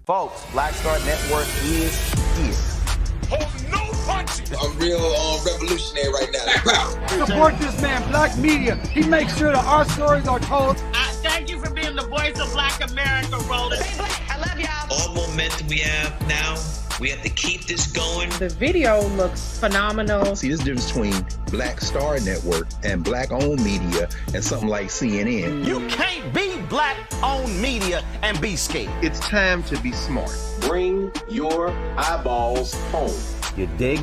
Folks, Black Star Network is here. Hold no punches. I'm real revolutionary right now. Support this man, Black Media. He makes sure that our stories are told. Thank you for being the voice of Black America, Roland. Stay black. I love y'all. All momentum we have now, we have to keep this going. The video looks phenomenal. See, this difference between Black Star Network and Black-owned media and something like CNN. You can't be Black-owned media and be scared. It's time to be smart. Bring your eyeballs home. You dig?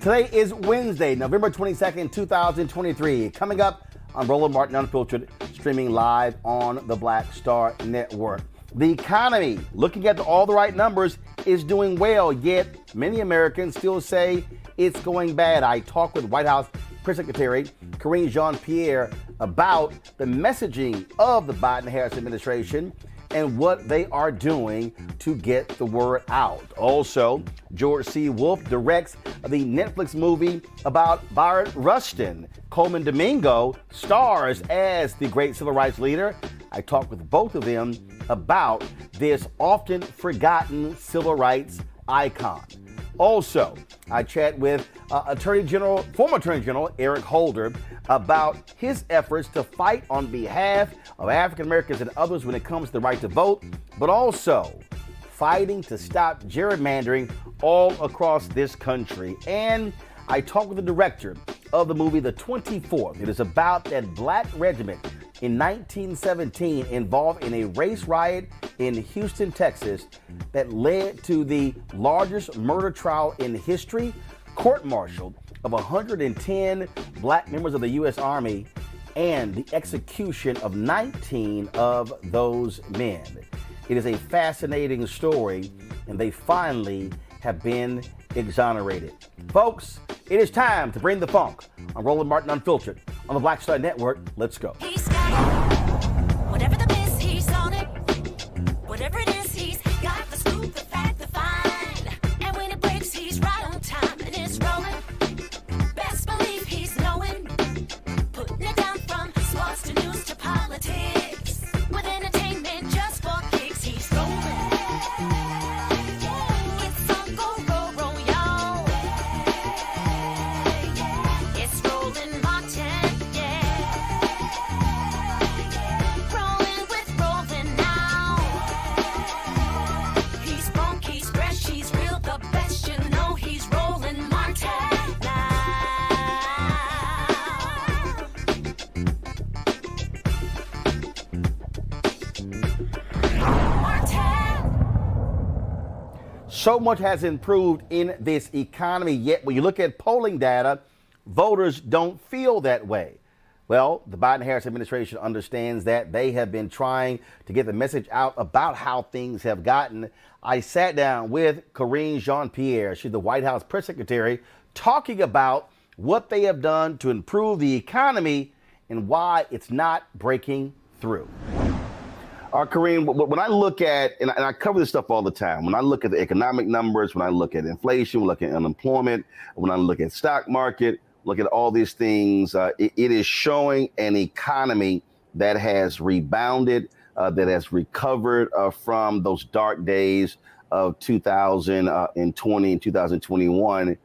Today is Wednesday, November 22nd, 2023. Coming up on Roland Martin Unfiltered, streaming live on the Black Star Network. The economy, looking at all the right numbers, is doing well, yet many Americans still say it's going bad. I talked with White House Press Secretary Karine Jean-Pierre about the messaging of the Biden-Harris administration and what they are doing to get the word out. Also, George C. Wolfe directs the Netflix movie about Byron Rustin. Coleman Domingo stars as the great civil rights leader. I talked with both of them about this often forgotten civil rights icon. Also, I chat with former Attorney General Eric Holder about his efforts to fight on behalf of African Americans and others when it comes to the right to vote, but also fighting to stop gerrymandering all across this country. And I talked with the director of the movie The 24th. It is about that black regiment in 1917 involved in a race riot in Houston, Texas, that led to the largest murder trial in history, court-martialed of 110 black members of the U.S. Army, and the execution of 19 of those men. It is a fascinating story, and they finally have been exonerated. Folks, it is time to bring the funk on Roland Martin Unfiltered on the Black Star Network. Let's go. He's got it. Whatever the biz, he's on it. Whatever it is, he's got the scoop, the fact, the find. And when it breaks, he's right on time and it's rolling. Best believe he's knowing. Putting it down from sports to news to politics. With entertainment just for kicks, he's rolling. It's on go, roll, roll, y'all. It's Roland Martin, yeah. Rolling with Roland now. He's funk, he's fresh, he's real, the best, you know he's Roland Martin now. So much has improved in this economy, yet when you look at polling data, voters don't feel that way. Well, the Biden-Harris administration understands that. They have been trying to get the message out about how things have gotten. I sat down with Karine Jean-Pierre. She's the White House press secretary, talking about what they have done to improve the economy and why it's not breaking through. Karine, when I look at, and I cover this stuff all the time, when I look at the economic numbers, when I look at inflation, when I look at unemployment, when I look at stock market, look at all these things, it is showing an economy that has rebounded, that has recovered from those dark days of 2020 and 2021.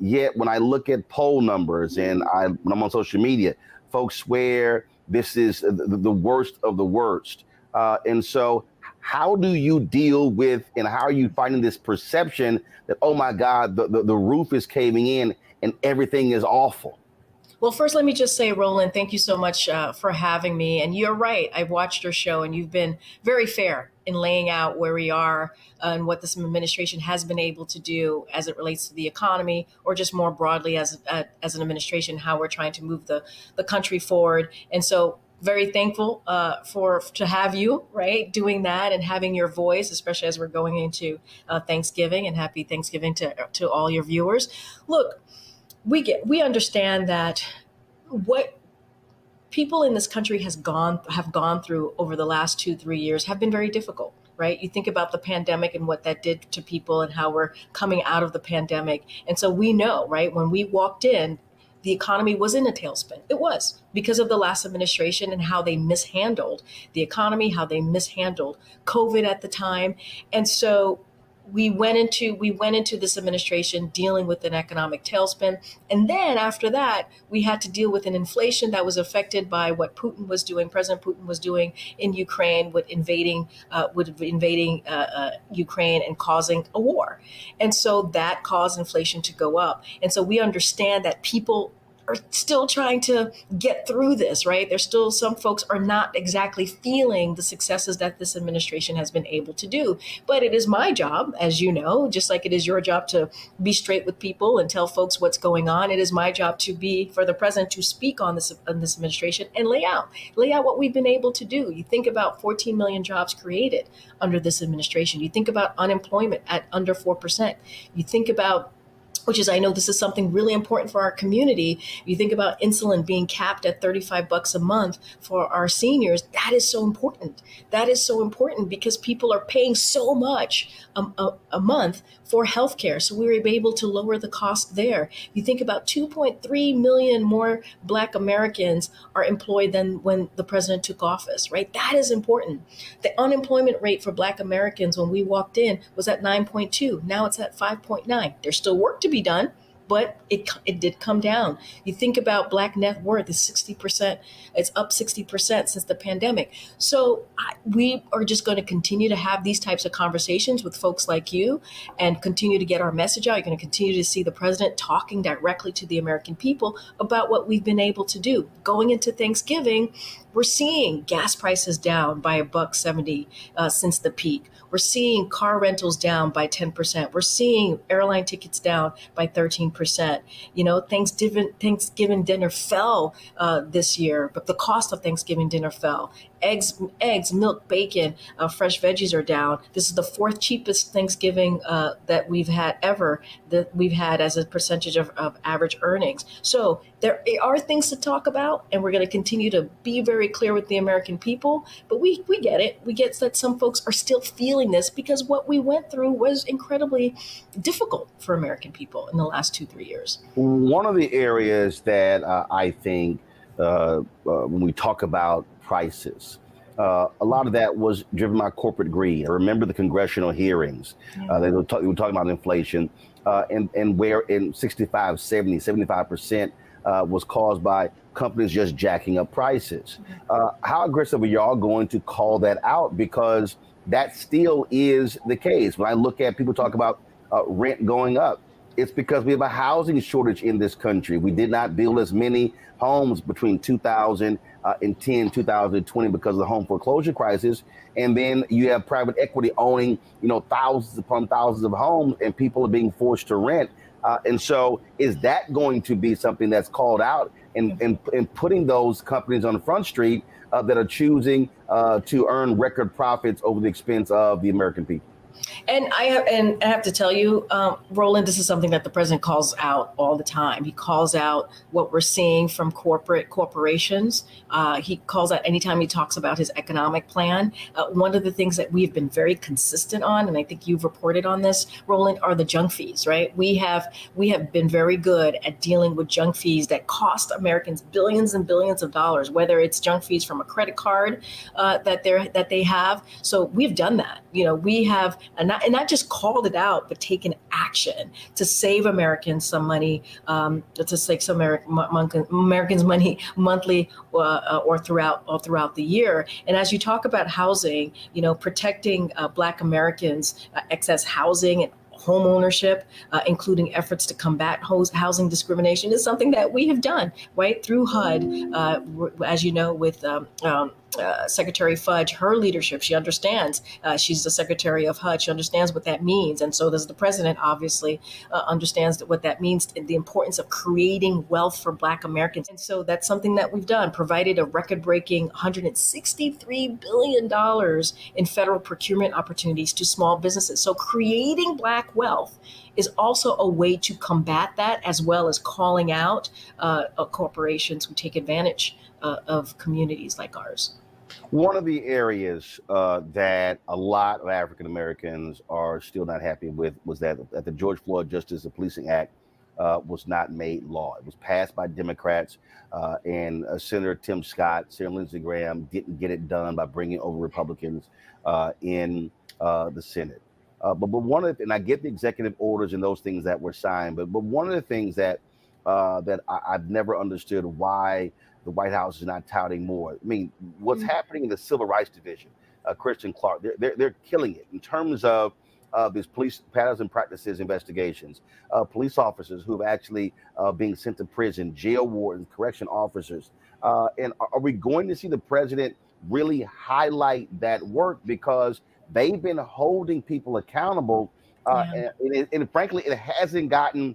Yet when I look at poll numbers and when I'm on social media, folks swear this is the worst of the worst. And so how do you deal with, and how are you finding this perception that, oh my God, the roof is caving in and everything is awful? Well, first, let me just say, Roland, thank you so much for having me. And you're right. I've watched your show and you've been very fair in laying out where we are and what this administration has been able to do as it relates to the economy, or just more broadly as an administration, how we're trying to move the country forward. And so very thankful to have you, right, doing that and having your voice, especially as we're going into Thanksgiving, and happy Thanksgiving to all your viewers. Look, we understand that what people in this country have gone through over the last 2-3 years have been very difficult. Right? You think about the pandemic and what that did to people and how we're coming out of the pandemic. And so we know, right, when we walked in, the economy was in a tailspin. It was because of the last administration and how they mishandled the economy, how they mishandled COVID at the time. And so we went into this administration dealing with an economic tailspin. And then after that, we had to deal with an inflation that was affected by what Putin was doing, President Putin was doing in Ukraine with invading Ukraine and causing a war. And so that caused inflation to go up. And so we understand that people are still trying to get through this, right? There's still some folks are not exactly feeling the successes that this administration has been able to do. But it is my job, as you know, just like it is your job to be straight with people and tell folks what's going on. It is my job for the president to speak on this administration and lay out what we've been able to do. You think about 14 million jobs created under this administration. You think about unemployment at under 4%. You think about, which is, I know this is something really important for our community. You think about insulin being capped at $35 a month for our seniors. That is so important. That is so important because people are paying so much a month for healthcare. So we were able to lower the cost there. You think about 2.3 million more Black Americans are employed than when the president took office, right? That is important. The unemployment rate for Black Americans when we walked in was at 9.2. Now it's at 5.9. There's still work to be done, but it did come down. You think about Black net worth is 60%. It's up 60% since the pandemic. So we are just going to continue to have these types of conversations with folks like you and continue to get our message out. You're going to continue to see the president talking directly to the American people about what we've been able to do. Going into Thanksgiving, we're seeing gas prices down by $1.70 since the peak. We're seeing car rentals down by 10%. We're seeing airline tickets down by 13%. You know, Thanksgiving dinner fell this year, but the cost of Thanksgiving dinner fell. Eggs, milk, bacon, fresh veggies are down. This is the fourth cheapest Thanksgiving that we've had ever, that we've had as a percentage of average earnings. So there are things to talk about, and we're going to continue to be very clear with the American people. But we get it. We get that some folks are still feeling this because what we went through was incredibly difficult for American people in the last 2-3 years. One of the areas that I think when we talk about prices, a lot of that was driven by corporate greed. I remember the congressional hearings. They were talking about inflation and where in 65, 70, 75% was caused by companies just jacking up prices. How aggressive are y'all going to call that out? Because that still is the case. When I look at people talk about rent going up, it's because we have a housing shortage in this country. We did not build as many homes between 2010, 2020 because of the home foreclosure crisis. And then you have private equity owning, thousands upon thousands of homes, and people are being forced to rent. And so is that going to be something that's called out and putting those companies on the front street that are choosing to earn record profits over the expense of the American people? And I have to tell you, Roland, this is something that the president calls out all the time. He calls out what we're seeing from corporations. He calls out anytime he talks about his economic plan. One of the things that we've been very consistent on, and I think you've reported on this, Roland, are the junk fees, right? We have been very good at dealing with junk fees that cost Americans billions and billions of dollars, whether it's junk fees from a credit card that they have. So we've done that. We have and not just called it out, but taken action to save Americans some money, to save some Americans money monthly or throughout the year. And as you talk about housing, protecting Black Americans' excess housing and home ownership, including efforts to combat housing discrimination, is something that we have done right through HUD, as you know, with Secretary Fudge, her leadership. She understands. She's the secretary of HUD. She understands what that means. And so does the president, obviously, understands what that means and the importance of creating wealth for Black Americans. And so that's something that we've done, provided a record-breaking $163 billion in federal procurement opportunities to small businesses. So creating Black wealth is also a way to combat that, as well as calling out corporations who take advantage of communities like ours. One of the areas that a lot of African Americans are still not happy with was that the George Floyd Justice and Policing Act was not made law. It was passed by Democrats, and Senator Tim Scott, Senator Lindsey Graham didn't get it done by bringing over Republicans in the Senate. But one of the, and I get the executive orders and those things that were signed, but one of the things that I've never understood why the White House is not touting more. I mean, what's happening in the Civil Rights Division, Kristen Clark, they're killing it in terms of these police patterns and practices investigations, police officers who've actually being sent to prison, jail wardens, correction officers. And are we going to see the president really highlight that work, because they've been holding people accountable, and frankly, it hasn't gotten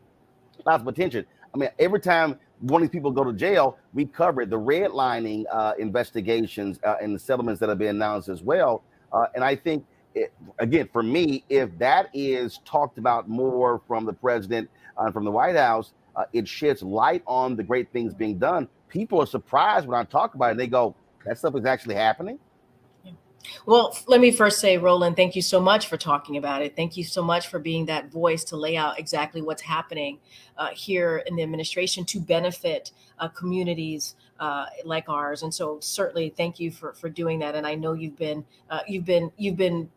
lots of attention. I mean, every time one of these people go to jail, we cover it, the redlining investigations and the settlements that have been announced as well. And I think, again, for me, if that is talked about more from the president and from the White House, it sheds light on the great things being done. People are surprised when I talk about it, and they go, that stuff is actually happening. Well, let me first say, Roland, thank you so much for talking about it. Thank you so much for being that voice to lay out exactly what's happening here in the administration to benefit communities like ours. And so certainly thank you for doing that. And I know you've been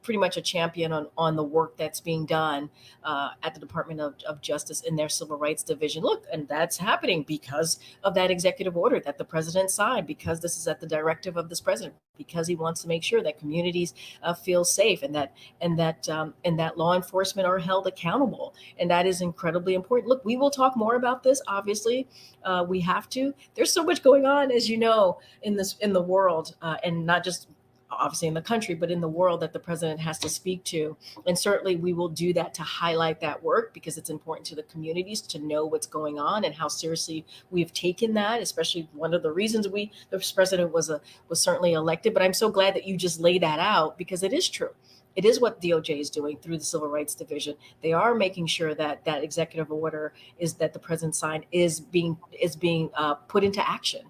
pretty much a champion on the work that's being done at the Department of Justice in their Civil Rights Division. Look, and that's happening because of that executive order that the president signed, because this is at the directive of this president, because he wants to make sure that communities feel safe and that law enforcement are held accountable. And that is incredibly important. Look, we will talk more about this. Obviously, we have to. There's so much going on, as you know, in the world, and not just obviously in the country, but in the world, that the president has to speak to. And certainly we will do that to highlight that work, because it's important to the communities to know what's going on and how seriously we've taken that, especially one of the reasons the president was certainly elected. But I'm so glad that you just laid that out, because it is true. It is what DOJ is doing through the Civil Rights Division. They are making sure that that executive order that the president signed is being put into action,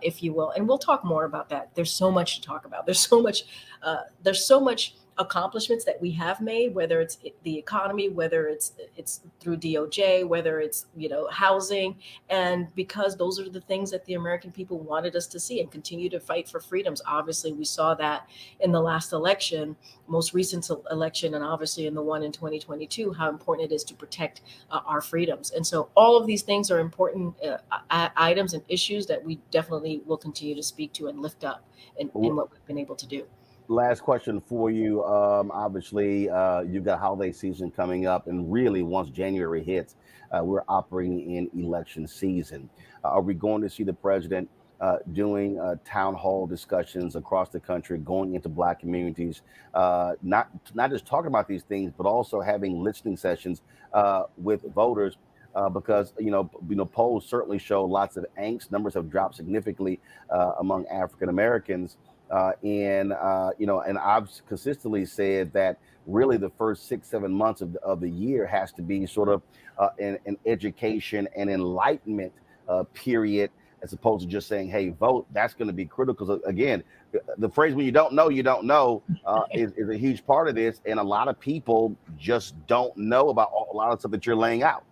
if you will. And we'll talk more about that. There's so much to talk about. There's so much accomplishments that we have made, whether it's the economy, whether it's through DOJ, whether it's housing, and because those are the things that the American people wanted us to see and continue to fight for freedoms. Obviously, we saw that in the last election, most recent election, and obviously in the one in 2022, how important it is to protect our freedoms. And so all of these things are important items and issues that we definitely will continue to speak to and lift up in what we've been able to do. Last question for you. Obviously, you've got holiday season coming up, and really once January hits, we're operating in election season. Are we going to see the president doing town hall discussions across the country, going into Black communities, not just talking about these things, but also having listening sessions with voters? Because polls certainly show lots of angst. Numbers have dropped significantly among African Americans. And I've consistently said that really the first 6-7 months of the year has to be sort of an education and enlightenment period, as opposed to just saying, hey, vote. That's going to be critical. Because again, the phrase "when you don't know, you don't know" is a huge part of this. And a lot of people just don't know about a lot of stuff that you're laying out.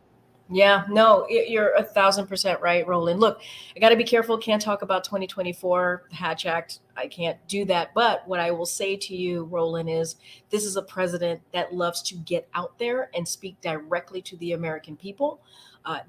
Yeah, no, you're 1,000% right, Roland. Look, I got to be careful. Can't talk about 2024 Hatch Act. I can't do that. But what I will say to you, Roland, is this is a president that loves to get out there and speak directly to the American people.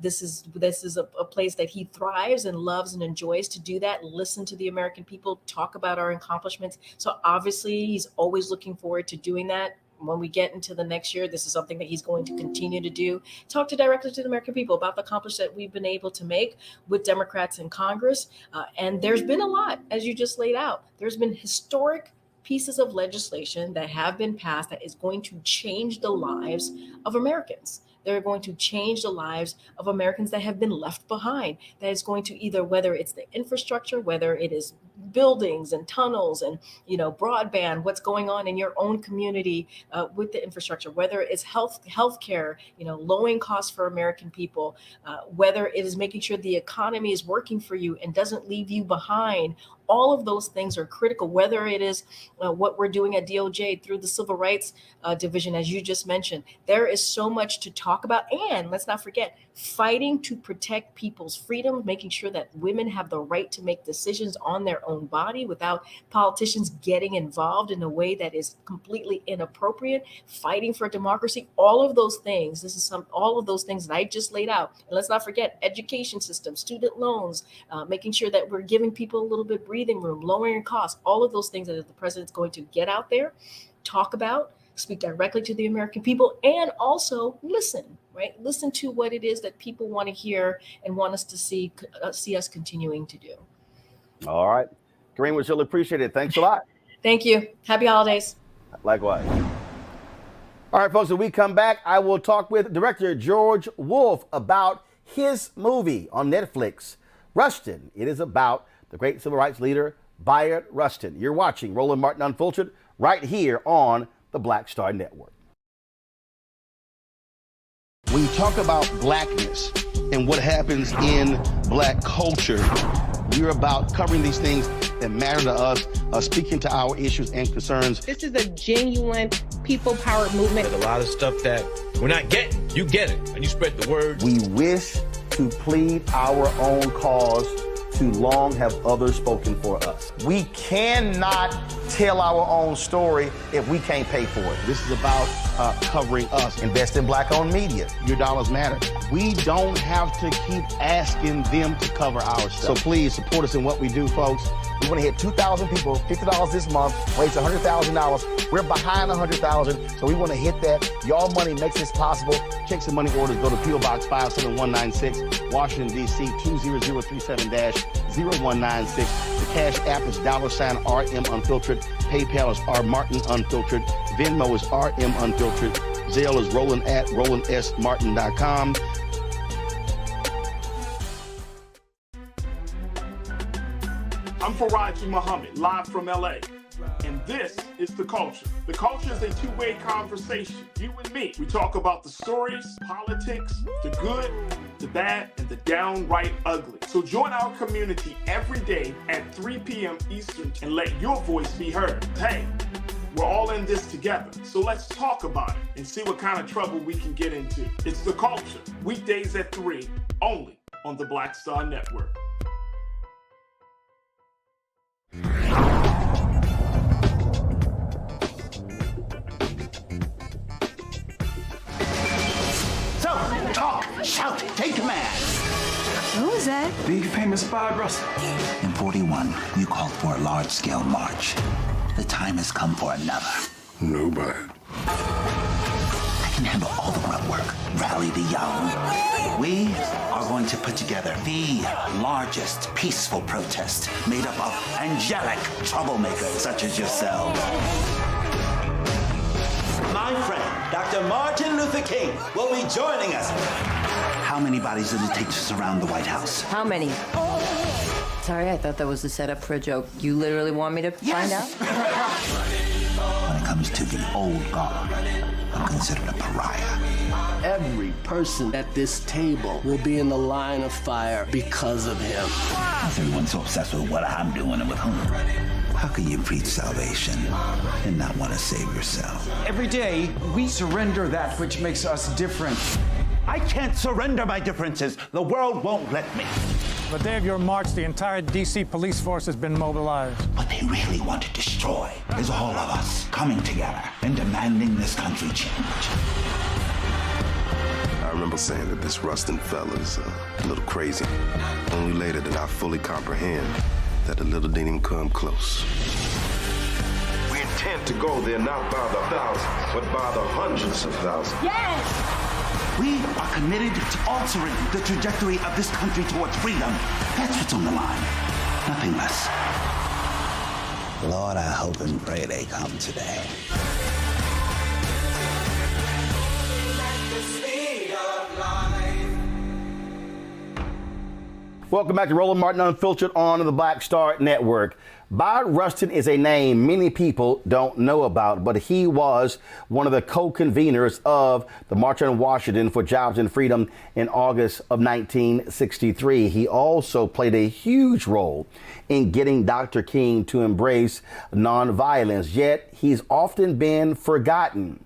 This is a place that he thrives and loves and enjoys to do that. Listen to the American people, talk about our accomplishments. So obviously, he's always looking forward to doing that. When we get into the next year, this is something that he's going to continue to do. Talk directly to the American people about the accomplishments that we've been able to make with Democrats in Congress. And there's been a lot, as you just laid out. There's been historic pieces of legislation that have been passed that is going to change the lives of Americans. They're going to change the lives of Americans that have been left behind. That is going to either, whether it's the infrastructure, whether it is buildings and tunnels and broadband, what's going on in your own community with the infrastructure, whether it's healthcare, lowering costs for American people, whether it is making sure the economy is working for you and doesn't leave you behind. All of those things are critical, whether it is what we're doing at DOJ through the Civil Rights Division, as you just mentioned. There is so much to talk about. And let's not forget, fighting to protect people's freedom, making sure that women have the right to make decisions on their own body without politicians getting involved in a way that is completely inappropriate, fighting for democracy, all of those things. All of those things that I just laid out. And let's not forget education system, student loans, making sure that we're giving people a little bit breathing room, lowering costs, all of those things that the president's going to get out there, talk about, speak directly to the American people, and also listen, right? Listen to what it is that people want to hear and want us to see us continuing to do. All right. Karine, we really appreciate it. Thanks a lot. Thank you. Happy holidays. Likewise. All right, folks, when we come back, I will talk with director George Wolfe about his movie on Netflix, Rustin. It is about the great civil rights leader, Bayard Rustin. You're watching Roland Martin Unfiltered right here on the Black Star Network. When you talk about blackness and what happens in black culture, we're about covering these things that matter to us, speaking to our issues and concerns. This is a genuine people-powered movement. There's a lot of stuff that we're not getting. You get it, and you spread the word. We wish to plead our own cause. Too long have others spoken for us. We cannot tell our own story if we can't pay for it. This is about covering us. Invest in black-owned media. Your dollars matter. We don't have to keep asking them to cover our stuff. So please support us in what we do, folks. We want to hit 2,000 people, $50 this month, raise $100,000. We're behind 100,000, so we want to hit that. Your money makes this possible. Checks and money orders go to P.O. Box 57196, Washington, D.C. 20037-0196. The Cash App is $RM Unfiltered. PayPal is R Martin Unfiltered. Venmo is RM Unfiltered. Zelle is Roland at RolandSMartin.com. I'm Faraji Muhammad, live from LA. And this is The Culture. The Culture is a two-way conversation. You and me. We talk about the stories, politics, the good, the bad, and the downright ugly. So join our community every day at 3 p.m. Eastern and let your voice be heard. Hey, we're all in this together. So let's talk about it and see what kind of trouble we can get into. It's The Culture, weekdays at 3, only on the Black Star Network. Talk, shout, take command. Who was that? The famous Bayard Rustin. In 41, you called for a large-scale march. The time has come for another. No, Bayard. I can handle all the grunt work. Rally the young. We are going to put together the largest peaceful protest made up of angelic troublemakers such as yourself. My friend, Dr. Martin Luther King, will be joining us. How many bodies does it take to surround the White House? How many? Sorry, I thought that was the setup for a joke. You literally want me to find out? When it comes to the old guard, I'm considered a pariah. Every person at this table will be in the line of fire because of him. How's everyone so obsessed with what I'm doing and with whom? How can you preach salvation and not want to save yourself? Every day, we surrender that which makes us different. I can't surrender my differences. The world won't let me. The day of your march, the entire D.C. police force has been mobilized. What they really want to destroy is all of us coming together and demanding this country change. I remember saying that this Rustin fella's a little crazy. Only later did I fully comprehend that the little didn't even come close. We intend to go there not by the thousands, but by the hundreds of thousands. Yes! We are committed to altering the trajectory of this country towards freedom. That's what's on the line. Nothing less. Lord, I hope and pray they come today. Welcome back to Roland Martin Unfiltered on the Black Star Network. Bayard Rustin is a name many people don't know about, but he was one of the co-conveners of the March on Washington for Jobs and Freedom in August of 1963. He also played a huge role in getting Dr. King to embrace nonviolence, yet he's often been forgotten,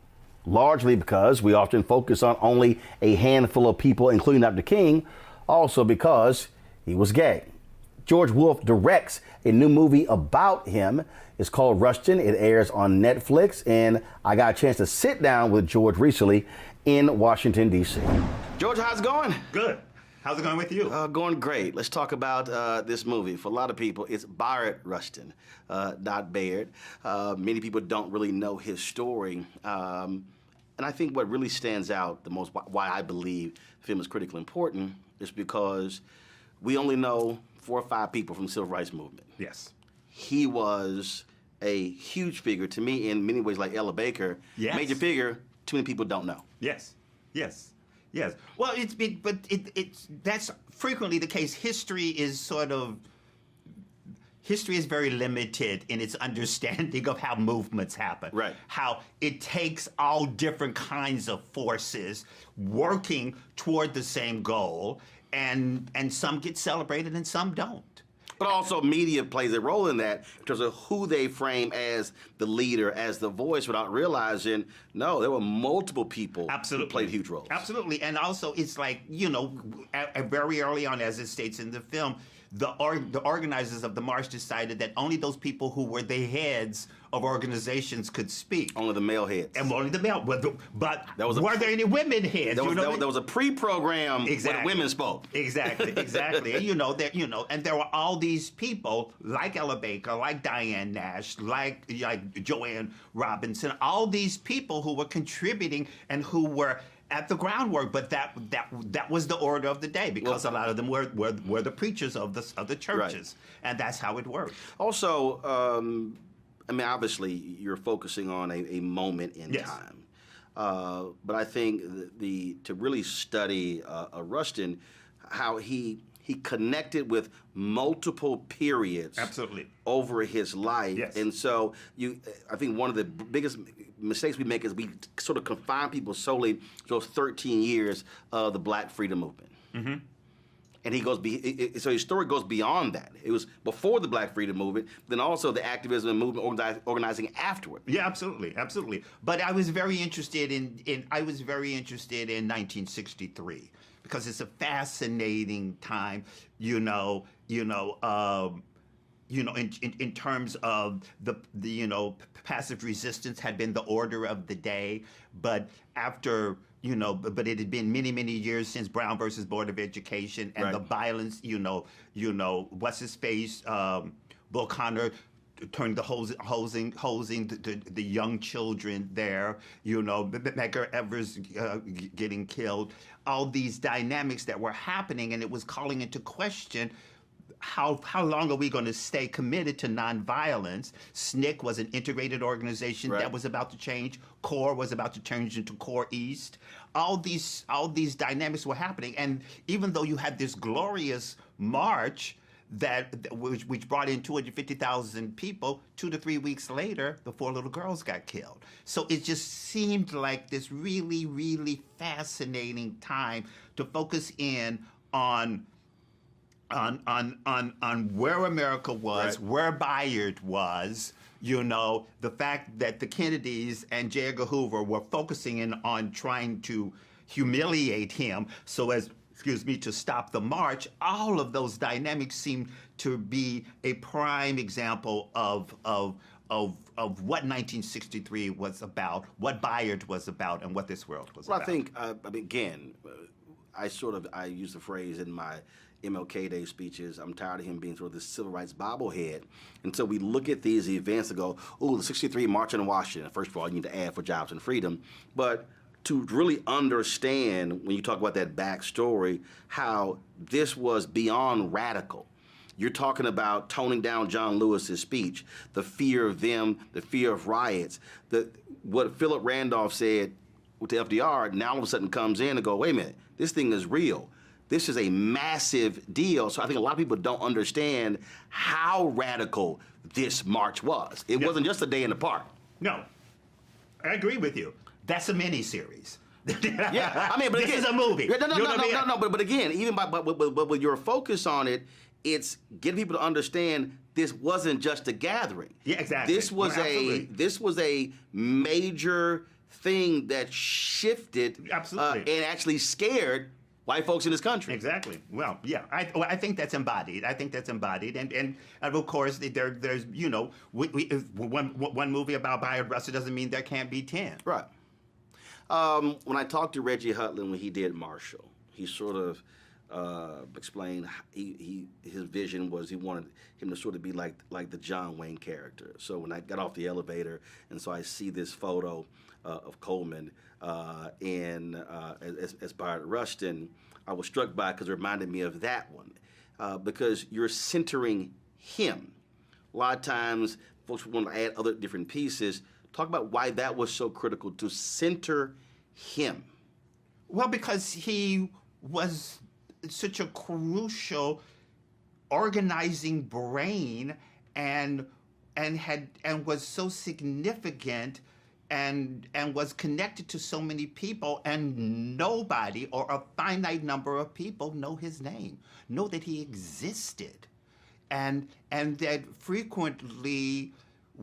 largely because we often focus on only a handful of people, including Dr. King, also because he was gay. George Wolfe directs a new movie about him. It's called Rustin. It airs on Netflix, and I got a chance to sit down with George recently in Washington, D.C. George, how's it going? Good. How's it going with you? Going great. Let's talk about this movie. For a lot of people, it's Bayard Rustin, not Bayard. Many people don't really know his story. And I think what really stands out the most, why I believe the film is critically important, is because we only know 4 or 5 people from the Civil Rights Movement. Yes. He was a huge figure to me in many ways, like Ella Baker. Yes. Major figure, too many people don't know. Yes. Yes. Yes. Well, that's frequently the case. History is very limited in its understanding of how movements happen. Right. How it takes all different kinds of forces working toward the same goal, and some get celebrated and some don't. But also media plays a role in that in terms of who they frame as the leader, as the voice, without realizing, no, there were multiple people who played huge roles. Absolutely. And also it's like, very early on, as it states in the film, the organizers of the march decided that only those people who were the heads of organizations could speak. Only the male heads. And only the male. But were there any women heads? There was a pre-program where women spoke. Exactly. And there were all these people like Ella Baker, like Diane Nash, like Joanne Robinson, all these people who were contributing and who were at the groundwork, but that was the order of the day, because a lot of them were the preachers of the churches, right. And that's how it worked. Also, obviously you're focusing on a moment in time, but I think to really study Rustin, how he connected with multiple periods over his life. Yes. And so I think one of the biggest mistakes we make is we sort of confine people solely to those 13 years of the Black freedom movement. Mm-hmm. And so his story goes beyond that. It was before the Black freedom movement, then also the activism and movement organizing afterward. Yeah, absolutely. But I was very interested in 1963. Because it's a fascinating time, in terms of the passive resistance had been the order of the day, but after but it had been many years since Brown versus Board of Education and the violence, what's his face, Bull Connor turned the hosing the young children there, Medgar Evers getting killed, all these dynamics that were happening, and it was calling into question how long are we going to stay committed to nonviolence? SNCC was an integrated organization that was about to change. CORE was about to change into CORE East. All these dynamics were happening, and even though you had this glorious march which brought in 250,000 people, 2 to 3 weeks later, the 4 little girls got killed. So it just seemed like this really, really fascinating time to focus in on where America was, where Bayard was, the fact that the Kennedys and J. Edgar Hoover were focusing in on trying to humiliate him to stop the march. All of those dynamics seem to be a prime example of what 1963 was about, what Bayard was about, and what this world was about. I think, again, I use the phrase in my MLK Day speeches, I'm tired of him being sort of this civil rights bobblehead. And so we look at these events and go, oh, the 63 March on Washington. First of all, you need to add for jobs and freedom. But to really understand, when you talk about that backstory, how this was beyond radical. You're talking about toning down John Lewis's speech, the fear of them, the fear of riots. What Philip Randolph said with the FDR, now all of a sudden comes in and go, wait a minute, this thing is real. this is a massive deal. So I think a lot of people don't understand how radical this march was. It wasn't just a day in the park. No, I agree with you. That's a mini-series. Yeah, I mean, but this again, is a movie. No. But again, even but with your focus on it, it's getting people to understand this wasn't just a gathering. Yeah, exactly. This was a major thing that shifted and actually scared white folks in this country. Exactly. Well, yeah, I think that's embodied. And of course, there's one movie about Bayard Rustin doesn't mean there can't be 10. Right. When I talked to Reggie Hutland when he did Marshall, he sort of explained his vision was he wanted him to sort of be like the John Wayne character. So when I got off the elevator and so I see this photo of Coleman as Bayard Rustin, I was struck by it because it reminded me of that one because you're centering him. A lot of times folks want to add other different pieces. Talk about why that was so critical to center him. Well, because he was such a crucial organizing brain and was so significant and was connected to so many people, and nobody or a finite number of people know his name, know that he existed. And that frequently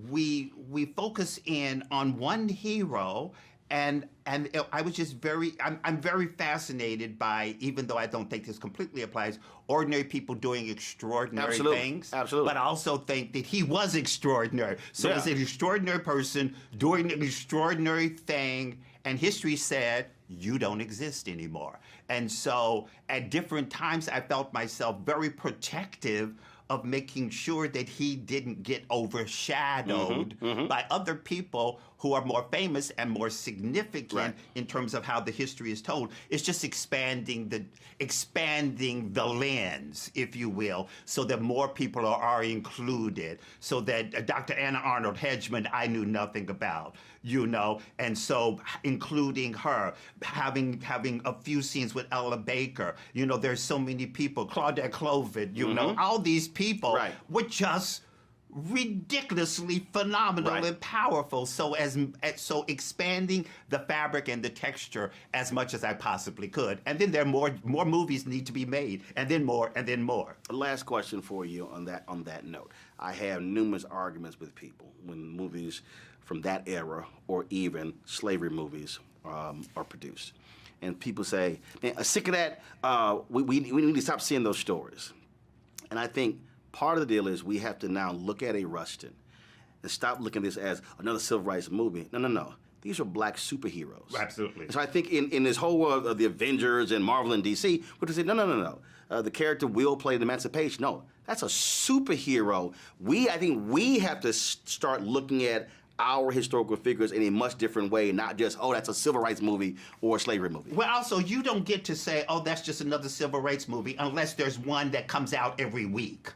we focus in on one hero, and I was just I'm very fascinated by, even though I don't think this completely applies, ordinary people doing extraordinary things. Absolutely. But I also think that he was extraordinary. So he's an extraordinary person doing an extraordinary thing, and history said, you don't exist anymore. And so at different times, I felt myself very protective of making sure that he didn't get overshadowed by other people who are more famous and more significant in terms of how the history is told. It's just expanding the lens, if you will, so that more people are included, so that Dr. Anna Arnold Hedgeman I knew nothing about, and so including her, having a few scenes with Ella Baker, there's so many people, Claudette Clovid, all these people were just ridiculously phenomenal and powerful. So expanding the fabric and the texture as much as I possibly could. And then there are more movies need to be made, and then more, and then more. Last question for you on that note. I have numerous arguments with people when movies from that era or even slavery movies are produced. And people say, man, I'm sick of that. We need to stop seeing those stories. And I think part of the deal is we have to now look at a Rustin and stop looking at this as another civil rights movie. No. These are black superheroes. Absolutely. And so I think in this whole world of the Avengers and Marvel and DC, we're to say, no. The character Will played Emancipation. No, that's a superhero. I think we have to start looking at our historical figures in a much different way, not just, that's a civil rights movie or a slavery movie. Well, also, you don't get to say, that's just another civil rights movie unless there's one that comes out every week.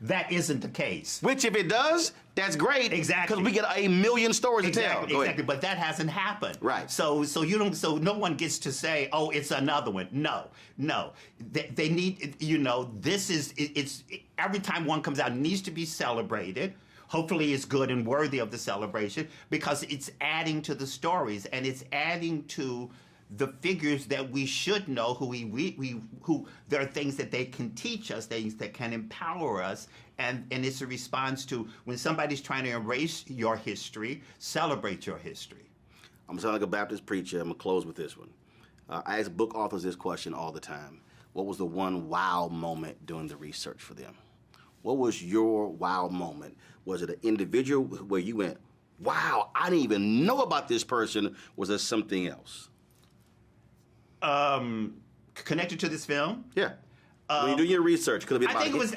That isn't the case. Which, if it does, that's great. Exactly. Because we get a million stories to tell. Exactly. But that hasn't happened. Right. So no one gets to say, it's another one. No. They need, it's every time one comes out, it needs to be celebrated. Hopefully it's good and worthy of the celebration, because it's adding to the stories, and it's adding to the figures that we should know, who there are things that they can teach us, things that can empower us, and it's a response to when somebody's trying to erase your history, celebrate your history. I'm sounding like a Baptist preacher. I'm gonna close with this one. I ask book authors this question all the time. What was the one wow moment doing the research for them? What was your wow moment? Was it an individual where you went, wow, I didn't even know about this person? Was there something else? Connected to this film? Yeah. When you do your research, could it be about I think it was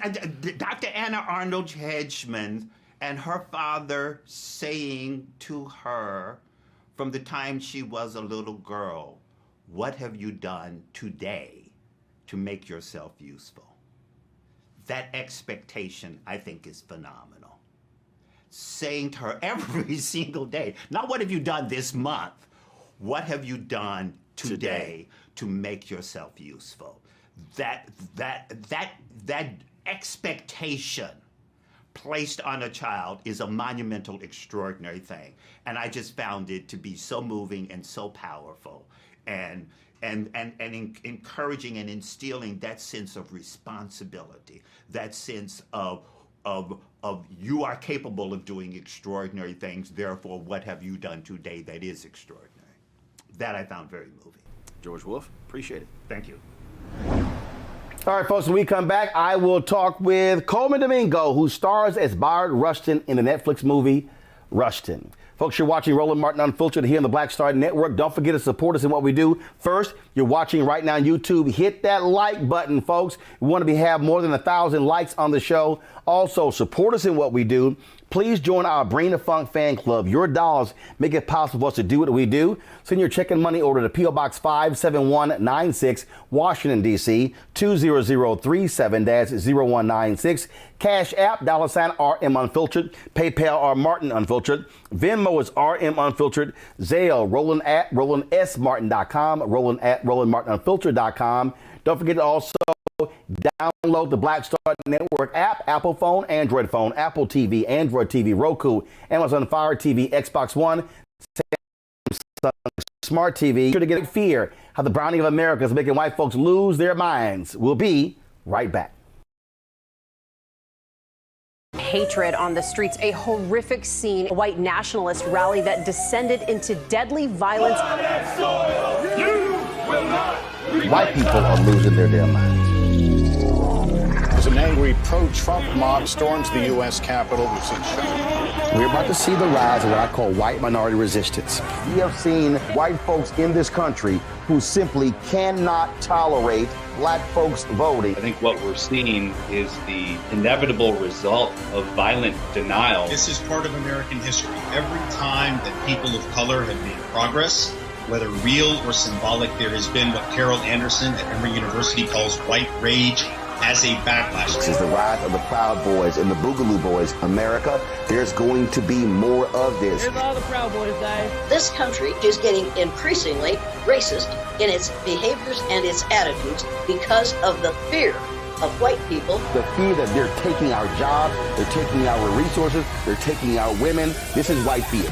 Dr. Anna Arnold Hedgeman and her father saying to her from the time she was a little girl, what have you done today to make yourself useful? That expectation, I think, is phenomenal. Saying to her every single day, not what have you done this month, what have you done today to make yourself useful? that expectation placed on a child is a monumental, extraordinary thing. And I just found it to be so moving and so powerful, and encouraging and instilling that sense of responsibility, that sense of you are capable of doing extraordinary things, therefore what have you done today that is extraordinary? That I found very moving. George Wolfe, appreciate it. Thank you. All right, folks, when we come back, I will talk with Coleman Domingo, who stars as Bayard Rustin in the Netflix movie Rustin. Folks, you're watching Roland Martin Unfiltered here on the Black Star Network. Don't forget to support us in what we do. First, you're watching right now on YouTube. Hit that like button, folks. We want to have more than 1,000 likes on the show. Also, support us in what we do. Please join our Bring the Funk fan club. Your dollars make it possible for us to do what we do. Send your check and money order to P.O. Box 57196, Washington, D.C., 20037-0196. Cash App, $RM Unfiltered. PayPal, R Martin Unfiltered. Venmo is RM Unfiltered. Zelle, Roland at RolandSMartin.com. Roland at RolandMartinUnfiltered.com. Don't forget to also download the Black Star Network app, Apple phone, Android phone, Apple TV, Android TV, Roku, Amazon Fire TV, Xbox One, Samsung Smart TV. Sure to get fear how the browning of America is making white folks lose their minds. We'll be right back. Hatred on the streets, a horrific scene, a white nationalist rally that descended into deadly violence. White people are losing their damn minds. As an angry pro-Trump mob storms the U.S. Capitol, we've seen shootings. We're about to see the rise of what I call white minority resistance. We have seen white folks in this country who simply cannot tolerate black folks voting. I think what we're seeing is the inevitable result of violent denial. This is part of American history. Every time that people of color have made progress, whether real or symbolic, there has been what Carol Anderson at Emory University calls white rage as a backlash. This is the rise of the Proud Boys and the Boogaloo Boys. America, there's going to be more of this. Here's all the Proud Boys, guys. This country is getting increasingly racist in its behaviors and its attitudes because of the fear of white people. The fear that they're taking our jobs, they're taking our resources, they're taking our women. This is white fear.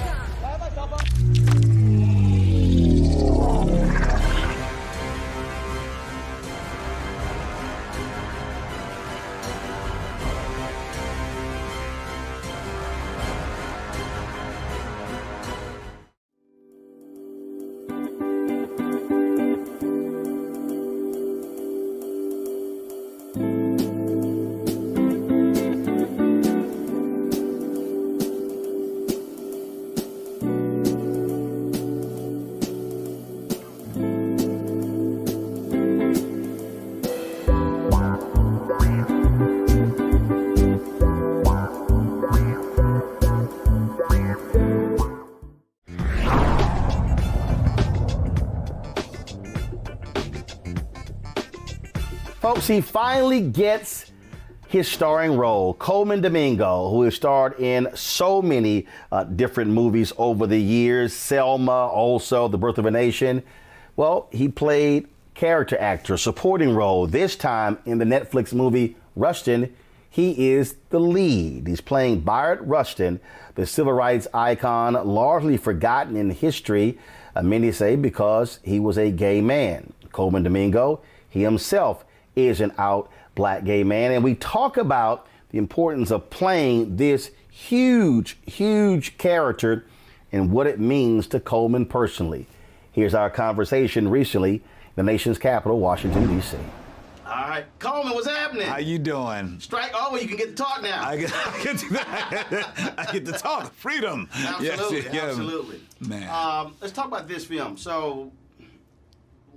Folks, he finally gets his starring role. Coleman Domingo, who has starred in so many different movies over the years. Selma, also The Birth of a Nation. Well, he played character actor, supporting role. This time in the Netflix movie Rustin, he is the lead. He's playing Bayard Rustin, the civil rights icon, largely forgotten in history, many say because he was a gay man. Coleman Domingo, he himself is an out black gay man. And we talk about the importance of playing this huge, huge character and what it means to Coleman personally. Here's our conversation recently in the nation's capital, Washington, D.C. All right, Coleman, what's happening? How you doing? Strike over, you can get to talk now. I get to talk. Freedom. Absolutely, yes, absolutely. Man. Let's talk about this film. So,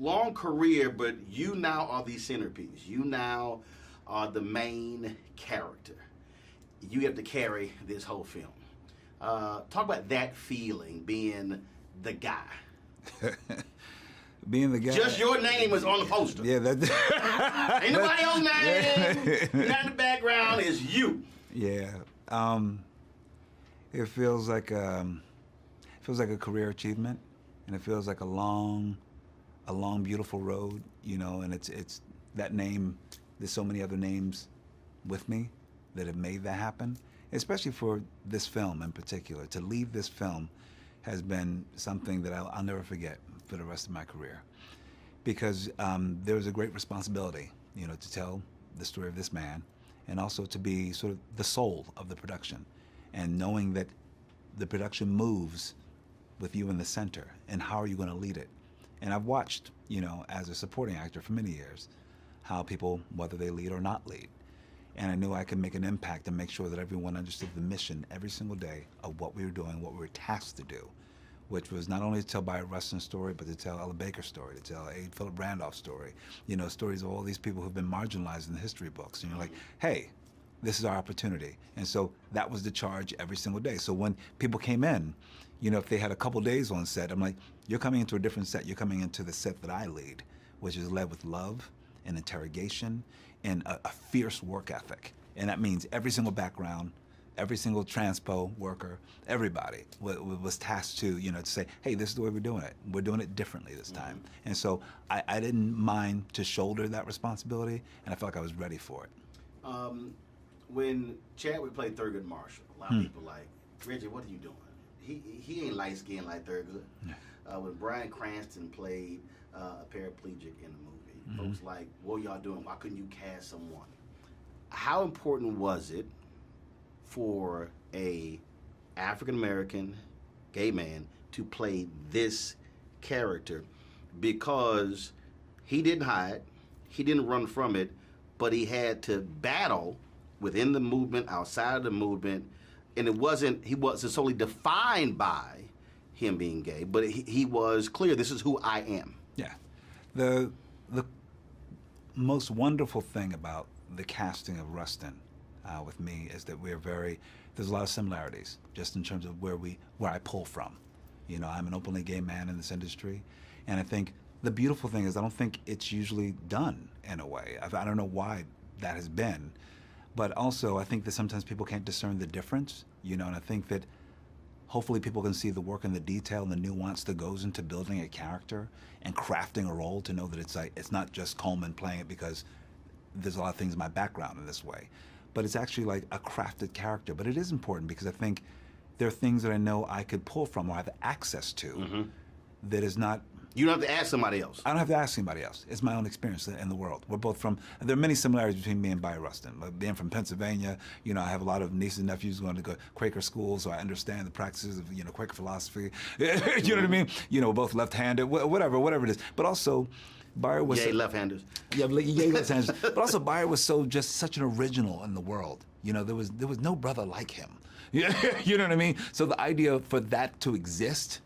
long career, but you now are the centerpiece. You now are the main character. You have to carry this whole film. Talk about that feeling, being the guy. Being the guy. Just your name was on the poster. Yeah, that. Ain't nobody else's name. You're not in the background. It's you. Yeah. It feels like a career achievement, and it feels like a long, beautiful road. You know, and it's that name, there's so many other names with me that have made that happen, especially for this film in particular. To lead this film has been something that I'll never forget for the rest of my career, because there was a great responsibility, you know, to tell the story of this man, and also to be sort of the soul of the production, and knowing that the production moves with you in the center, and how are you going to lead it? And I've watched, you know, as a supporting actor for many years, how people, whether they lead or not lead. And I knew I could make an impact and make sure that everyone understood the mission every single day of what we were doing, what we were tasked to do, which was not only to tell by Rustin's story, but to tell Ella Baker's story, to tell A. Philip Randolph's story, you know, stories of all these people who've been marginalized in the history books. And you're like, hey, this is our opportunity. And so that was the charge every single day. So when people came in, you know, if they had a couple days on set, I'm like, you're coming into a different set. You're coming into the set that I lead, which is led with love and interrogation and a fierce work ethic. And that means every single background, every single transpo worker, everybody was tasked to, you know, to say, hey, this is the way we're doing it. We're doing it differently this time. And so I didn't mind to shoulder that responsibility, and I felt like I was ready for it. When Chadwick played Thurgood Marshall, a lot of people like, Reggie, what are you doing? He ain't light-skinned like Thurgood. When Bryan Cranston played a paraplegic in the movie, folks like, what y'all doing? Why couldn't you cast someone? How important was it for a African-American gay man to play this character? Because he didn't hide, he didn't run from it, but he had to battle within the movement, outside of the movement, and he wasn't solely defined by him being gay, but he was clear, this is who I am. Yeah. The most wonderful thing about the casting of Rustin with me is that there's a lot of similarities, just in terms of where I pull from. You know, I'm an openly gay man in this industry, and I think the beautiful thing is I don't think it's usually done in a way. I don't know why that has been, but also I think that sometimes people can't discern the difference, you know, and I think that hopefully people can see the work and the detail and the nuance that goes into building a character and crafting a role, to know that it's not just Coleman playing it because there's a lot of things in my background in this way, but it's actually like a crafted character. But it is important because I think there are things that I know I could pull from or have access to that is not... You don't have to ask somebody else. I don't have to ask anybody else. It's my own experience in the world. We're both from... There are many similarities between me and Bio Rustin. Like being from Pennsylvania, you know, I have a lot of nieces and nephews going to go Quaker school, so I understand the practices of, you know, Quaker philosophy. You know what I mean? You know, both left-handed, whatever it is. But also, Bio was... Yay, left-handers. Yeah, yay, left-handers. But also, Bio was such an original in the world. You know, there was no brother like him. You know what I mean? So the idea for that to exist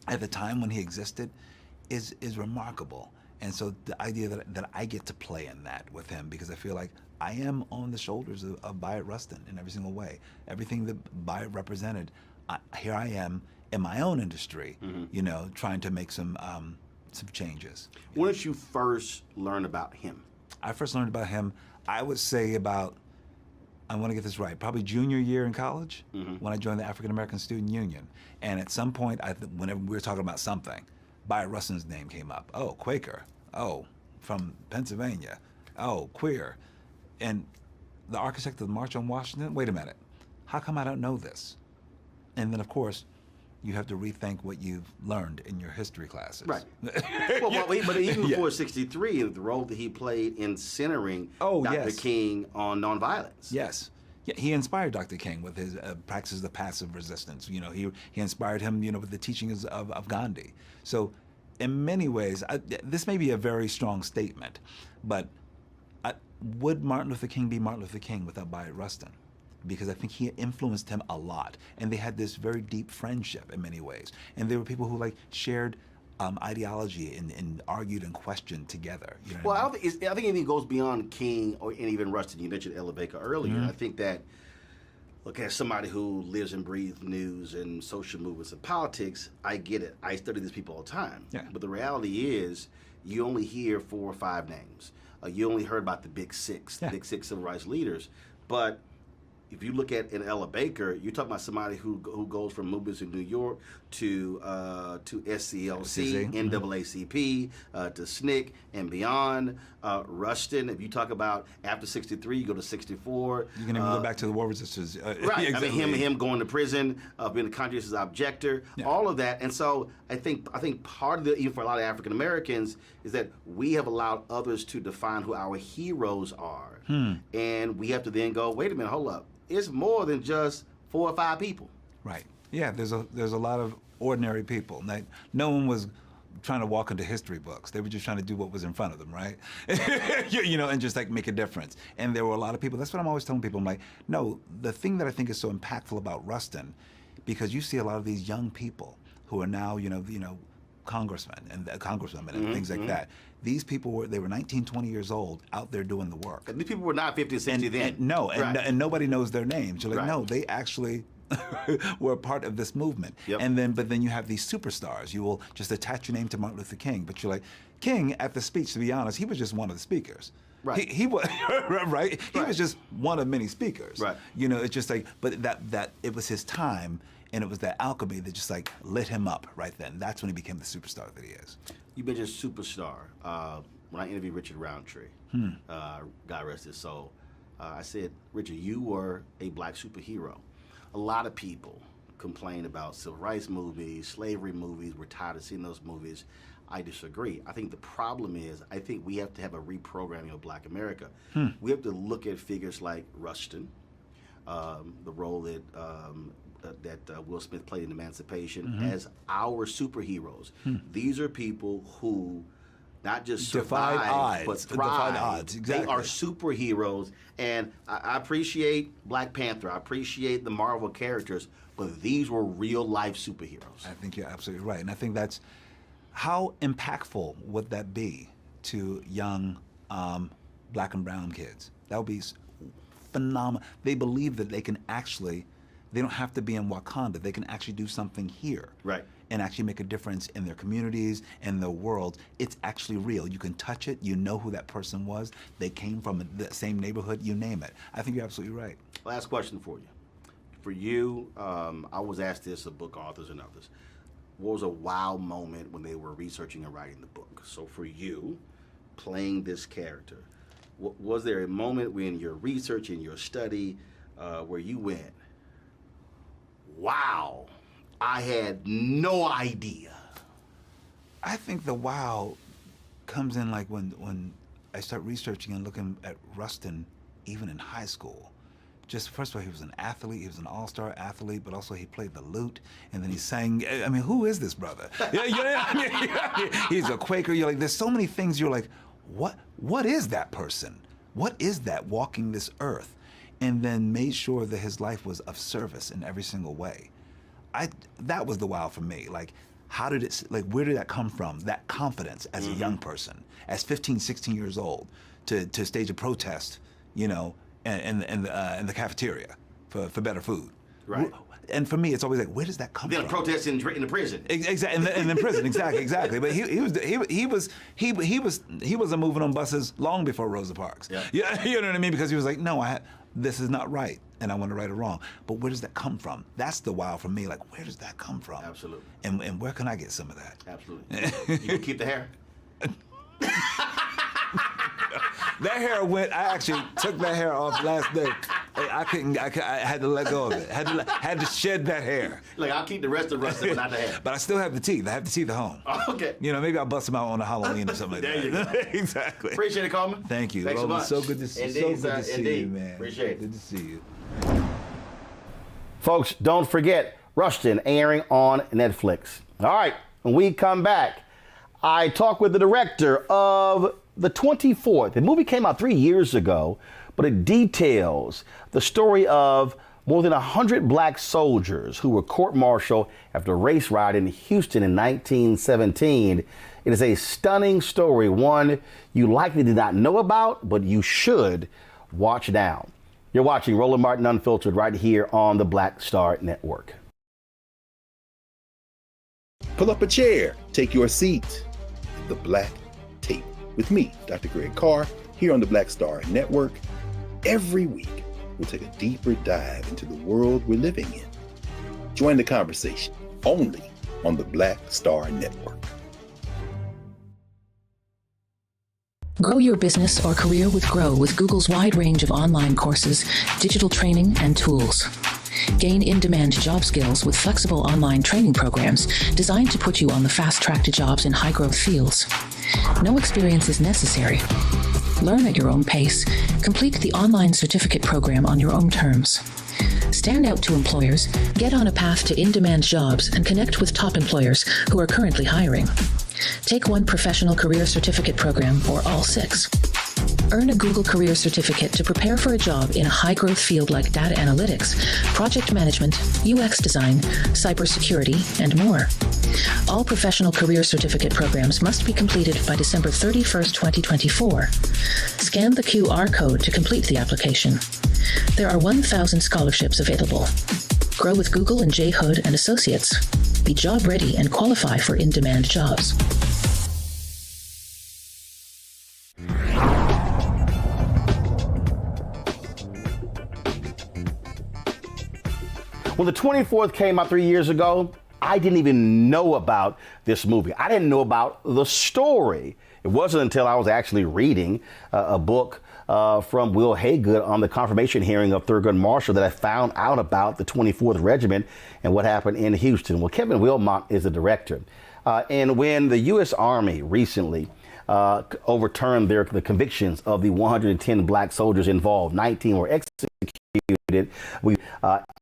at the time when he existed is remarkable. And so the idea that I get to play in that with him, because I feel like I am on the shoulders of Bio Rustin in every single way. Everything that Bio represented, here I am in my own industry, you know, trying to make some changes. When did you first learn about him? I first learned about him, I would say about, I want to get this right, probably junior year in college, when I joined the African American Student Union. And at some point, whenever we were talking about something, Bio Rustin's name came up. Oh, Quaker. Oh, from Pennsylvania. Oh, queer. And the architect of the March on Washington? Wait a minute. How come I don't know this? And then, of course, you have to rethink what you've learned in your history classes. Right. But even before 63, the role that he played in centering Dr. King on nonviolence. Yes. Yeah, he inspired Dr. King with his practices of passive resistance. You know, he inspired him, you know, with the teachings of Gandhi. So in many ways, this may be a very strong statement, but would Martin Luther King be Martin Luther King without Bio Rustin? Because I think he influenced him a lot, and they had this very deep friendship in many ways. And there were people who like shared ideology and argued and questioned together. You know I think anything goes beyond King and even Rustin. You mentioned Ella Baker earlier. I think that, look, as somebody who lives and breathes news and social movements and politics, I get it. I study these people all the time. Yeah. But the reality is, you only hear 4 or 5 names. You only heard about the big 6, the big 6 civil rights leaders. But if you look at Ella Baker, you're talking about somebody who goes from movements in New York to SCLC, NAACP, to SNCC and beyond. Rustin, if you talk about after 63, you go to 64. You can even go back to the war resistors. Right. Exactly. I mean, him going to prison, being a conscientious objector, all of that. And so I think part of even for a lot of African Americans is that we have allowed others to define who our heroes are. And we have to then go, wait a minute, hold up. It's more than just 4 or 5 people. Right. Yeah, there's a lot of ordinary people. No one was trying to walk into history books. They were just trying to do what was in front of them, right? And just like make a difference. And there were a lot of people. That's what I'm always telling people. I'm like, no, the thing that I think is so impactful about Rustin, because you see a lot of these young people who are now, congressmen and congresswomen and things like that. These people were 19, 20 years old out there doing the work. And these people were not 50 or 60 then. And nobody knows their names. You're like, no, they actually were a part of this movement. But then you have these superstars. You will just attach your name to Martin Luther King, but you're like, King at the speech, to be honest, he was just one of the speakers. Right. He was right. He was just one of many speakers. Right. It's just like, but that it was his time, and it was that alchemy that just like lit him up right then. That's when he became the superstar that he is. You mentioned superstar. When I interviewed Richard Roundtree, God rest his soul, I said, Richard, you were a black superhero. A lot of people complain about civil rights movies, slavery movies. We're tired of seeing those movies. I disagree. I think the problem is, I think we have to have a reprogramming of Black America. We have to look at figures like Rustin, the role that Will Smith played in Emancipation, as our superheroes. These are people who not just survive, but thrive. Defied odds, exactly. They are superheroes, and I appreciate Black Panther. I appreciate the Marvel characters, but these were real-life superheroes. I think you're absolutely right, and I think that's how impactful would that be to young Black and brown kids? That would be phenomenal. They believe that they can actually. They don't have to be in Wakanda. They can actually do something here. Right. And actually make a difference in their communities and their world. It's actually real. You can touch it. You know who that person was. They came from the same neighborhood. You name it. I think you're absolutely right. Last question for you. For you, I was asked this of book authors and others. What was a wow moment when they were researching and writing the book? So for you, playing this character, was there a moment when your research and your study where you went, wow, I had no idea? I think the wow comes in like when I start researching and looking at Rustin, even in high school. Just first of all, he was an athlete. He was an all-star athlete, but also he played the lute, and then he sang. I mean, who is this brother? He's a Quaker. You're like, there's so many things. You're like, what is that person? What is that walking this earth? And then made sure that his life was of service in every single way. That was the wow for me. Like, where did that come from? That confidence as a young person, as 15, 16 years old, to stage a protest, in the cafeteria for better food. Right. And for me, it's always like, where does that come from? Then a protest in the prison. Exactly, and in prison, exactly. But he was moving on buses long before Rosa Parks. Yeah, you know what I mean? Because he was like, no, this is not right, and I want to right or wrong. But where does that come from? That's the wow for me. Like, where does that come from? Absolutely. And where can I get some of that? Absolutely. You can keep the hair. That hair went. I actually took that hair off last day. I had to let go of it. Had to shed that hair. Like, I'll keep the rest of Rustin, but not the hair. But I still have the teeth. I have the teeth at home. Okay. Maybe I'll bust them out on a Halloween or something like that. There you go. Exactly. Appreciate it, Coleman. Thank you. Thanks so much. So good to see you. Indeed, so good to see indeed. you, man. Appreciate it. Good to see you. Folks, don't forget Rustin airing on Netflix. All right, when we come back, I talk with the director of The 24th. The movie came out 3 years ago, but it details the story of more than 100 black soldiers who were court-martialed after a race riot in Houston in 1917. It is a stunning story, one you likely did not know about, but you should watch now. You're watching Roland Martin Unfiltered right here on the Black Star Network. Pull up a chair, take your seat. The Black Tape with me, Dr. Greg Carr, here on the Black Star Network. Every week, we'll take a deeper dive into the world we're living in. Join the conversation only on the Black Star Network. Grow your business or career with Grow with Google's wide range of online courses, digital training, and tools. Gain in-demand job skills with flexible online training programs designed to put you on the fast track to jobs in high-growth fields. No experience is necessary. Learn at your own pace. Complete the online certificate program on your own terms. Stand out to employers, get on a path to in-demand jobs, and connect with top employers who are currently hiring. Take one professional career certificate program or all 6. Earn a Google Career Certificate to prepare for a job in a high-growth field like data analytics, project management, UX design, cybersecurity, and more. All professional career certificate programs must be completed by December 31st, 2024. Scan the QR code to complete the application. There are 1,000 scholarships available. Grow with Google and J. Hood and Associates. Be job ready and qualify for in-demand jobs. When the 24th came out 3 years ago, I didn't even know about this movie. I didn't know about the story. It wasn't until I was actually reading a book from Will Haygood on the confirmation hearing of Thurgood Marshall that I found out about the 24th Regiment and what happened in Houston. Well, Kevin Wilmot is the director. And when the U.S. Army recently overturned the convictions of the 110 black soldiers involved, 19 were executed,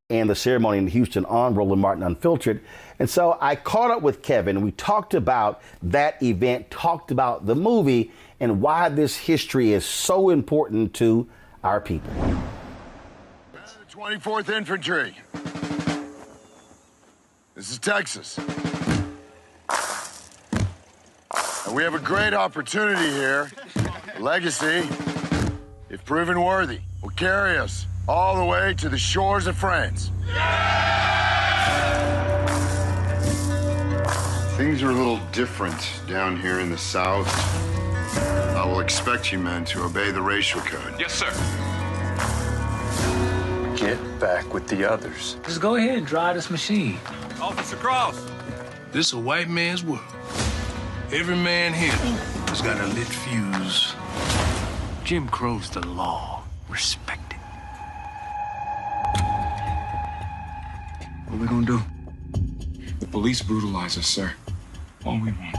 and the ceremony in Houston on Roland Martin Unfiltered. And so I caught up with Kevin. We talked about that event, talked about the movie, and why this history is so important to our people. The 24th Infantry. This is Texas. And we have a great opportunity here. A legacy, if proven worthy, will carry us all the way to the shores of France. Things are a little different down here in the South. I will expect you men to obey the racial code. Yes, sir. Get back with the others. Just go ahead and drive this machine. Officer Cross. This is a white man's world. Every man here has got a lit fuse. Jim Crow's the law. Respect it. What are we gonna do? The police brutalize us, sir. All we want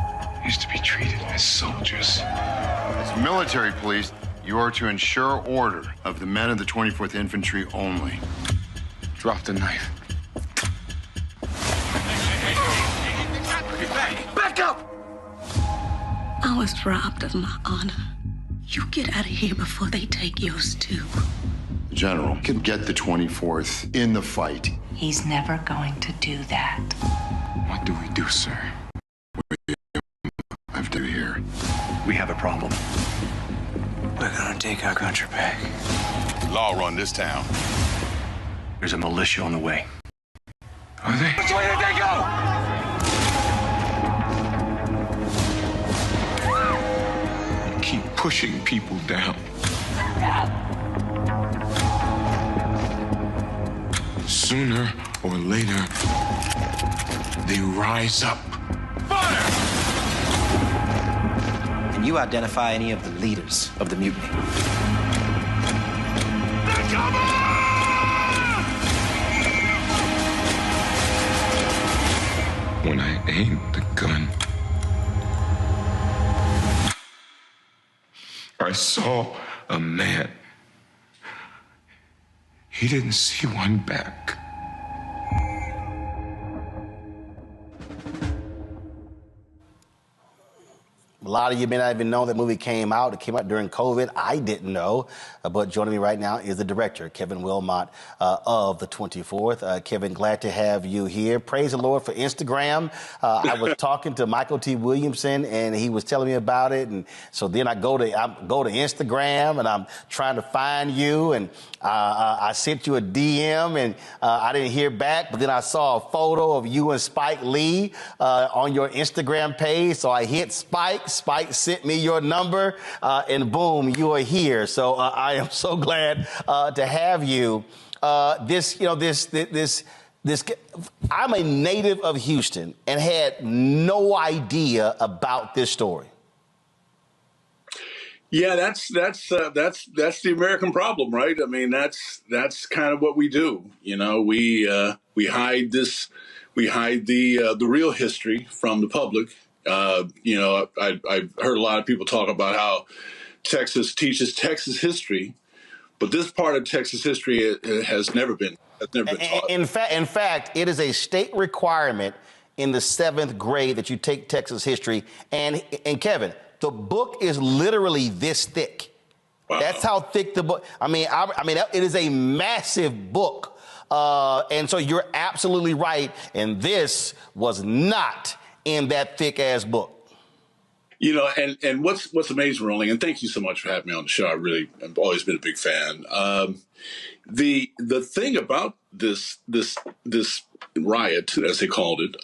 is to be treated as soldiers. As military police, you are to ensure order of the men of the 24th Infantry only. Drop the knife. Back up! I was robbed of my honor. You get out of here before they take yours too. The general can get the 24th in the fight. He's never going to do that. What do we do, sir? I have to here. We have a problem. We're gonna take our country back. Law run this town. There's a militia on the way. Are they? Which way did they go? Keep pushing people down. Sooner or later, they rise up. Fire! Can you identify any of the leaders of the mutiny? When I aimed the gun, I saw a man. He didn't see one back. A lot of you may not even know that movie came out. It came out during COVID. I didn't know. But joining me right now is the director, Kevin Wilmot, of the 24th. Kevin, glad to have you here. Praise the Lord for Instagram. I was talking to Michael T. Williamson, and he was telling me about it. And so then I go to Instagram, and I'm trying to find you. And I sent you a DM, and I didn't hear back. But then I saw a photo of you and Spike Lee on your Instagram page. So I hit Spike, Spike sent me your number, and boom, you are here. So I am so glad to have you. I'm a native of Houston and had no idea about this story. Yeah, that's the American problem, right? I mean, that's kind of what we do. You know, we hide the real history from the public. You know, I've heard a lot of people talk about how Texas teaches Texas history, but this part of Texas history has never been taught. In fact, it is a state requirement in the 7th grade that you take Texas history. And Kevin, the book is literally this thick. Wow. That's how thick the book. I mean, it is a massive book. And so you're absolutely right. And this was not in that thick ass book. You know, and what's amazing, Rolling, and thank you so much for having me on the show. I've always been a big fan. The thing about this riot, as they called it,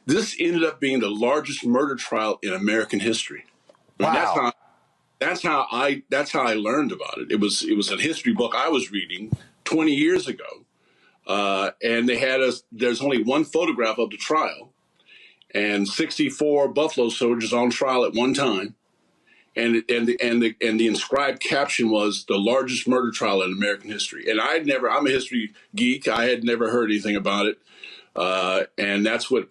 this ended up being the largest murder trial in American history. I mean, wow. That's how I learned about it. It was a history book I was reading 20 years ago, and there's only one photograph of the trial, and 64 Buffalo soldiers on trial at one time, and the inscribed caption was the largest murder trial in American history. And I'm a history geek. I had never heard anything about it. And that's what,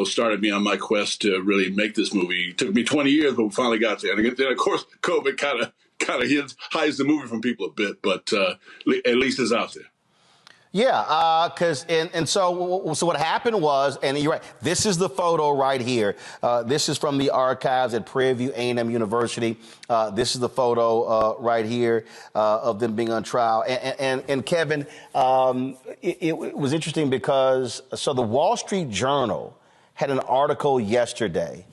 started me on my quest to really make this movie. It took me 20 years, but we finally got there. And then, of course, COVID kind of hides the movie from people a bit, but at least it's out there. Yeah, so what happened was, and you're right, this is the photo right here. This is from the archives at Prairie View A&M University. This is the photo right here of them being on trial. And Kevin, it was interesting because, so the Wall Street Journal had an article yesterday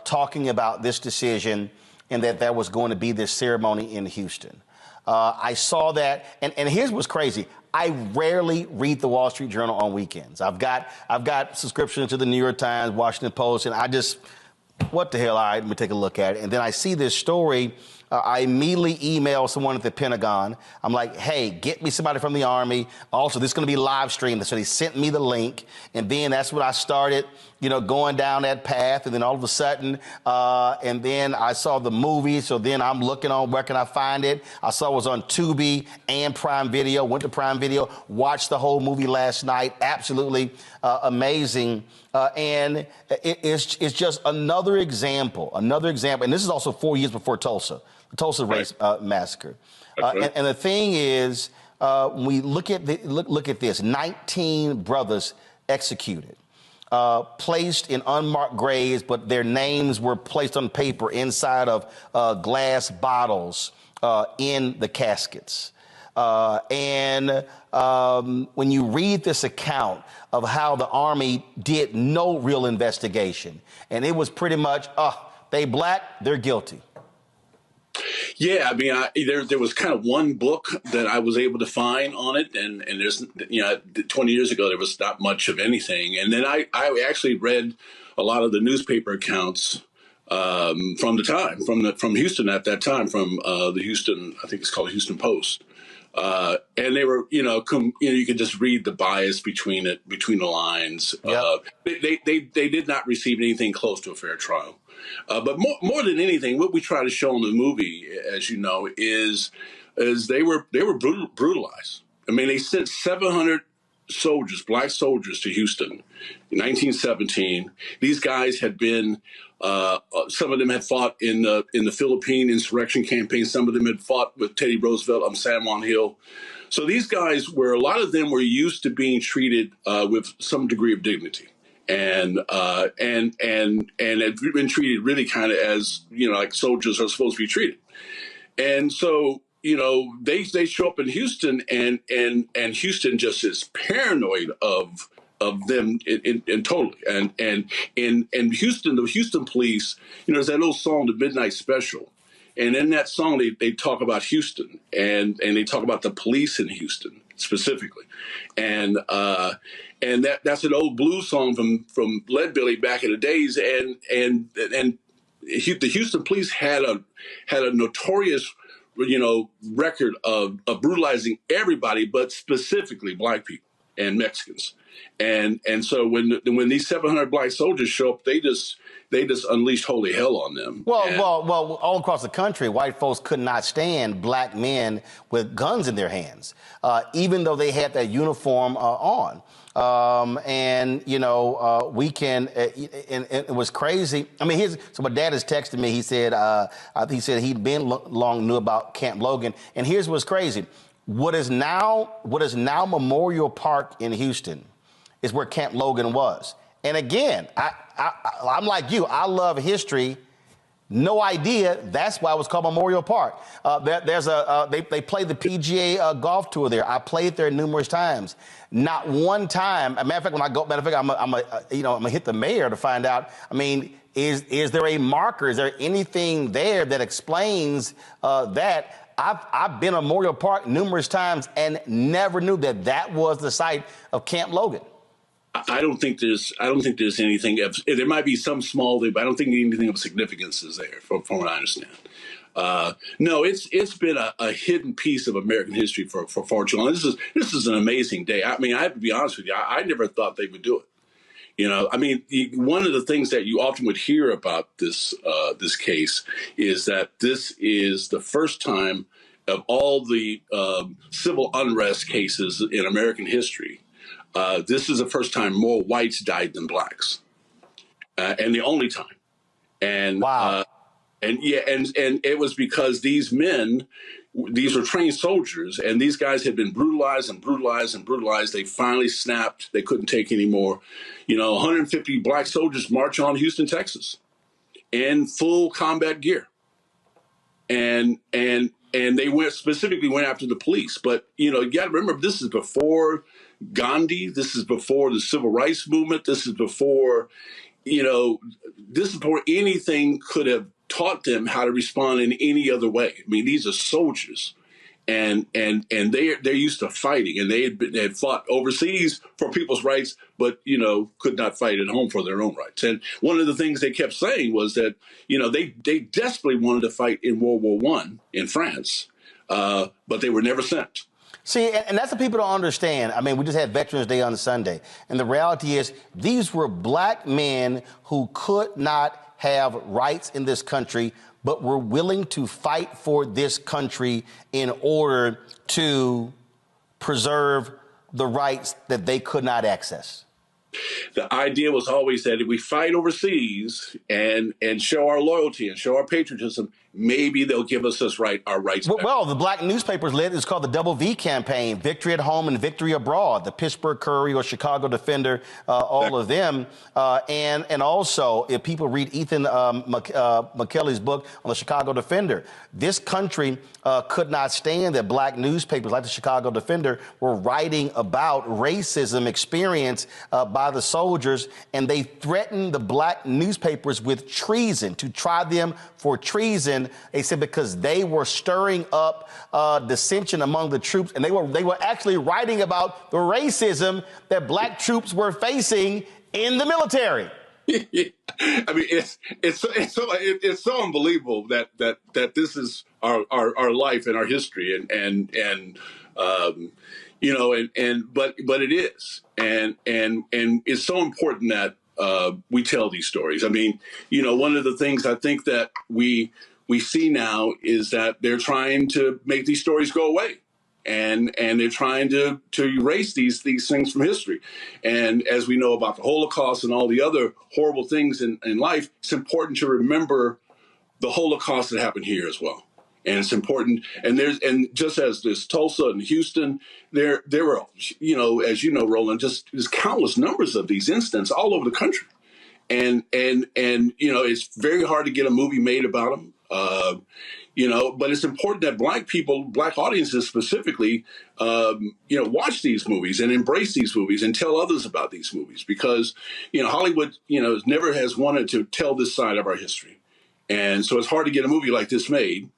talking about this decision and that there was going to be this ceremony in Houston. I saw that, and here's what's crazy. I rarely read the Wall Street Journal on weekends. I've got subscriptions to the New York Times, Washington Post, and I just, what the hell? All right, let me take a look at it. And then I see this story. I immediately email someone at the Pentagon. I'm like, hey, get me somebody from the Army. Also, this is going to be live streamed. So they sent me the link. And then that's when I started, going down that path. And then all of a sudden, and then I saw the movie. So then I'm looking on, where can I find it? I saw it was on Tubi and Prime Video. Went to Prime Video, watched the whole movie last night. Absolutely amazing. And it's just another example. And this is also 4 years before Tulsa. The Tulsa race massacre. And the thing is, we look at this, 19 brothers executed, placed in unmarked graves, but their names were placed on paper inside of glass bottles in the caskets. And when you read this account of how the Army did no real investigation, and it was pretty much, they black, they're guilty. Yeah, I mean, there was kind of one book that I was able to find on it, and there's 20 years ago there was not much of anything, and then I actually read a lot of the newspaper accounts from the time from Houston at that time, from the Houston, I think it's called the Houston Post, and they were you could just read the bias between the lines. Yep. They did not receive anything close to a fair trial. But more than anything, what we try to show in the movie, as you know, is they were brutalized. I mean, they sent 700 soldiers, black soldiers, to Houston in 1917. These guys had been, some of them had fought in the Philippine insurrection campaign. Some of them had fought with Teddy Roosevelt on San Juan Hill. So these guys a lot of them were used to being treated with some degree of dignity. And had been treated really kind of as, like soldiers are supposed to be treated. And so, they show up in Houston and Houston just is paranoid of them in totally. And Houston, the Houston police, there's that little song, The Midnight Special. And in that song, they talk about Houston and they talk about the police in Houston specifically. And that's an old blues song from Leadbelly back in the days. And the Houston police had a notorious, record of brutalizing everybody, but specifically black people and Mexicans. And so when these 700 black soldiers show up, they just unleashed holy hell on them. Well, all across the country, white folks could not stand black men with guns in their hands, even though they had that uniform on. We can, and it was crazy. I mean, so my dad has texted me. He said he'd been long knew about Camp Logan. And here's what's crazy. What is now Memorial Park in Houston is where Camp Logan was. And again, I'm like you. I love history. No idea. That's why it was called Memorial Park. They play the PGA golf tour there. I played there numerous times. Not one time. Matter of fact, when I go, I'm gonna hit the mayor to find out. I mean, is there a marker? Is there anything there that explains that? I've been to Memorial Park numerous times and never knew that was the site of Camp Logan. I don't think there's anything. There might be some small thing, but I don't think anything of significance is there, from what I understand. No, it's been a hidden piece of American history for far too long. This is an amazing day. I mean, I have to be honest with you. I never thought they would do it. I mean, one of the things that you often would hear about this case is that this is the first time of all the civil unrest cases in American history. This is the first time more whites died than blacks, and the only time. And wow. And it was because these men, these were trained soldiers, and these guys had been brutalized and brutalized and brutalized. They finally snapped. They couldn't take any more. 150 black soldiers march on Houston, Texas, in full combat gear, and they specifically went after the police. But you got to remember, this is before Gandhi. This is before the civil rights movement. This is before, anything could have taught them how to respond in any other way. I mean, these are soldiers, and they're used to fighting, and they had fought overseas for people's rights, but could not fight at home for their own rights. And one of the things they kept saying was that they desperately wanted to fight in World War I in France, but they were never sent. See, and that's what people don't understand. I mean, we just had Veterans Day on Sunday, and the reality is these were black men who could not have rights in this country, but were willing to fight for this country in order to preserve the rights that they could not access. The idea was always that if we fight overseas and show our loyalty and show our patriotism, maybe they'll give us our rights back. Well, the black newspapers led is called the Double V campaign: victory at home and victory abroad. The Pittsburgh Courier, Chicago Defender, all of them, and also if people read Ethan McKelly's book on the Chicago Defender, this country could not stand that black newspapers like the Chicago Defender were writing about racism experienced by the soldiers, and they threatened the black newspapers with treason, to try them for treason. They said because they were stirring up dissension among the troops, and they were actually writing about the racism that black troops were facing in the military. I mean, it's so unbelievable that this is our life and our history, but it is, and it's so important that we tell these stories. I mean, one of the things I think that we see now is that they're trying to make these stories go away, and they're trying to erase these things from history. And as we know about the Holocaust and all the other horrible things in life, it's important to remember the Holocaust that happened here as well. And it's important. And just as this Tulsa and Houston, there were, as you know, Roland, just countless numbers of these incidents all over the country. And it's very hard to get a movie made about them. But it's important that black audiences specifically, watch these movies and embrace these movies and tell others about these movies, because, Hollywood, never has wanted to tell this side of our history. And so it's hard to get a movie like this made.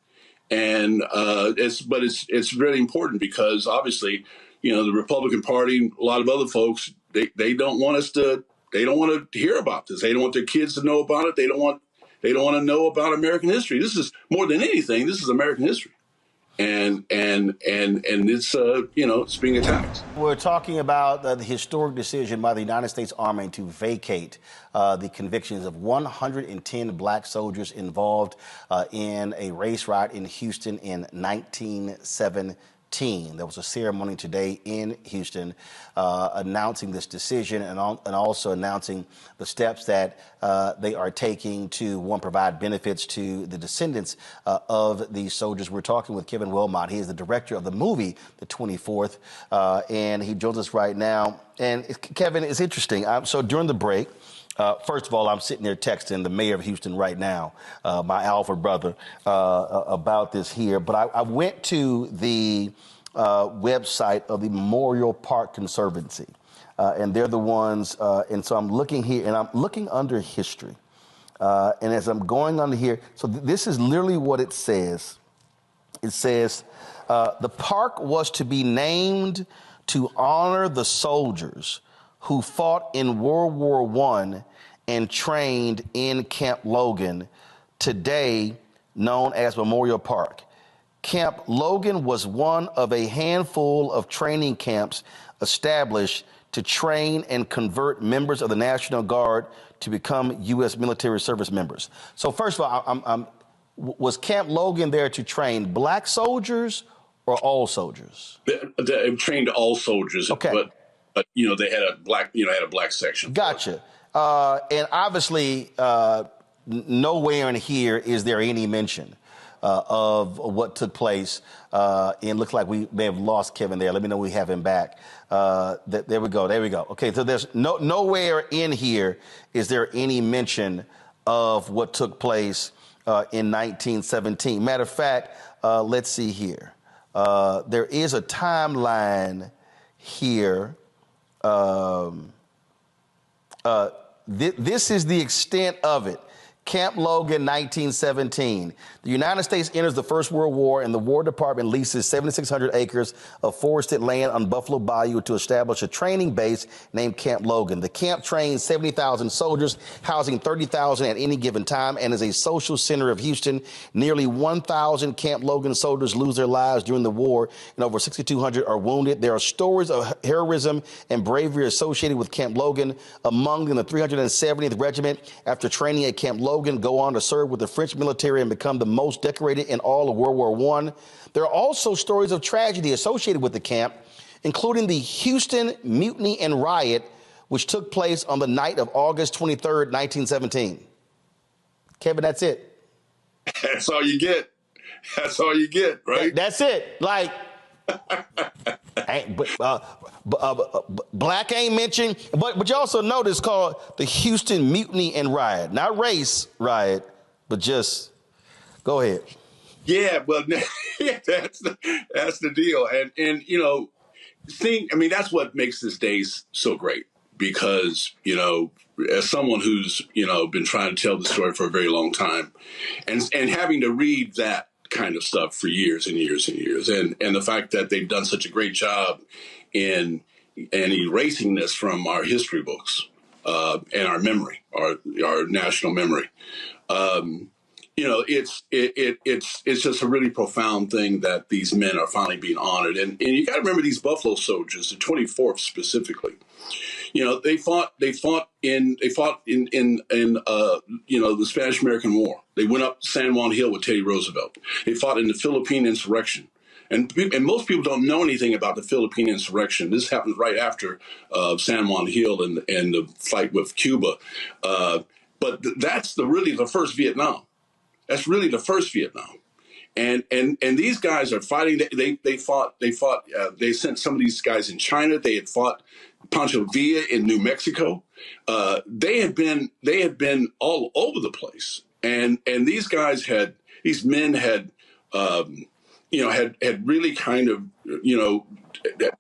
And it's really important because obviously, the Republican Party, a lot of other folks, they don't want to hear about this. They don't want their kids to know about it. They don't want They don't want to know about American history. This is more than anything. This is American history. And it's it's being attacked. We're talking about the historic decision by the United States Army to vacate the convictions of 110 black soldiers involved in a race riot in Houston in 1917. There was a ceremony today in Houston announcing this decision and also announcing the steps that they are taking to, one, provide benefits to the descendants of these soldiers. We're talking with Kevin Wilmot. He is the director of the movie, The 24th, and he joins us right now. And Kevin, it's interesting. So during the break, first of all, I'm sitting there texting the mayor of Houston right now, my Alfred brother, about this here. But I went to the website of the Memorial Park Conservancy, and they're the ones. And so I'm looking here, and I'm looking under history. And as I'm going under here, so this is literally what it says. It says, the park was to be named to honor the soldiers who fought in World War I and trained in Camp Logan, today known as Memorial Park. Camp Logan was one of a handful of training camps established to train and convert members of the National Guard to become U.S. military service members. So first of all, was Camp Logan there to train black soldiers or all soldiers? They trained all soldiers. Okay. But they had a black section. Gotcha. And obviously, nowhere in here is there any mention of what took place. And looks like we may have lost Kevin there. Let me know we have him back. There we go. Okay, so there's nowhere in here is there any mention of what took place in 1917. Matter of fact, let's see here. There is a timeline here. This is the extent of it. Camp Logan, 1917. The United States enters the First World War, and the War Department leases 7,600 acres of forested land on Buffalo Bayou to establish a training base named Camp Logan. The camp trains 70,000 soldiers, housing 30,000 at any given time, and is a social center of Houston. Nearly 1,000 Camp Logan soldiers lose their lives during the war, and over 6,200 are wounded. There are stories of heroism and bravery associated with Camp Logan. Among them, the 370th Regiment, after training at Camp Logan, go on to serve with the French military and become the most decorated in all of World War I. There are also stories of tragedy associated with the camp, including the Houston Mutiny and Riot, which took place on the night of August 23rd, 1917. Kevin, that's it. That's all you get. That's all you get, right? That's it. Like, black ain't mentioned, but you also know this called the Houston Mutiny and Riot, not race riot, but just go ahead. Yeah, well, that's the deal, and that's what makes this day so great, because as someone who's been trying to tell the story for a very long time, and having to read that kind of stuff for years and years and years, and the fact that they've done such a great job in erasing this from our history books and our memory, our national memory. It's just a really profound thing that these men are finally being honored, and you got to remember these Buffalo soldiers, the 24th specifically. They fought in the Spanish-American War. They went up San Juan Hill with Teddy Roosevelt. They fought in the Philippine insurrection. And most people don't know anything about the Philippine insurrection. This happened right after San Juan Hill and the fight with Cuba. But that's really the first Vietnam. That's really the first Vietnam. And these guys are fighting. They sent some of these guys in China. They had fought Pancho Villa in New Mexico. They had been all over the place. And these men had really kind of,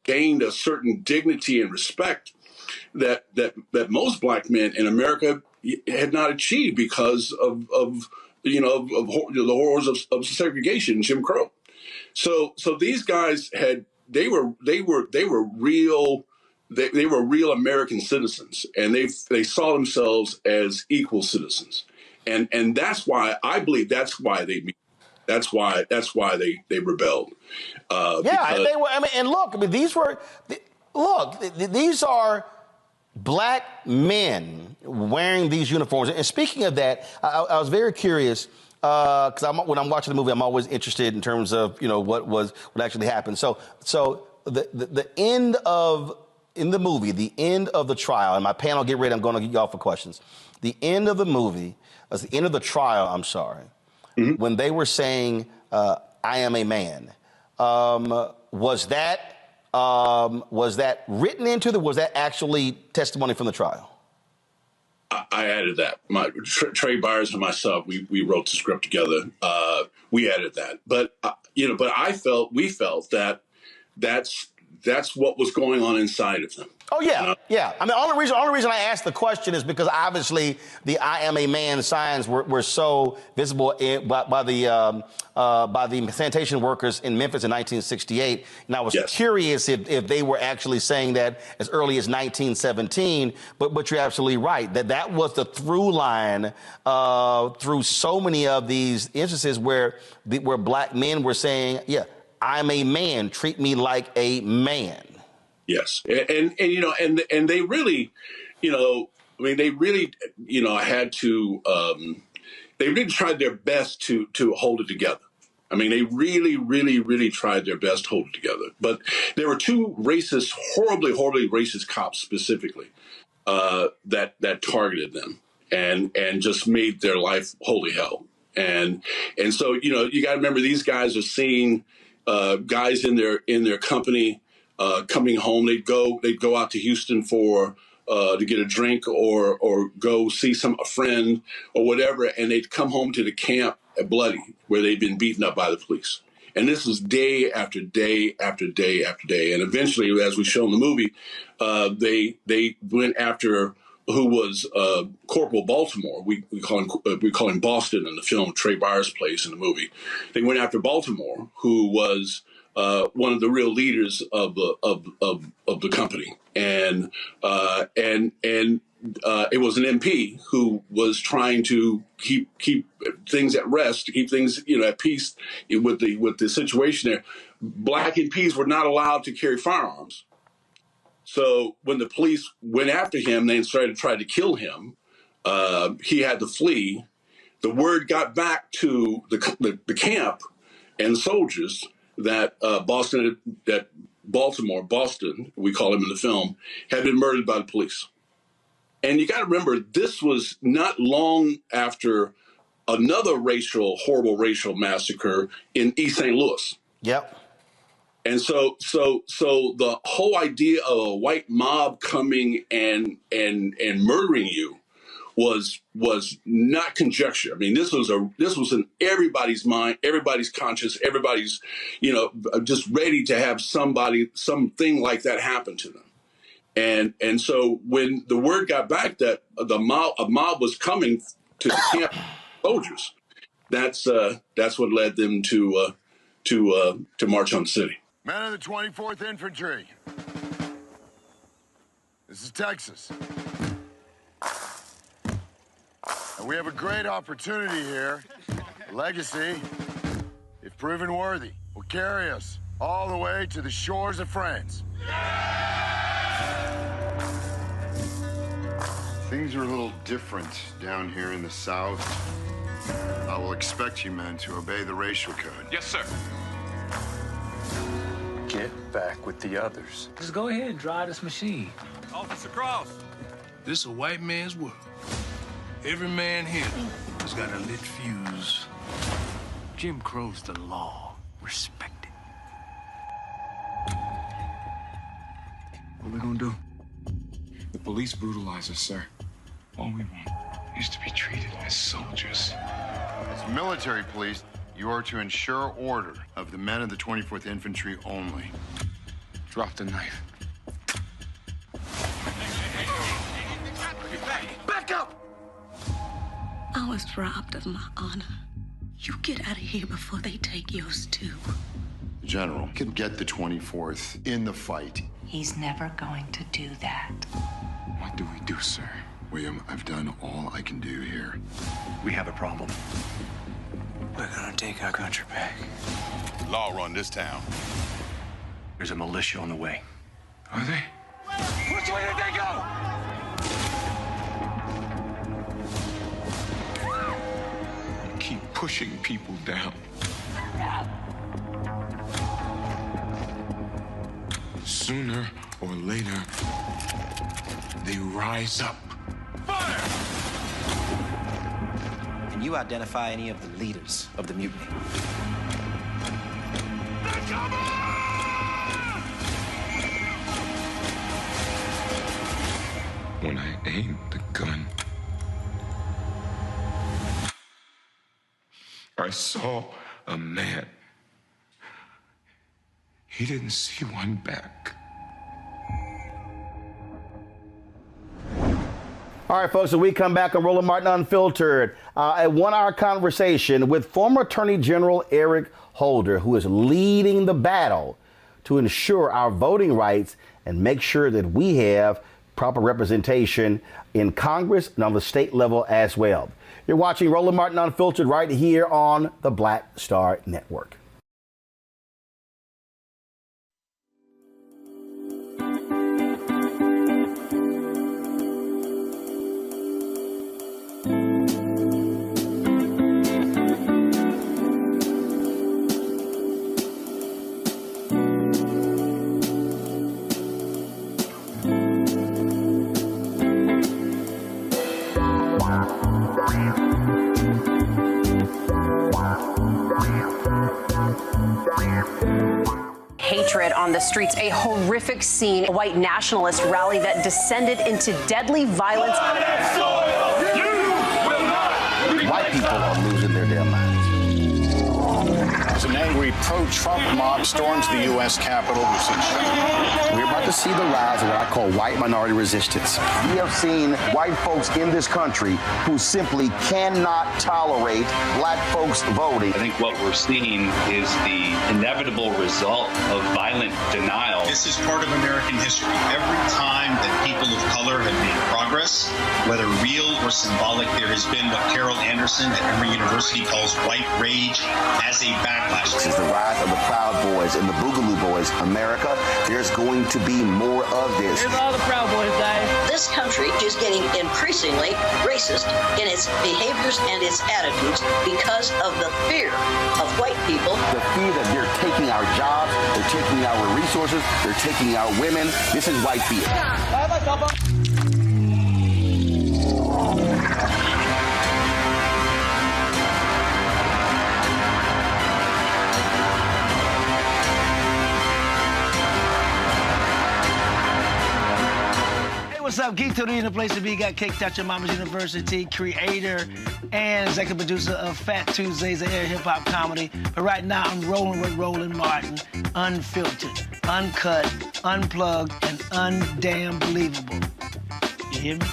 gained a certain dignity and respect that most black men in America had not achieved because of the horrors of segregation and Jim Crow. So these guys they were real American citizens, and they saw themselves as equal citizens. And that's why I believe that's why they rebelled. Yeah, they were. I mean, and look, I mean, these are black men wearing these uniforms. And speaking of that, I was very curious because when I'm watching the movie, I'm always interested in terms of what actually happened. So the end of in the movie, the end of the trial, and my panel, get ready. I'm going to get y'all for questions. The end of the movie, the end of the trial. I'm sorry, when they were saying, "I am a man." Was that written into was that actually testimony from the trial? I added that. Trey Byers and myself, we wrote the script together. We added that, but we felt that that's what was going on inside of them. Oh yeah, yeah. I mean, only reason I asked the question is because obviously the "I am a man" signs were so visible by the sanitation workers in Memphis in 1968, and I was curious if they were actually saying that as early as 1917. But you're absolutely right that was the through line through so many of these instances where black men were saying, "Yeah, I'm a man. Treat me like a man." Yes, and they really, they really, had to. They really tried their best to hold it together. I mean, they really, really, really tried their best to hold it together. But there were two racist, horribly, horribly racist cops specifically that targeted them and just made their life holy hell. And so you got to remember, these guys are seeing guys in their company. Coming home, they'd go out to Houston to get a drink or go see a friend or whatever, and they'd come home to the camp bloody, where they'd been beaten up by the police. And this is day after day after day after day. And eventually, as we show in the movie, they went after who was Corporal Baltimore. We call him Boston in the film. Trey Byers plays in the movie. They went after Baltimore, who was one of the real leaders of the company, and it was an MP who was trying to keep things at rest, to keep things at peace with the situation there. Black MPs were not allowed to carry firearms, so when the police went after him, they tried to kill him. He had to flee. The word got back to the camp and soldiers that Boston, we call him in the film, had been murdered by the police. And you got to remember, this was not long after another horrible racial massacre in East St. Louis. Yep. And so the whole idea of a white mob coming and murdering you was not conjecture. I mean, this was in everybody's mind, everybody's conscious, everybody's, just ready to have something like that happen to them. And so when the word got back that a mob was coming to the camp soldiers, that's what led them to march on the city. Men of the 24th Infantry. This is Texas. And we have a great opportunity here. Legacy, if proven worthy, will carry us all the way to the shores of France. Things are a little different down here in the South. I will expect you men to obey the racial code. Yes, sir. Get back with the others. Just go ahead and drive this machine. Officer Cross. This is a white man's world. Every man here has got a lit fuse. Jim Crow's the law. Respect it. What are we gonna do? The police brutalize us, sir. All we want is to be treated as soldiers. As military police, you are to ensure order of the men of the 24th Infantry only. Drop the knife. Back up! I was robbed of my honor. You get out of here before they take yours too. The General can get the 24th in the fight. He's never going to do that. What do we do, sir? William, I've done all I can do here. We have a problem. We're gonna take our country back. Law run this town. There's a militia on the way. Are they? Which way did they go? Keep pushing people down. Sooner or later, they rise up. Can you identify any of the leaders of the mutiny? When I aimed the gun, I saw a man. He didn't see one back. All right, folks, so we come back on Roland Martin Unfiltered, a 1-hour conversation with former Attorney General Eric Holder, who is leading the battle to ensure our voting rights and make sure that we have proper representation in Congress and on the state level as well. You're watching Roland Martin Unfiltered right here on the Black Star Network. Hatred on the streets, a horrific scene, a white nationalist rally that descended into deadly violence. White people are losing their damn minds. As an angry pro-Trump mob storms the U.S. Capitol, we're about to see the rise of what I call white minority resistance. We have seen white folks in this country who simply cannot tolerate black folks voting. I think what we're seeing is the inevitable result of violent denial. This is part of American history. Every time that people of color have made progress, whether real or symbolic, there has been what Carol Anderson at Emory University calls white rage as a backlash. This is the rise of the Proud Boys and the Boogaloo Boys. America, there's going to be more of this. Here's all the Proud Boys, guys. This country is getting increasingly racist in its behaviors and its attitudes because of the fear of white people. The fear that they're taking our jobs, they're taking our resources, they're taking our women. This is white fear. What's up, Geek Tony in the place to be. Got Cake Touch at Mama's University, creator and executive producer of Fat Tuesdays, a air hip hop comedy. But right now, I'm rolling with Roland Martin, unfiltered, uncut, unplugged, and undamn believable. You hear me?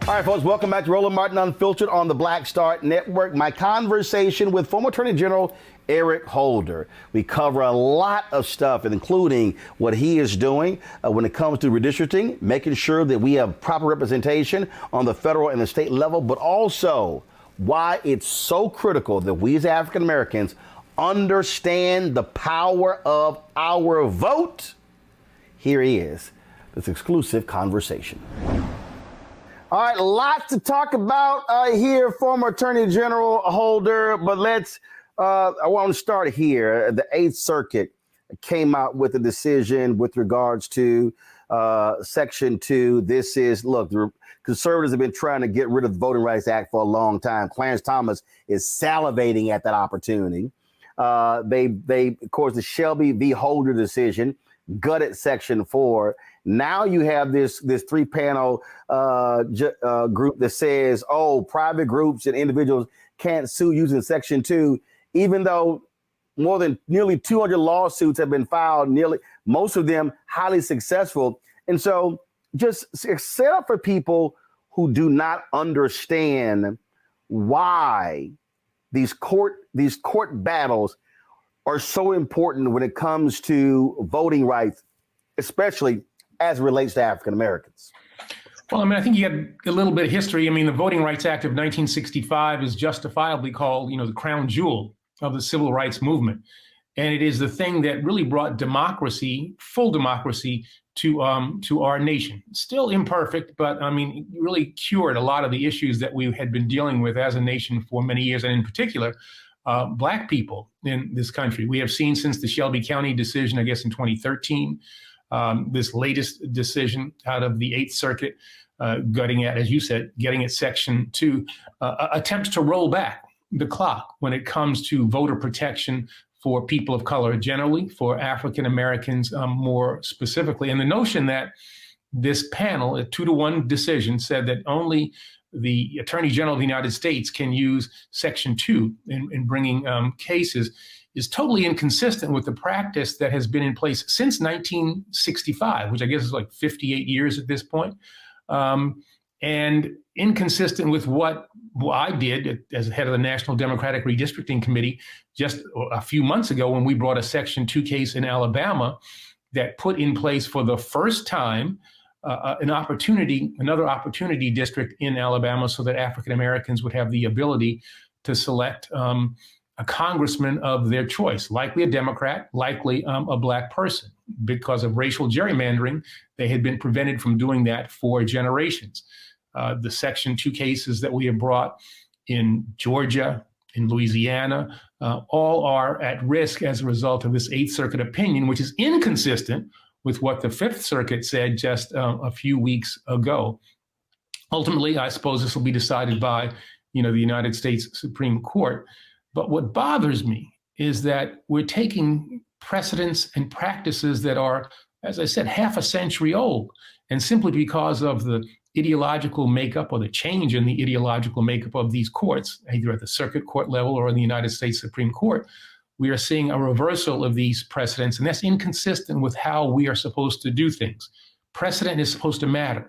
All right, folks, welcome back to Roland Martin Unfiltered on the Black Star Network. My conversation with former Attorney General Eric Holder. We cover a lot of stuff, including what he is doing when it comes to redistricting, making sure that we have proper representation on the federal and the state level, but also why it's so critical that we as African Americans understand the power of our vote. Here he is, this exclusive conversation. All right, lots to talk about here, former Attorney General Holder, but I want to start here. The 8th Circuit came out with a decision with regards to Section 2. This is, look, the conservatives have been trying to get rid of the Voting Rights Act for a long time. Clarence Thomas is salivating at that opportunity. They, of course, the Shelby v. Holder decision gutted Section 4. Now you have this 3-panel group that says, oh, private groups and individuals can't sue using Section 2, even though nearly 200 lawsuits have been filed, most of them highly successful. And so just set up for people who do not understand why these court battles are so important when it comes to voting rights. especially as it relates to African Americans? Well, I mean, I think you got a little bit of history. I mean, the Voting Rights Act of 1965 is justifiably called, the crown jewel of the civil rights movement. And it is the thing that really brought democracy, full democracy, to our nation. Still imperfect, but I mean, it really cured a lot of the issues that we had been dealing with as a nation for many years, and in particular, Black people in this country. We have seen since the Shelby County decision, I guess in 2013, this latest decision out of the Eighth Circuit, getting at Section 2, attempts to roll back the clock when it comes to voter protection for people of color generally, for African Americans more specifically. And the notion that this panel, a 2-to-1 decision, said that only the Attorney General of the United States can use Section 2 in bringing cases is totally inconsistent with the practice that has been in place since 1965, which I guess is like 58 years at this point, and inconsistent with what I did as head of the National Democratic Redistricting Committee just a few months ago when we brought a Section 2 case in Alabama that put in place for the first time another opportunity district in Alabama so that African Americans would have the ability to select a congressman of their choice, likely a Democrat, likely a Black person. Because of racial gerrymandering, they had been prevented from doing that for generations. The Section 2 cases that we have brought in Georgia, in Louisiana, all are at risk as a result of this Eighth Circuit opinion, which is inconsistent with what the Fifth Circuit said just a few weeks ago. Ultimately, I suppose this will be decided by, the United States Supreme Court. But what bothers me is that we're taking precedents and practices that are, as I said, half a century old, and simply because of the ideological makeup or the change in the ideological makeup of these courts, either at the circuit court level or in the United States Supreme Court, we are seeing a reversal of these precedents, and that's inconsistent with how we are supposed to do things. Precedent is supposed to matter.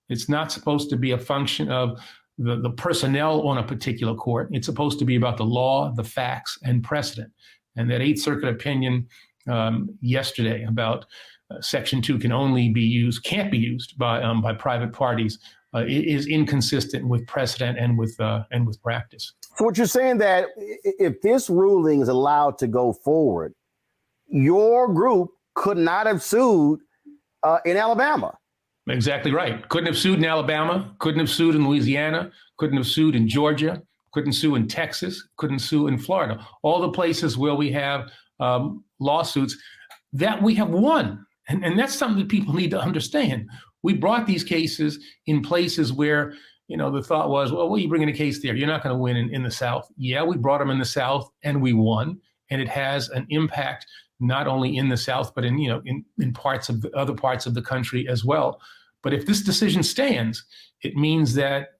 It's not supposed to be a function of the personnel on a particular court. It's supposed to be about the law, the facts, and precedent. And that Eighth Circuit opinion yesterday about Section 2 can't be used by private parties is inconsistent with precedent and with practice. So what you're saying that if this ruling is allowed to go forward, your group could not have sued in Alabama. Exactly right. Couldn't have sued in Alabama, couldn't have sued in Louisiana, couldn't have sued in Georgia, couldn't sue in Texas, couldn't sue in Florida. All the places where we have lawsuits that we have won. And that's something that people need to understand. We brought these cases in places where, the thought was, well, what are you bringing a case there? You're not going to win in the South. Yeah, we brought them in the South and we won. And it has an impact not only in the South, but in parts of the other parts of the country as well. But if this decision stands, it means that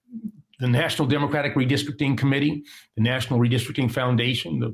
the National Democratic Redistricting Committee, the National Redistricting Foundation, a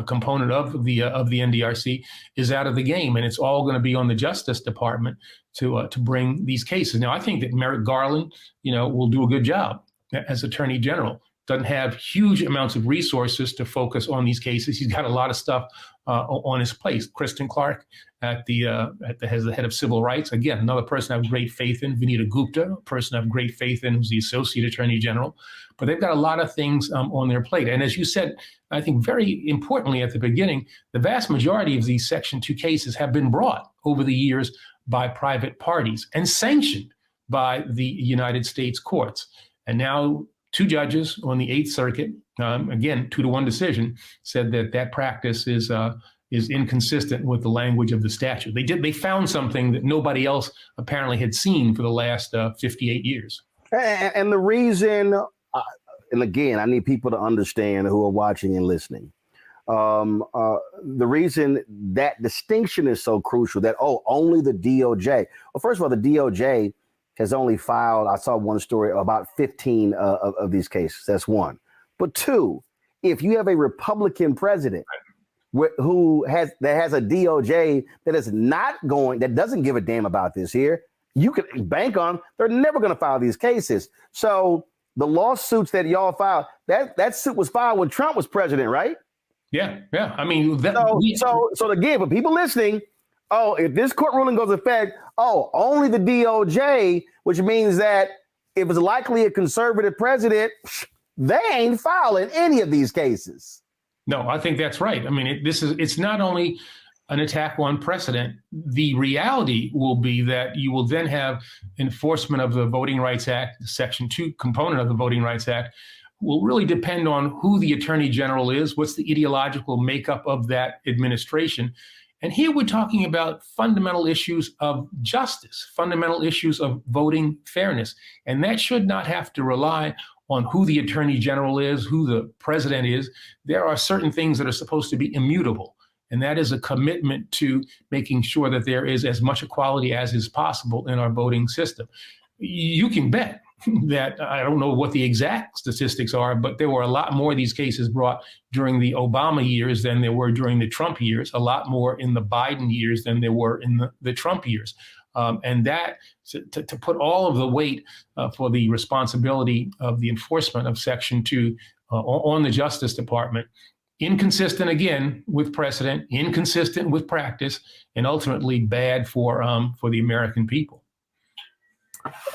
component of the NDRC, is out of the game, and it's all going to be on the Justice Department to bring these cases. Now, I think that Merrick Garland, will do a good job as Attorney General. Doesn't have huge amounts of resources to focus on these cases. He's got a lot of stuff on his plate. Kristen Clark as the head of civil rights. Again, another person I have great faith in. Vinita Gupta, a person I have great faith in, who's the Associate Attorney General. But they've got a lot of things on their plate. And as you said, I think very importantly at the beginning, the vast majority of these Section 2 cases have been brought over the years by private parties and sanctioned by the United States courts. And now 2 judges on the Eighth Circuit, again, 2-to-1 decision, said that practice is inconsistent with the language of the statute. They found something that nobody else apparently had seen for the last 58 years. And the reason, and again, I need people to understand who are watching and listening. The reason that distinction is so crucial, that, only the DOJ. Well, first of all, the DOJ has only filed, I saw one story, about 15 of these cases. That's one. But 2, if you have a Republican president that has a DOJ that doesn't give a damn about this here, you can bank on they're never going to file these cases. So the lawsuits that y'all filed, that suit was filed when Trump was president, right? Yeah. I mean, so again, for people listening, oh, if this court ruling goes into effect, oh, only the DOJ, which means that if it's likely a conservative president, they ain't filing any of these cases. No, I think that's right. I mean, it's not only an attack on precedent. The reality will be that you will then have enforcement of the Voting Rights Act, the Section 2 component of the Voting Rights Act, will really depend on who the Attorney General is, what's the ideological makeup of that administration. And here we're talking about fundamental issues of justice, fundamental issues of voting fairness. And that should not have to rely on who the Attorney General is, who the president is. There are certain things that are supposed to be immutable. And that is a commitment to making sure that there is as much equality as is possible in our voting system. You can bet that, I don't know what the exact statistics are, but there were a lot more of these cases brought during the Obama years than there were during the Trump years, a lot more in the Biden years than there were in the Trump years. And that, to put all of the weight for the responsibility of the enforcement of Section 2 on the Justice Department, inconsistent again with precedent, inconsistent with practice, and ultimately bad for the American people.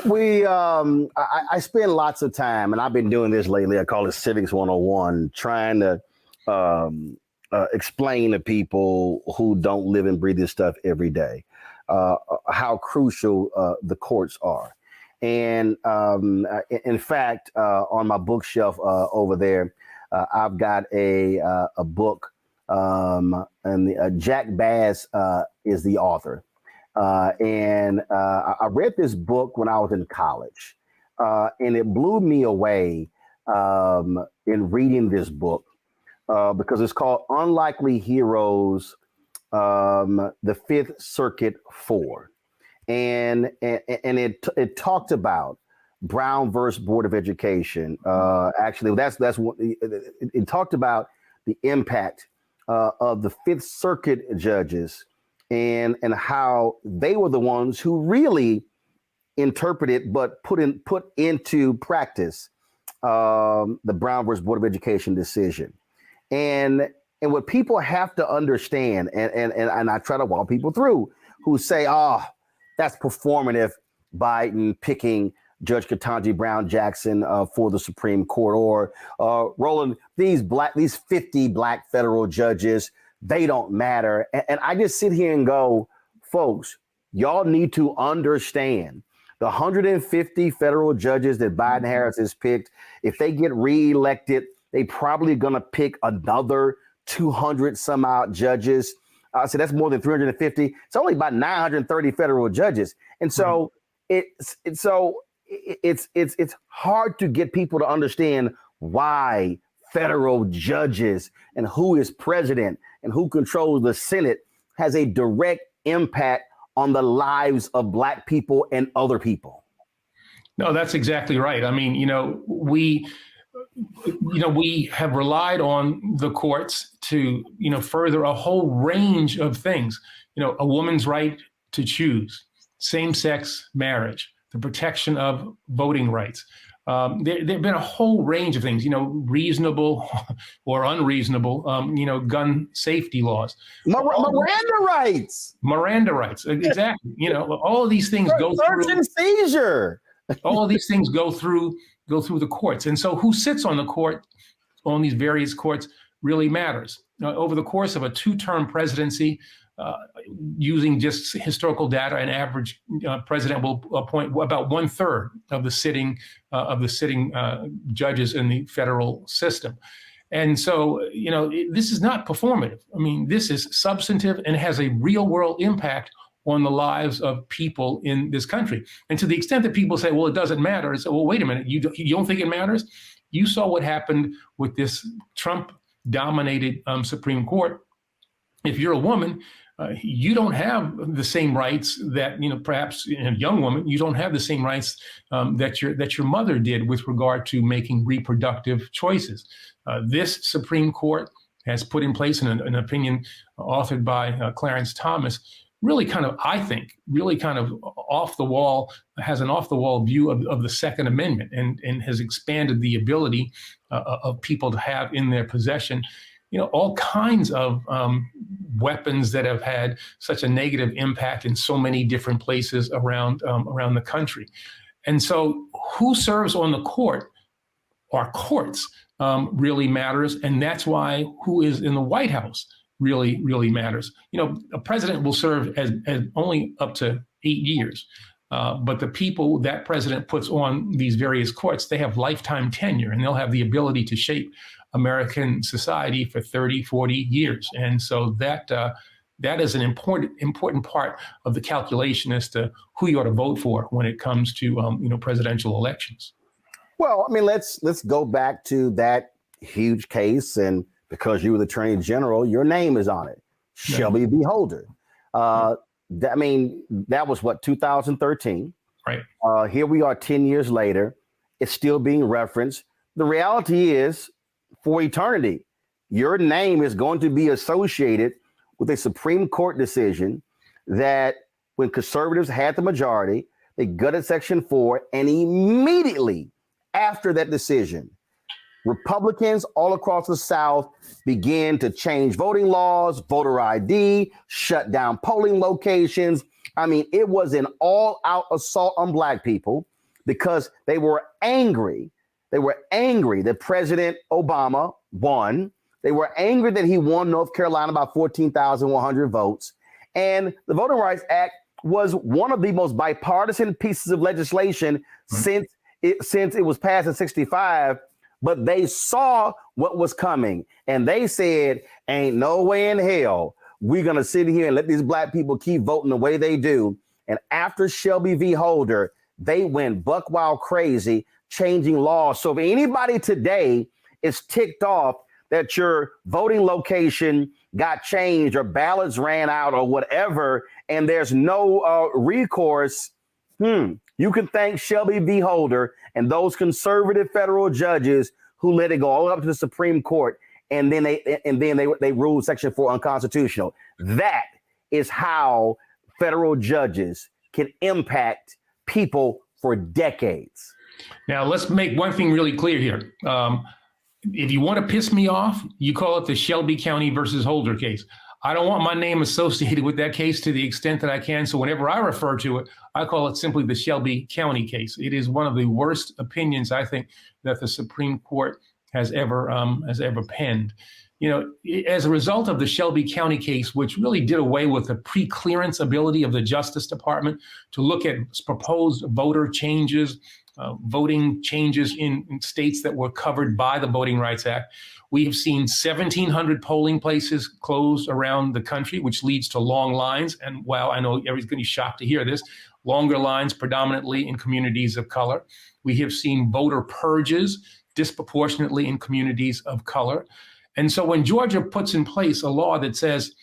I spend lots of time, and I've been doing this lately. I call it Civics 101, trying to explain to people who don't live and breathe this stuff every day how crucial the courts are. And in fact, on my bookshelf over there, I've got a book, and Jack Bass is the author. And I read this book when I was in college, and it blew me away in reading this book because it's called Unlikely Heroes, the Fifth Circuit 4. And it talked about Brown versus Board of Education. Actually, that's what it talked about, the impact of the Fifth Circuit judges and how they were the ones who really interpreted but put into practice the Brown versus Board of Education decision. And what people have to understand, and I try to walk people through who say, oh, that's performative, Biden picking Judge Ketanji Brown Jackson for the Supreme Court, or Roland, these 50 black federal judges, they don't matter. And I just sit here and go, folks, y'all need to understand the 150 federal judges that Biden Harris has picked. If they get reelected, they probably going to pick another 200 some odd judges. So that's more than 350. It's only about 930 federal judges. And so it's hard to get people to understand why federal judges and who is president and who controls the Senate has a direct impact on the lives of black people and other people. No, that's exactly right. I mean, we have relied on the courts to, further a whole range of things, a woman's right to choose, same-sex marriage, the protection of voting rights. There have been a whole range of things, reasonable or unreasonable, gun safety laws. Miranda rights, exactly. All of these things go through. Search and seizure. All of these things go through the courts. And so who sits on the court, on these various courts, really matters. Over the course of a 2-term presidency, using just historical data, an average president will appoint about 1/3 of the sitting judges in the federal system. And so, this is not performative. I mean, this is substantive and has a real world impact on the lives of people in this country. And to the extent that people say, well, it doesn't matter, it's, well, wait a minute, you don't think it matters? You saw what happened with this Trump-dominated Supreme Court. If you're a woman, you don't have the same rights that, perhaps a young woman, you don't have the same rights that your mother did with regard to making reproductive choices. This Supreme Court has put in place an opinion authored by Clarence Thomas, really kind of, I think, really kind of off the wall, has an off the wall view of the Second Amendment and has expanded the ability of people to have in their possession all kinds of weapons that have had such a negative impact in so many different places around the country. And so who serves on the court, our courts, really matters. And that's why who is in the White House really, really matters. A president will serve as only up to 8 years. But the people that president puts on these various courts, they have lifetime tenure, and they'll have the ability to shape American society for 30, 40 years. And so that is an important part of the calculation as to who you ought to vote for when it comes to presidential elections. Well, I mean, let's go back to that huge case, and because you were the Attorney General, your name is on it, Shelby v. Holder. I mean, that was what, 2013? Right. Here we are 10 years later. It's still being referenced. The reality is, for eternity, your name is going to be associated with a Supreme Court decision that when conservatives had the majority, they gutted Section 4, and immediately after that decision, Republicans all across the South began to change voting laws, voter ID, shut down polling locations. I mean, it was an all-out assault on Black people because they were angry. They were angry that President Obama won. They were angry that he won North Carolina by 14,100 votes. And the Voting Rights Act was one of the most bipartisan pieces of legislation since it was passed in 65. But they saw what was coming, and they said, ain't no way in hell we're going to sit here and let these Black people keep voting the way they do. And after Shelby v. Holder, they went buck wild crazy, changing laws. So if anybody today is ticked off that your voting location got changed or ballots ran out or whatever, and there's no recourse, you can thank Shelby v. Holder and those conservative federal judges who let it go all up to the Supreme Court, and then they ruled Section 4 unconstitutional. That is how federal judges can impact people for decades. Now, let's make one thing really clear here. If you want to piss me off, you call it the Shelby County versus Holder case. I don't want my name associated with that case to the extent that I can. So whenever I refer to it, I call it simply the Shelby County case. It is one of the worst opinions, I think, that the Supreme Court has ever penned. As a result of the Shelby County case, which really did away with the pre-clearance ability of the Justice Department to look at proposed voter changes, voting changes in states that were covered by the Voting Rights Act, we have seen 1,700 polling places closed around the country, which leads to long lines. And while I know everybody's going to be shocked to hear this, longer lines predominantly in communities of color. We have seen voter purges disproportionately in communities of color. And so when Georgia puts in place a law that says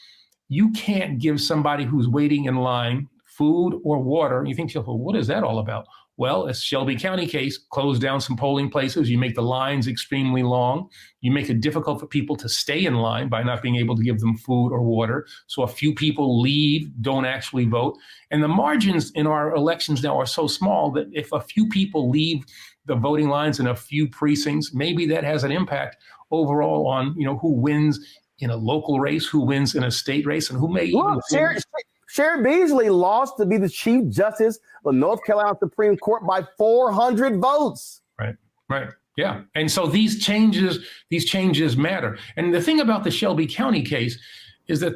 you can't give somebody who's waiting in line food or water, you think, well, what is that all about? Well, a Shelby County case, close down some polling places. You make the lines extremely long. You make it difficult for people to stay in line by not being able to give them food or water. So a few people leave, don't actually vote. And the margins in our elections now are so small that if a few people leave the voting lines in a few precincts, maybe that has an impact overall on, who wins in a local race, who wins in a state race, and who may even win. Sherry Beasley lost to be the Chief Justice of North Carolina Supreme Court by 400 votes. Right. Yeah. And so these changes matter. And the thing about the Shelby County case is that,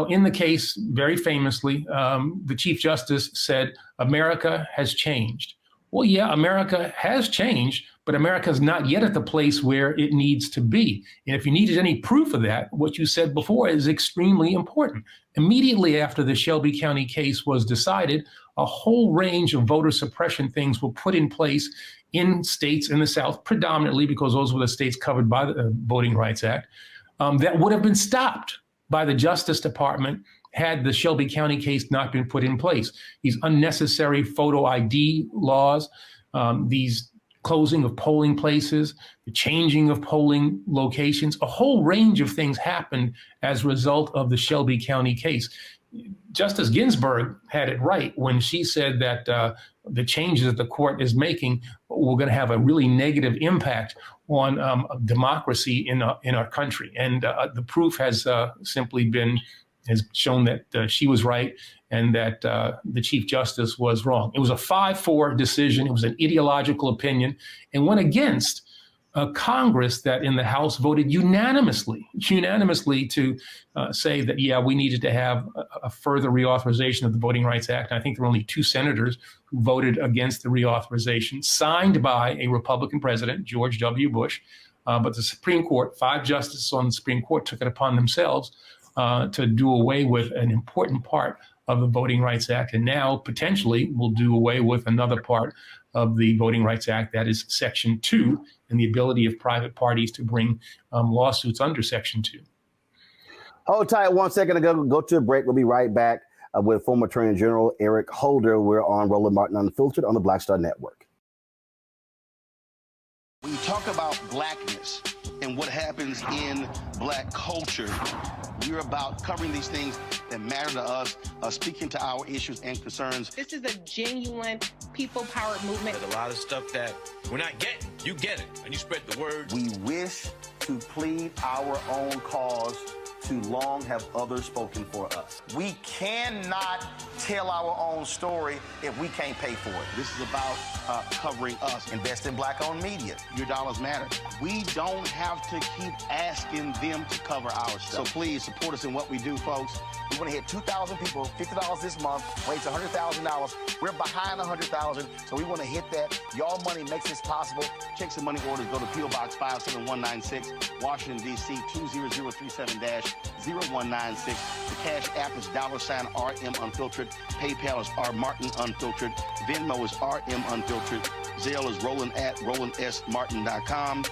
in the case, very famously, the Chief Justice said, America has changed. Well, yeah, America has changed, but America is not yet at the place where it needs to be. And if you needed any proof of that, what you said before is extremely important. Immediately after the Shelby County case was decided, a whole range of voter suppression things were put in place in states in the South, predominantly because those were the states covered by the Voting Rights Act, that would have been stopped by the Justice Department had the Shelby County case not been put in place. These unnecessary photo ID laws, these closing of polling places, the changing of polling locations, a whole range of things happened as a result of the Shelby County case. Justice Ginsburg had it right when she said that the changes that the court is making were going to have a really negative impact on democracy in our country. And the proof has has shown that she was right and that the Chief Justice was wrong. It was a 5-4 decision. It was an ideological opinion and went against Congress that in the House voted unanimously to say that, yeah, we needed to have a further reauthorization of the Voting Rights Act. And I think there were only 2 senators who voted against the reauthorization, signed by a Republican president, George W. Bush. But the Supreme Court, 5 justices on the Supreme Court, took it upon themselves to do away with an important part of the Voting Rights Act. And now potentially will do away with another part of the Voting Rights Act, that is Section 2, and the ability of private parties to bring lawsuits under Section 2. Hold tight 1 second to go to a break. We'll be right back with former Attorney General Eric Holder. We're on Roland Martin Unfiltered on the Black Star Network. When you talk about blackness and what happens in black culture, we're about covering these things that matter to us, speaking to our issues and concerns. This is a genuine people-powered movement. There's a lot of stuff that we're not getting. You get it, and you spread the word. We wish to plead our own cause. Too long have others spoken for us. We cannot tell our own story if we can't pay for it. This is about covering us. Invest in black-owned media. Your dollars matter. We don't have to keep asking them to cover our stuff. So please support us in what we do, folks. We want to hit 2,000 people, $50 this month, raise $100,000. We're behind 100,000, so we want to hit that. Y'all money makes this possible. Check some money orders. Go to P.O. Box 57196, Washington, D.C. 20037-0196. The Cash App is $RM Unfiltered. PayPal is R Martin Unfiltered. Venmo is RM Unfiltered. Zelle is Roland at RolandSMartin.com.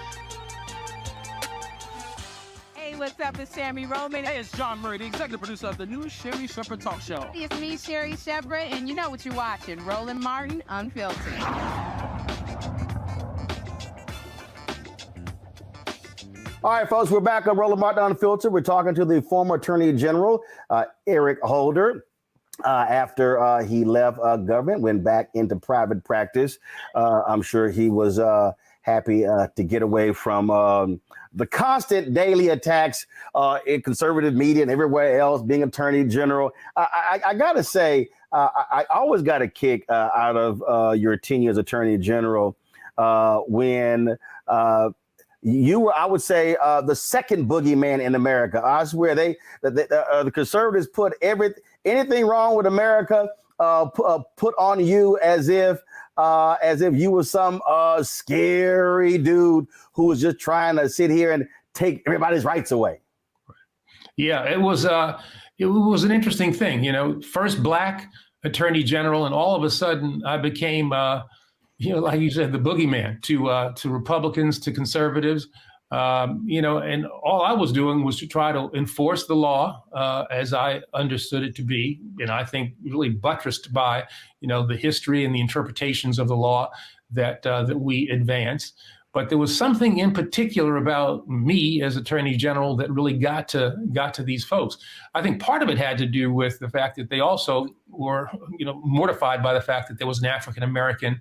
Hey, what's up? It's Sammy Roman. Hey, it's John Murray, the executive producer of the new Sherry Shepherd Talk Show. It's me, Sherry Shepherd, and you know what you're watching, Roland Martin Unfiltered. All right, folks, we're back on Roland Martin Unfiltered. We're talking to the former Attorney General, Eric Holder, after he left government, went back into private practice. I'm sure he was happy to get away from the constant daily attacks in conservative media and everywhere else, being Attorney General. I got to say, I always got a kick out of your tenure as Attorney General when you were, I would say, the second boogeyman in America. I swear the conservatives put anything wrong with America, put on you as if you were some scary dude who was just trying to sit here and take everybody's rights away. Yeah, it was an interesting thing. You know, first black Attorney General, and all of a sudden I became like you said, the boogeyman to Republicans, to conservatives, and all I was doing was to try to enforce the law as I understood it to be. And I think really buttressed by, the history and the interpretations of the law that we advance. But there was something in particular about me as Attorney General that really got to these folks. I think part of it had to do with the fact that they also were, mortified by the fact that there was an African American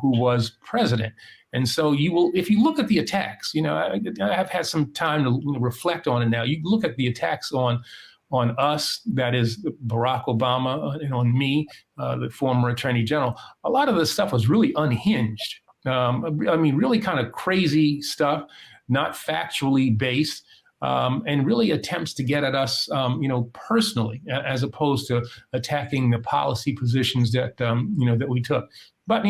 who was president. And so if you look at the attacks, I have had some time to reflect on it now. You look at the attacks on us, that is Barack Obama, and on me, the former Attorney General. A lot of this stuff was really unhinged. Really kind of crazy stuff, not factually based, and really attempts to get at us, personally, as opposed to attacking the policy positions that, that we took. But,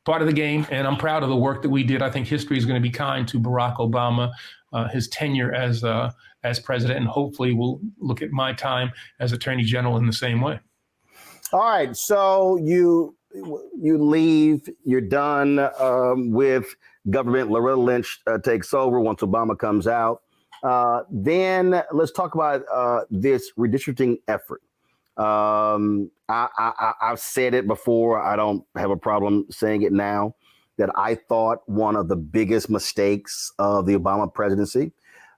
part of the game, and I'm proud of the work that we did. I think history is going to be kind to Barack Obama, his tenure as president, and hopefully we'll look at my time as Attorney General in the same way. All right, so you leave, you're done with government. Loretta Lynch takes over once Obama comes out. Then let's talk about this redistricting effort. I've said it before. I don't have a problem saying it now, that I thought one of the biggest mistakes of the Obama presidency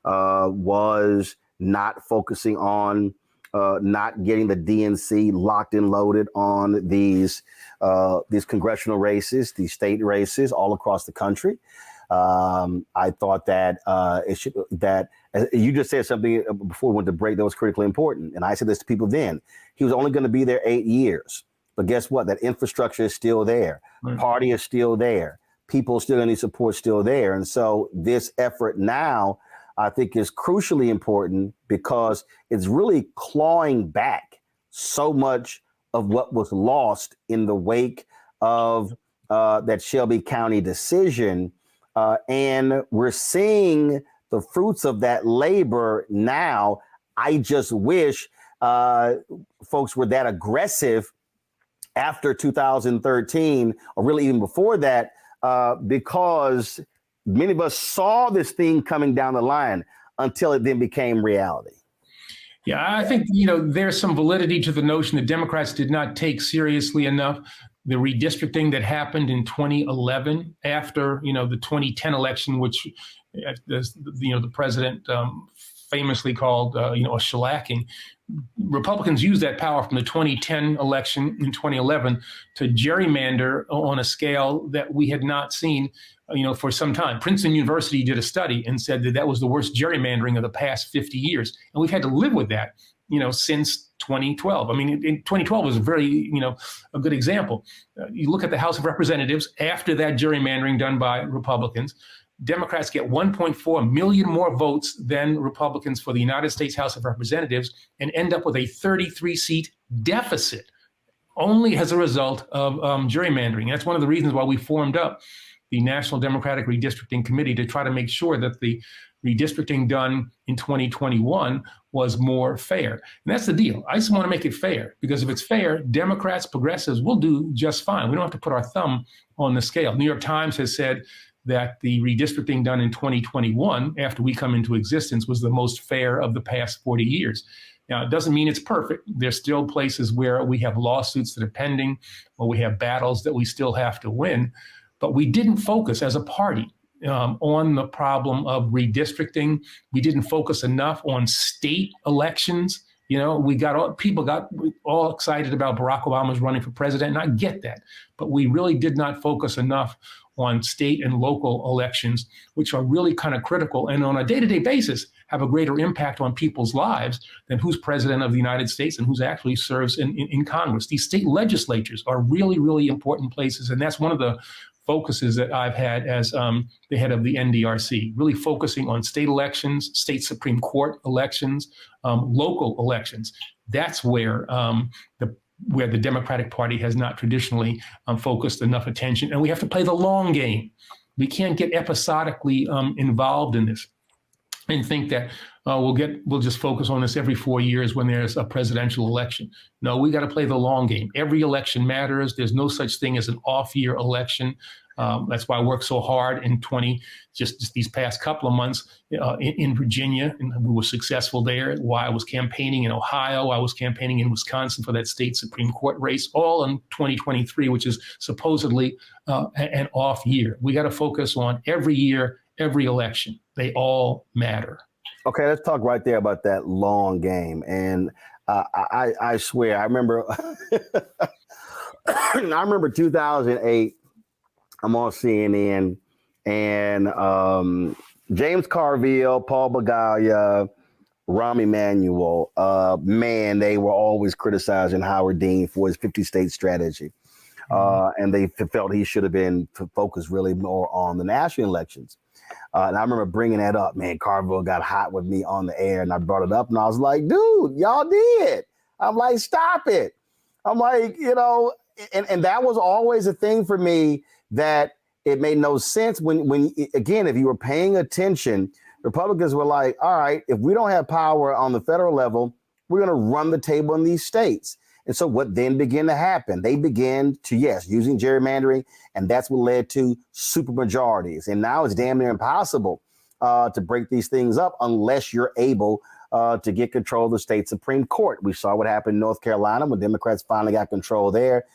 was not focusing on not getting the DNC locked and loaded on these congressional races, these state races all across the country. I thought that you just said something before we went to break that was critically important. And I said this to people then. He was only going to be there 8 years. But guess what? That infrastructure is still there. Right. Party is still there. People still need support still there. And so this effort now, I think, is crucially important because it's really clawing back so much of what was lost in the wake of that Shelby County decision. And we're seeing the fruits of that labor now. I just wish folks were that aggressive after 2013, or really even before that, because many of us saw this thing coming down the line until it then became reality. Yeah, I think, there's some validity to the notion that Democrats did not take seriously enough the redistricting that happened in 2011 after, the 2010 election, which, the president famously called, a shellacking. Republicans used that power from the 2010 election in 2011 to gerrymander on a scale that we had not seen, for some time. Princeton University did a study and said that was the worst gerrymandering of the past 50 years. And we've had to live with that, since 2012. I mean, in 2012 was a very, a good example. You look at the House of Representatives after that gerrymandering done by Republicans. Democrats get 1.4 million more votes than Republicans for the United States House of Representatives and end up with a 33-seat deficit only as a result of gerrymandering. That's one of the reasons why we formed up the National Democratic Redistricting Committee to try to make sure that the redistricting done in 2021 was more fair. And that's the deal. I just want to make it fair, because if it's fair, Democrats, progressives will do just fine. We don't have to put our thumb on the scale. New York Times has said that the redistricting done in 2021, after we come into existence, was the most fair of the past 40 years. Now, it doesn't mean it's perfect. There's still places where we have lawsuits that are pending, or we have battles that we still have to win. But we didn't focus as a party on the problem of redistricting. We didn't focus enough on state elections. People got all excited about Barack Obama's running for president, and I get that. But we really did not focus enough on state and local elections, which are really kind of critical and on a day-to-day basis have a greater impact on people's lives than who's president of the United States and who's actually serves in Congress. These state legislatures are really, really important places. And that's one of the focuses that I've had as the head of the NDRC, really focusing on state elections, state Supreme Court elections, local elections. That's where the Democratic Party has not traditionally focused enough attention. And we have to play the long game. We can't get episodically involved in this and think that we'll just focus on this every 4 years when there's a presidential election. No, we got to play the long game. Every election matters. There's no such thing as an off-year election. That's why I worked so hard in just these past couple of months in Virginia, and we were successful there. While I was campaigning in Ohio, I was campaigning in Wisconsin for that state Supreme Court race, all in 2023, which is supposedly an off year. We got to focus on every year, every election. They all matter. Okay, let's talk right there about that long game. And I swear, I remember, I remember 2008. I'm on CNN, and James Carville, Paul Bagaya, Rahm Emanuel, they were always criticizing Howard Dean for his 50-state strategy. And they felt he should have been focused really more on the national elections. And I remember bringing that up, man. Carville got hot with me on the air, and I brought it up, and I was like, dude, y'all did. I'm like, stop it. I'm like, and that was always a thing for me, that it made no sense when again, if you were paying attention, Republicans were like, all right, if we don't have power on the federal level, we're going to run the table in these states. And so what then began to happen? They began to, using gerrymandering, and that's what led to supermajorities. And now it's damn near impossible to break these things up unless you're able to get control of the state Supreme Court. We saw what happened in North Carolina when Democrats finally got control there.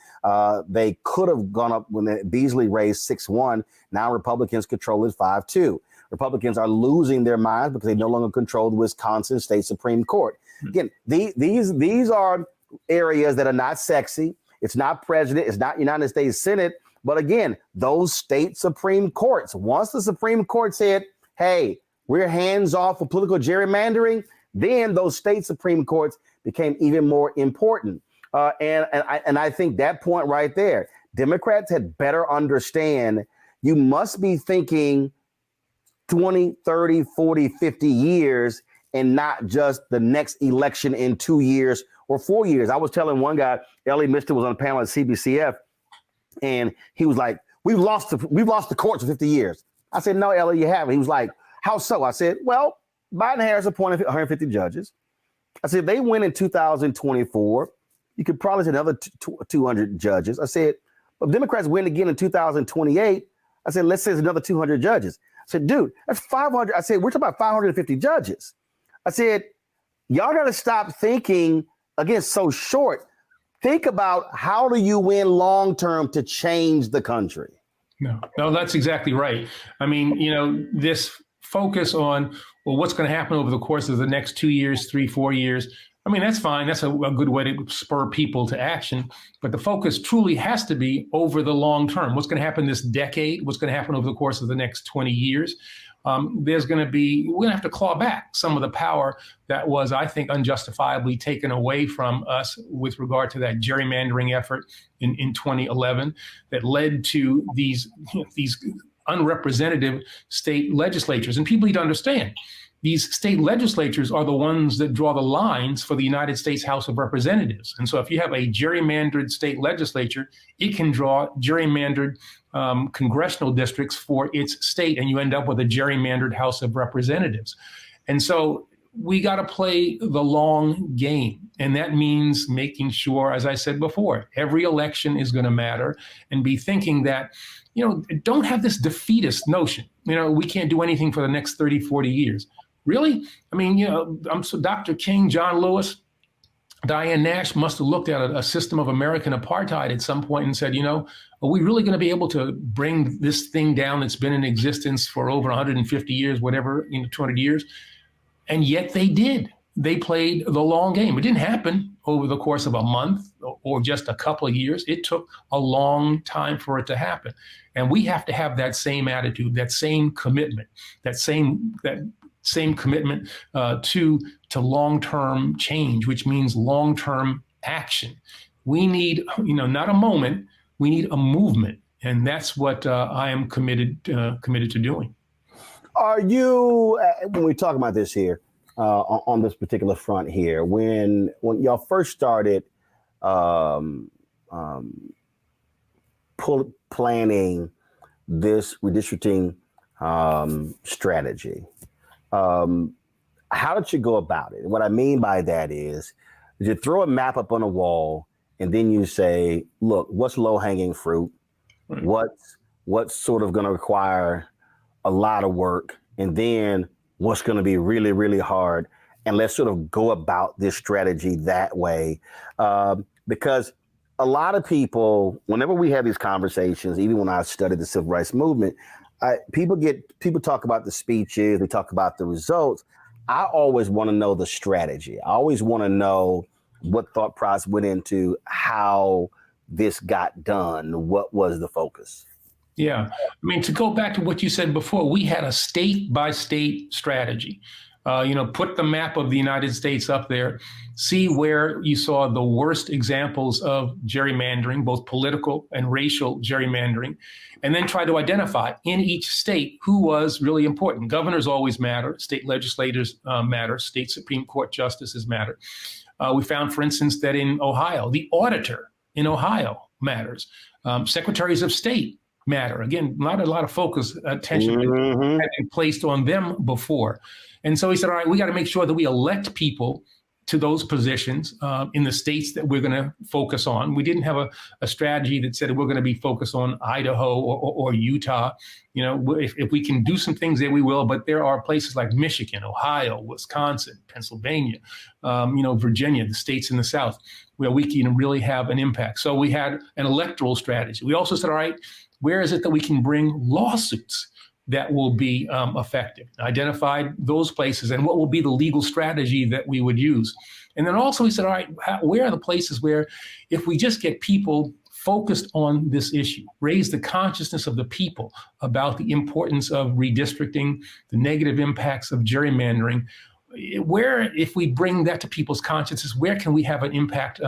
They could have gone up when Beasley raised 6-1. Now Republicans control it 5-2. Republicans are losing their minds because they no longer control the Wisconsin State Supreme Court. Again, these are areas that are not sexy. It's not president. It's not United States Senate. But again, those state Supreme Courts, once the Supreme Court said, hey, we're hands off of political gerrymandering, then those state Supreme Courts became even more important. And I think that point right there, Democrats had better understand you must be thinking 20, 30, 40, 50 years and not just the next election in 2 years or 4 years. I was telling one guy, Ellie Mister was on a panel at CBCF, and he was like, we've lost the courts for 50 years. I said, no, Ellie, you haven't. He was like, how so? I said, well, Biden-Harris appointed 150 judges. I said, they win in 2024. You could probably say another 200 judges. I said, but Democrats win again in 2028. I said, let's say it's another 200 judges. I said, dude, that's 500. I said, we're talking about 550 judges. I said, y'all got to stop thinking, again, so short. Think about how do you win long term to change the country? No, that's exactly right. I mean, this focus on, well, what's going to happen over the course of the next 2 years, 3, 4 years. I mean, that's fine. That's a good way to spur people to action. But the focus truly has to be over the long term. What's going to happen this decade? What's going to happen over the course of the next 20 years? We're going to have to claw back some of the power that was, I think, unjustifiably taken away from us with regard to that gerrymandering effort in 2011 that led to these unrepresentative state legislatures. And people need to understand, these state legislatures are the ones that draw the lines for the United States House of Representatives. And so if you have a gerrymandered state legislature, it can draw gerrymandered congressional districts for its state, and you end up with a gerrymandered House of Representatives. And so we got to play the long game. And that means making sure, as I said before, every election is going to matter, and be thinking that, don't have this defeatist notion, we can't do anything for the next 30, 40 years. Really? I mean, Dr. King, John Lewis, Diane Nash must have looked at a system of American apartheid at some point and said, are we really going to be able to bring this thing down that's been in existence for over 150 years, whatever, 200 years? And yet they did. They played the long game. It didn't happen over the course of a month or just a couple of years. It took a long time for it to happen. And we have to have that same attitude, that same commitment, that same commitment to long-term change, which means long-term action. We need, not a moment, we need a movement. And that's what I am committed to doing. Are you, when we talk about this here, on this particular front here, when y'all first started planning this redistricting strategy, how did you go about it? And what I mean by that is you throw a map up on a wall and then you say, look, what's low-hanging fruit? What's sort of going to require a lot of work? And then what's going to be really, really hard? And let's sort of go about this strategy that way. Because a lot of people, whenever we have these conversations, even when I studied the civil rights movement, people talk about the speeches, they talk about the results. I always want to know the strategy. I always want to know what thought process went into how this got done. What was the focus? Yeah. I mean, to go back to what you said before, we had a state by state strategy. Put the map of the United States up there, see where you saw the worst examples of gerrymandering, both political and racial gerrymandering, and then try to identify in each state who was really important. Governors always matter. State legislators matter. State Supreme Court justices matter. We found, for instance, that in Ohio, the auditor in Ohio matters. Secretaries of state matter. Again, not a lot of attention had been placed on them before. And so he said, all right, we got to make sure that we elect people to those positions in the states that we're going to focus on. We didn't have a strategy that said we're going to be focused on Idaho or Utah. If we can do some things there, we will. But there are places like Michigan, Ohio, Wisconsin, Pennsylvania, Virginia, the states in the South, where we can really have an impact. So we had an electoral strategy. We also said, all right, where is it that we can bring lawsuits? that will be effective. Identified those places and what will be the legal strategy that we would use. And then also we said, all right, where are the places where if we just get people focused on this issue, raise the consciousness of the people about the importance of redistricting, the negative impacts of gerrymandering, where, if we bring that to people's consciousness, where can we have an impact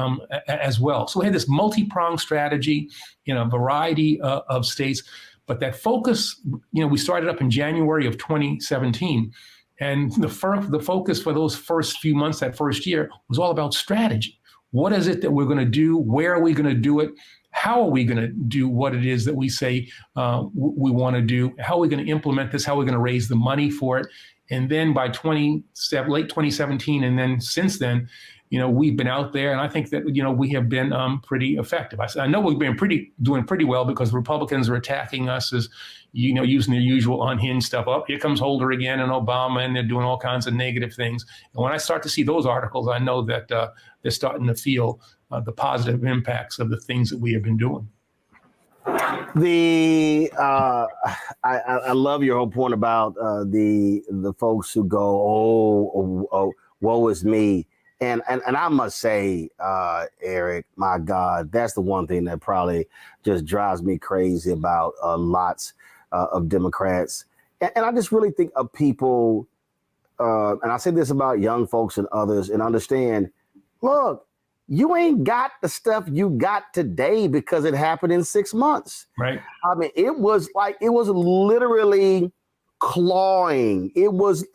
as well? So we had this multi-pronged strategy in a variety of states, but that focus, we started up in January of 2017. And the focus for those first few months, that first year, was all about strategy. What is it that we're going to do? Where are we going to do it? How are we going to do what it is that we say we want to do? How are we going to implement this? How are we going to raise the money for it? And then by late 2017, and then since then, we've been out there, and I think that we have been pretty effective. I know we've been doing pretty well because Republicans are attacking us as using their usual unhinged stuff. Oh, here comes Holder again and Obama, and they're doing all kinds of negative things. And when I start to see those articles, I know that they're starting to feel the positive impacts of the things that we have been doing. I love your whole point about the folks who go, oh, woe is me. And I must say, Eric, my God, that's the one thing that probably just drives me crazy about lots of Democrats. And I just really think of people, and I say this about young folks and others, and understand, look, you ain't got the stuff you got today because it happened in 6 months. Right. I mean, it was literally clawing. It was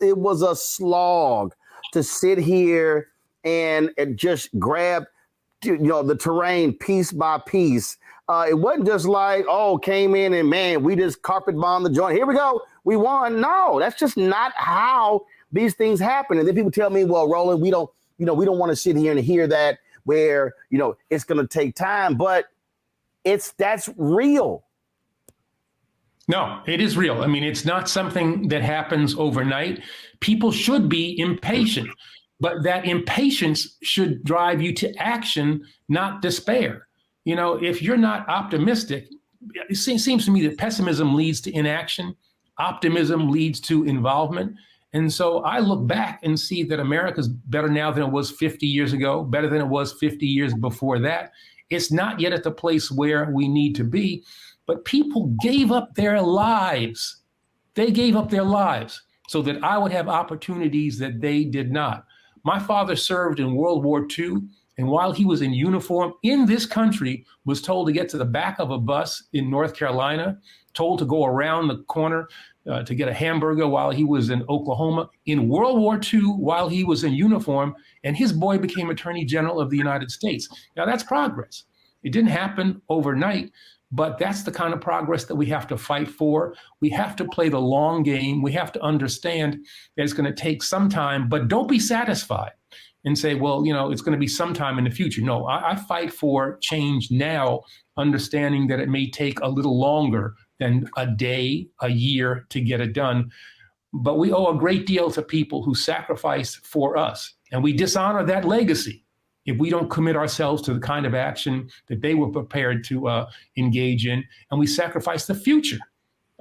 a slog to sit here and just grab, the terrain piece by piece. It wasn't just like, came in and man, we just carpet bombed the joint. Here we go, we won. No, that's just not how these things happen. And then people tell me, well, Roland, we don't want to sit here and hear that where, it's going to take time, but that's real. No, it is real. I mean, it's not something that happens overnight. People should be impatient. But that impatience should drive you to action, not despair. If you're not optimistic, it seems to me that pessimism leads to inaction. Optimism leads to involvement. And so I look back and see that America's better now than it was 50 years ago, better than it was 50 years before that. It's not yet at the place where we need to be, but people gave up their lives. They gave up their lives so that I would have opportunities that they did not. My father served in World War II, and while he was in uniform in this country, was told to get to the back of a bus in North Carolina, told to go around the corner to get a hamburger while he was in Oklahoma. In World War II, while he was in uniform, and his boy became Attorney General of the United States. Now, that's progress. It didn't happen overnight, but that's the kind of progress that we have to fight for. We have to play the long game. We have to understand that it's going to take some time, but don't be satisfied and say, well, it's going to be sometime in the future. No, I fight for change now, understanding that it may take a little longer than a day, a year to get it done. But we owe a great deal to people who sacrificed for us, and we dishonor that legacy if we don't commit ourselves to the kind of action that they were prepared to engage in, and we sacrifice the future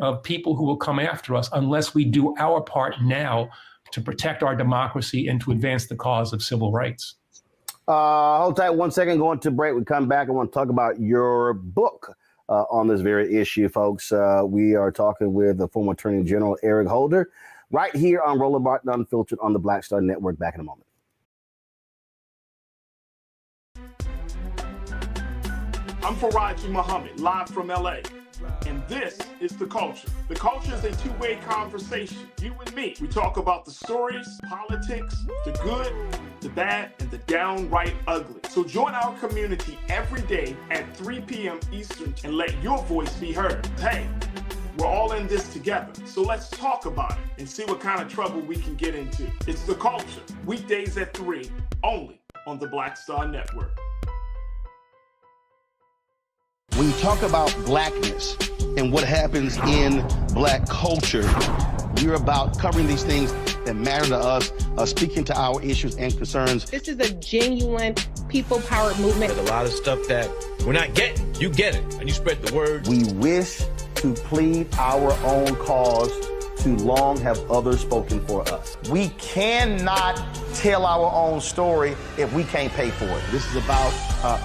of people who will come after us unless we do our part now to protect our democracy and to advance the cause of civil rights. Hold tight 1 second, going to break. We come back, I want to talk about your book on this very issue, folks. We are talking with the former Attorney General Eric Holder right here on Roland Martin Unfiltered on the Black Star Network. Back in a moment. I'm Faraji Muhammad, live from LA. And this is The Culture. The Culture is a two-way conversation. You and me. We talk about the stories, politics, the good, the bad, and the downright ugly. So join our community every day at 3 p.m. Eastern and let your voice be heard. Hey, we're all in this together. So let's talk about it and see what kind of trouble we can get into. It's The Culture. Weekdays at 3, only on the Black Star Network. When you talk about blackness and what happens in black culture, we're about covering these things that matter to us, speaking to our issues and concerns. This is a genuine people-powered movement. There's a lot of stuff that we're not getting. You get it, and you spread the word. We wish to plead our own cause. Too long have others spoken for us. We cannot tell our own story if we can't pay for it. This is about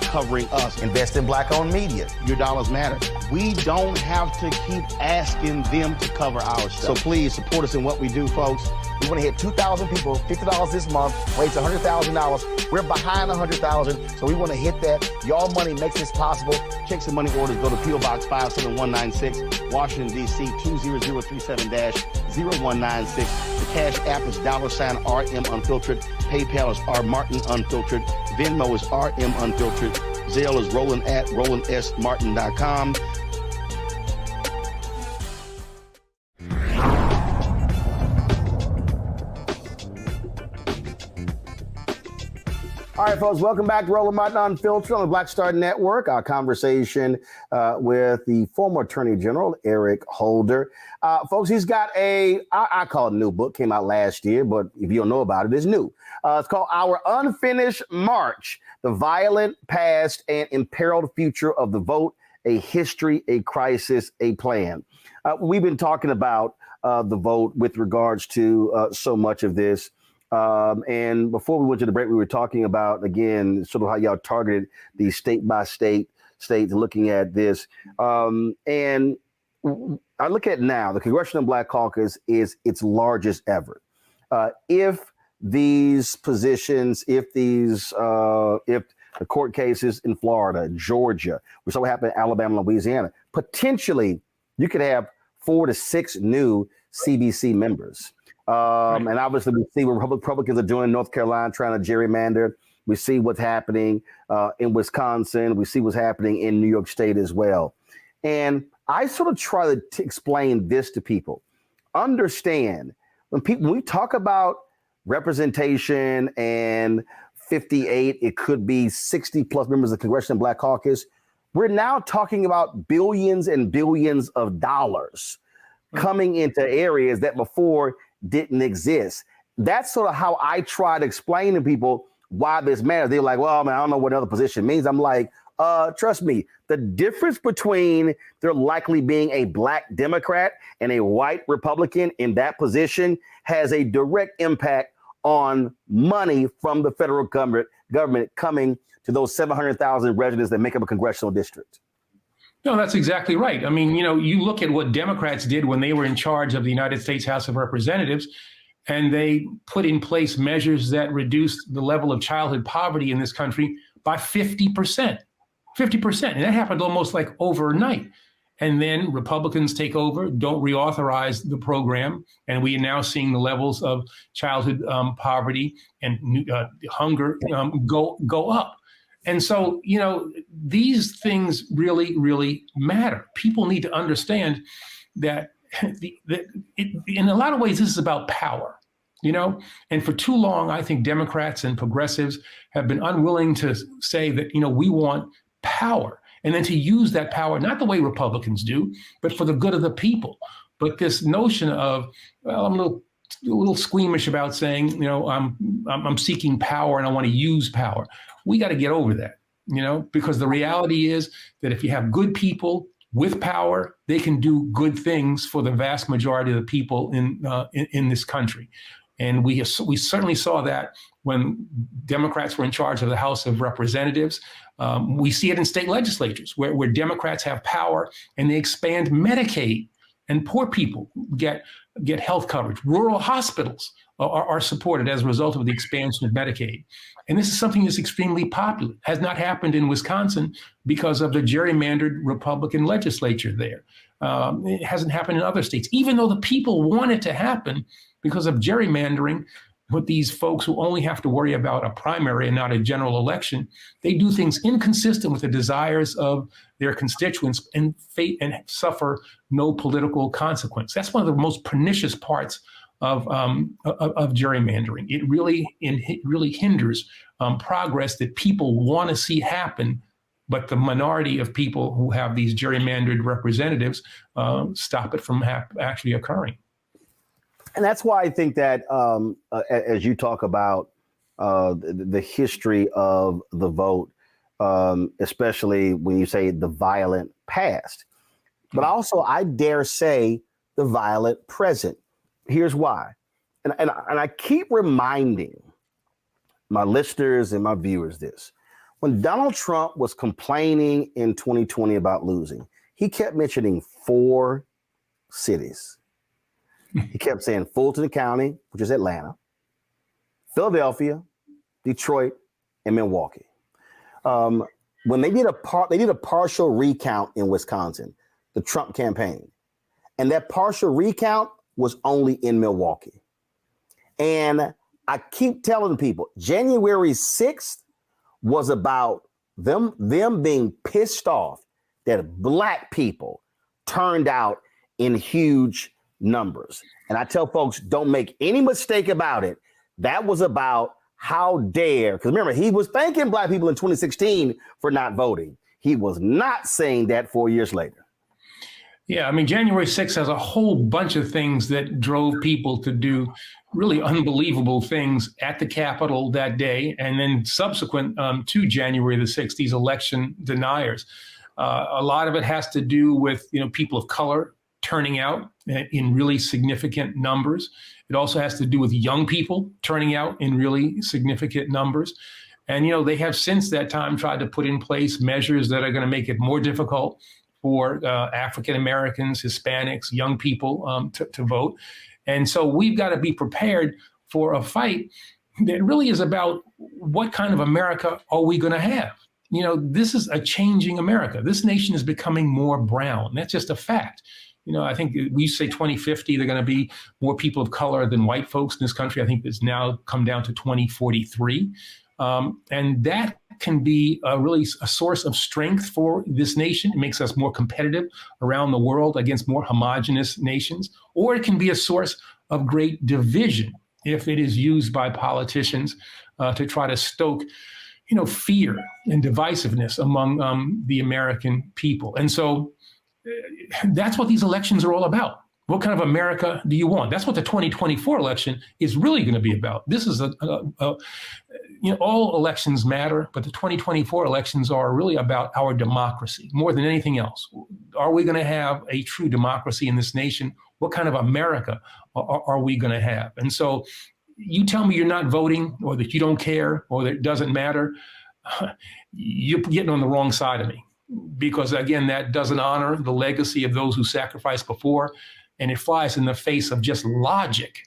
covering us. Invest in black-owned media. Your dollars matter. We don't have to keep asking them to cover our stuff. So please support us in what we do, folks. We want to hit 2,000 people, $50 this month, raise $100,000. We're behind 100,000, so we want to hit that. Y'all money makes this possible. Checks and money orders go to P.O. Box 57196, Washington, D.C. 20037-0196. The Cash App is $RM Unfiltered. PayPal is R Martin Unfiltered. Venmo is RM Unfiltered. Zelle is roland@rolandsmartin.com. All right, folks, welcome back to Roland Martin Unfiltered on the Black Star Network. Our conversation with the former Attorney General, Eric Holder. Folks, he's got I call it a new book, came out last year, but if you don't know about it, it's new. It's called Our Unfinished March, The Violent Past and Imperiled Future of the Vote, A History, a Crisis, a Plan. We've been talking about the vote with regards to so much of this. And before we went to the break, we were talking about, again, sort of how y'all targeted the state by state states looking at this. And I look at now, the Congressional Black Caucus is its largest ever. If these positions, if the court cases in Florida, Georgia, we saw what happened in Alabama, Louisiana, potentially you could have 4 to 6 new CBC members. And obviously we see what Republicans are doing in North Carolina, trying to gerrymander. We see what's happening in Wisconsin. We see what's happening in New York State as well. And I sort of try to explain this to people. Understand, when we talk about representation and 58, it could be 60 plus members of the Congressional Black Caucus. We're now talking about billions and billions of dollars coming into areas that before didn't exist. That's sort of how I try to explain to people why this matters. They're like, well, man, I don't know what another position means. I'm like, trust me, the difference between there likely being a black Democrat and a white Republican in that position has a direct impact on money from the federal government coming to those 700,000 residents that make up a congressional district. No, that's exactly right. I mean, you look at what Democrats did when they were in charge of the United States House of Representatives, and they put in place measures that reduced the level of childhood poverty in this country by 50%. 50%. And that happened almost like overnight. And then Republicans take over, don't reauthorize the program. And we are now seeing the levels of childhood poverty and hunger go up. And so, these things really, really matter. People need to understand that in a lot of ways, this is about power, and for too long, I think Democrats and progressives have been unwilling to say that, we want power, and then to use that power, not the way Republicans do, but for the good of the people. But this notion of, well, I'm a little squeamish about saying, I'm seeking power and I want to use power. We got to get over that, because the reality is that if you have good people with power, they can do good things for the vast majority of the people in this country. And we certainly saw that when Democrats were in charge of the House of Representatives. We see it in state legislatures where Democrats have power and they expand Medicaid, and poor people get health coverage. Rural hospitals are supported as a result of the expansion of Medicaid. And this is something that's extremely popular. Has not happened in Wisconsin because of the gerrymandered Republican legislature there. It hasn't happened in other states, even though the people want it to happen because of gerrymandering. With these folks who only have to worry about a primary and not a general election, they do things inconsistent with the desires of their constituents and suffer no political consequence. That's one of the most pernicious parts of gerrymandering. It really hinders progress that people want to see happen, but the minority of people who have these gerrymandered representatives stop it from actually occurring. And that's why I think that as you talk about the history of the vote, especially when you say the violent past, but also, I dare say, the violent present. Here's why. And I keep reminding my listeners and my viewers this. When Donald Trump was complaining in 2020 about losing, he kept mentioning 4 cities. He kept saying Fulton County, which is Atlanta, Philadelphia, Detroit, and Milwaukee. When they did a partial recount in Wisconsin, the Trump campaign, and that partial recount was only in Milwaukee. And I keep telling people, January 6th was about them being pissed off that Black people turned out in huge numbers. And I tell folks, don't make any mistake about it. That was about how dare, because remember, he was thanking Black people in 2016 for not voting. He was not saying that 4 years later. Yeah, I mean, January 6th has a whole bunch of things that drove people to do really unbelievable things at the Capitol that day, and then subsequent to January the 6th, these election deniers. A lot of it has to do with, people of color turning out in really significant numbers. It also has to do with young people turning out in really significant numbers. And, they have since that time tried to put in place measures that are going to make it more difficult for African Americans, Hispanics, young people to vote. And so we've got to be prepared for a fight that really is about what kind of America are we going to have? This is a changing America. This nation is becoming more brown. That's just a fact. I think we say 2050, they're going to be more people of color than white folks in this country. I think it's now come down to 2043. And that can be really a source of strength for this nation. It makes us more competitive around the world against more homogenous nations, or it can be a source of great division if it is used by politicians to try to stoke, fear and divisiveness among the American people. And so that's what these elections are all about. What kind of America do you want? That's what the 2024 election is really going to be about. This is all elections matter, but the 2024 elections are really about our democracy more than anything else. Are we going to have a true democracy in this nation? What kind of America are we going to have? And so you tell me you're not voting, or that you don't care, or that it doesn't matter, you're getting on the wrong side of me. Because again, that doesn't honor the legacy of those who sacrificed before, and it flies in the face of just logic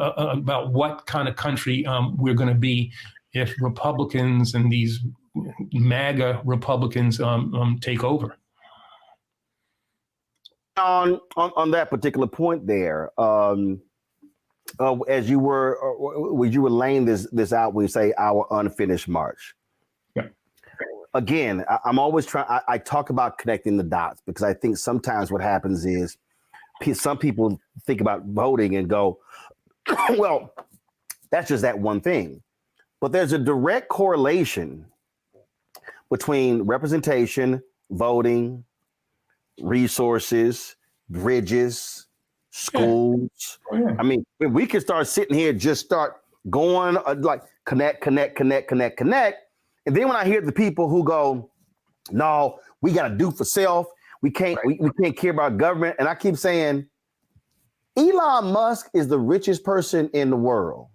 about what kind of country we're going to be if Republicans and these MAGA Republicans take over. On that particular point there, as you were laying this out, we say our unfinished march. Again, I'm always trying. I talk about connecting the dots, because I think sometimes what happens is some people think about voting and go, well, that's just that one thing. But there's a direct correlation between representation, voting, resources, bridges, schools. Oh, yeah. I mean, we can start sitting here, just start going like connect. And then when I hear the people who go, no, we got to do for self. We can't care about government. And I keep saying, Elon Musk is the richest person in the world,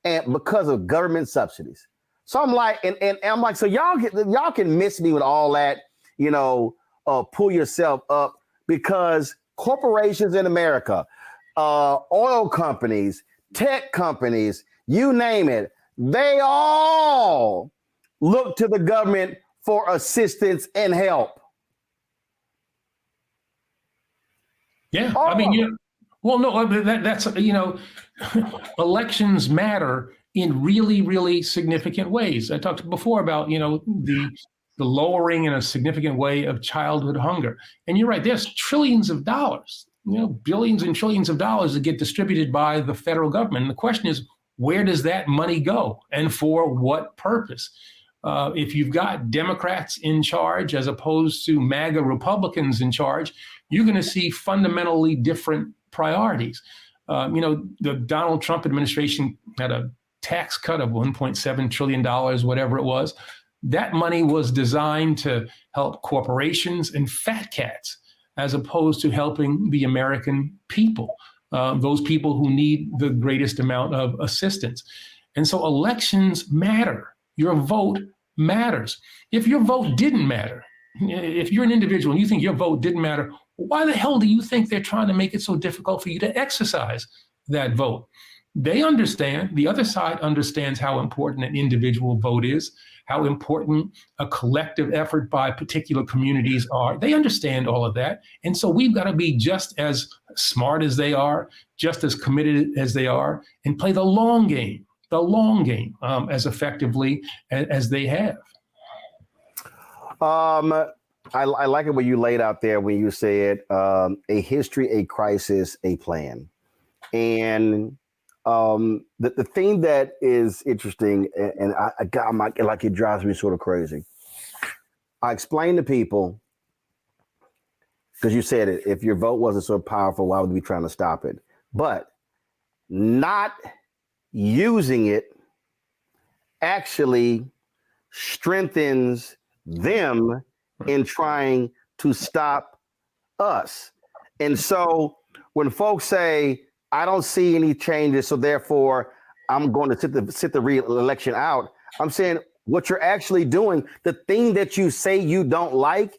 and because of government subsidies. So I'm like, and I'm like, so y'all can miss me with all that, pull yourself up, because corporations in America, oil companies, tech companies, you name it, they all look to the government for assistance and help. Yeah, I mean, well, no, that's elections matter in really, really significant ways. I talked before about, the lowering in a significant way of childhood hunger. And you're right, there's trillions of dollars, billions and trillions of dollars that get distributed by the federal government. And the question is, where does that money go, and for what purpose? If you've got Democrats in charge as opposed to MAGA Republicans in charge, you're going to see fundamentally different priorities. The Donald Trump administration had a tax cut of $1.7 trillion, whatever it was. That money was designed to help corporations and fat cats. as opposed to helping the American people, those people who need the greatest amount of assistance. And so elections matter. Your vote matters. If your vote didn't matter, if you're an individual and you think your vote didn't matter, why the hell do you think they're trying to make it so difficult for you to exercise that vote? They understand, the other side understands how important an individual vote is, how important a collective effort by particular communities are. They understand all of that. And so we've got to be just as smart as they are, just as committed as they are, and play the long game as effectively as they have. I like it when you laid out there when you said a history, a crisis, a plan. And the thing that is interesting, and I'm like it drives me sort of crazy. I explain to people, because you said it, if your vote wasn't so powerful, why would we be trying to stop it? But not using it actually strengthens them in trying to stop us. And so when folks say, I don't see any changes, so therefore I'm going to sit the re-election out, I'm saying what you're actually doing, the thing that you say you don't like,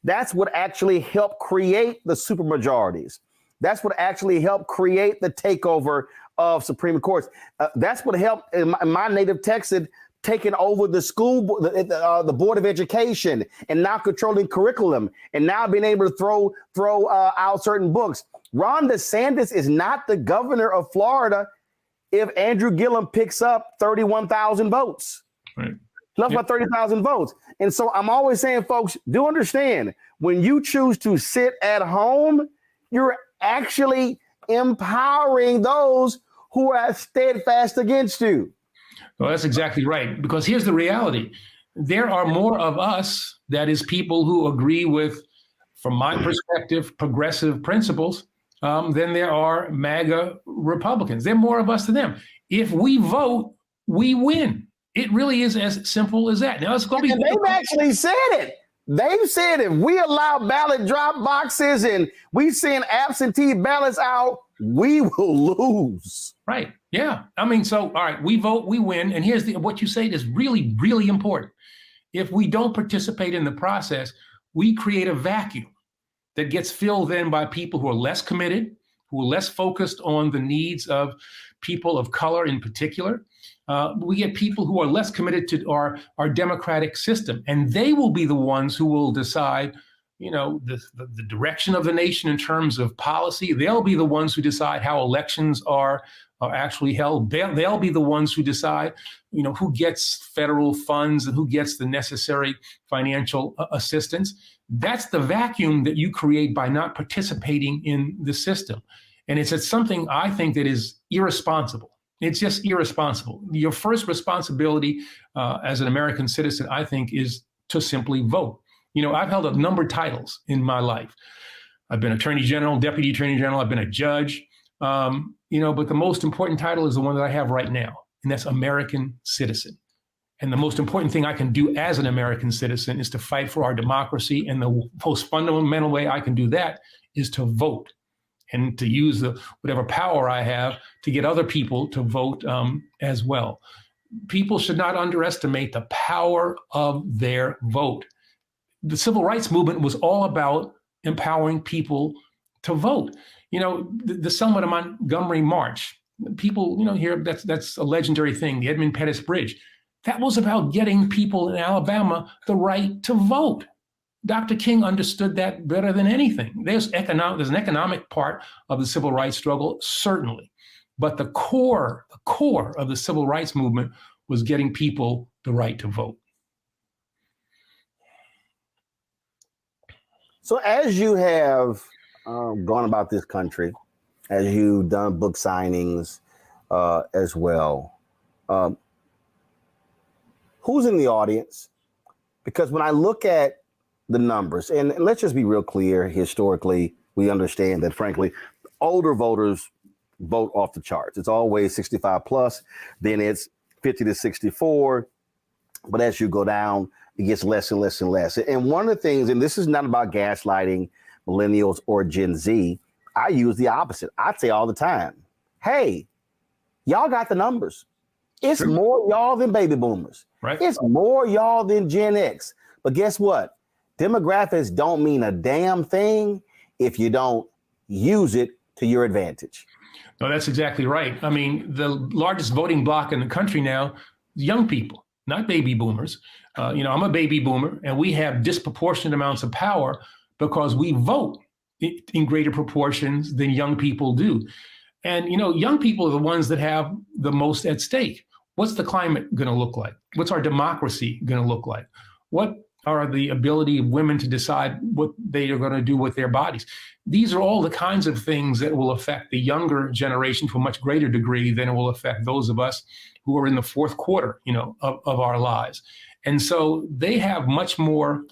that's what actually helped create the supermajorities. That's what actually helped create the takeover of Supreme Courts. That's what helped in my native Texas taking over the school, the Board of Education, and now controlling curriculum, and now being able to throw out certain books. Ron DeSantis is not the governor of Florida if Andrew Gillum picks up 31,000 votes. Right. Left by 30,000 votes. And so I'm always saying, folks, do understand, when you choose to sit at home, you're actually empowering those who are steadfast against you. Well, that's exactly right. Because here's the reality. There are more of us, that is people who agree with, from my perspective, progressive principles, than there are MAGA Republicans. There are more of us than them. If we vote, we win. It really is as simple as that. Now, it's going to be. And they've actually said it. They've said if we allow ballot drop boxes and we send absentee ballots out, we will lose. Right. Yeah. I mean, so, all right, we vote, we win. And here's what you say is really, really important. If we don't participate in the process, we create a vacuum that gets filled in by people who are less committed, who are less focused on the needs of people of color in particular. We get people who are less committed to our democratic system, and they will be the ones who will decide, the direction of the nation in terms of policy. They'll be the ones who decide how elections are actually held. They'll be the ones who decide, who gets federal funds and who gets the necessary financial assistance. That's the vacuum that you create by not participating in the system. And it's something I think that is irresponsible. It's just irresponsible. Your first responsibility as an American citizen, I think, is to simply vote. I've held a number of titles in my life. I've been Attorney General, Deputy Attorney General. I've been a judge. But the most important title is the one that I have right now, and that's American citizen. And the most important thing I can do as an American citizen is to fight for our democracy. And the most fundamental way I can do that is to vote, and to use whatever power I have to get other people to vote as well. People should not underestimate the power of their vote. The civil rights movement was all about empowering people to vote. The Selma to Montgomery March, people, here, that's a legendary thing, the Edmund Pettus Bridge. That was about getting people in Alabama the right to vote. Dr. King understood that better than anything. There's an economic part of the civil rights struggle, certainly. But the core of the civil rights movement was getting people the right to vote. So as you have gone about this country, as you've done book signings as well, who's in the audience? Because when I look at the numbers, and let's just be real clear, historically, we understand that, frankly, older voters vote off the charts. It's always 65 plus, then it's 50 to 64. But as you go down, it gets less and less and less. And one of the things, and this is not about gaslighting, millennials or Gen Z, I use the opposite. I say all the time, hey, y'all got the numbers. It's more y'all than baby boomers. Right. It's more y'all than Gen X. But guess what? Demographics don't mean a damn thing if you don't use it to your advantage. No, that's exactly right. I mean, the largest voting bloc in the country now, young people, not baby boomers. I'm a baby boomer, and we have disproportionate amounts of power because we vote in greater proportions than young people do. And, young people are the ones that have the most at stake. What's the climate going to look like? What's our democracy going to look like? What are the ability of women to decide what they are going to do with their bodies? These are all the kinds of things that will affect the younger generation to a much greater degree than it will affect those of us who are in the fourth quarter, of our lives. And so they have much more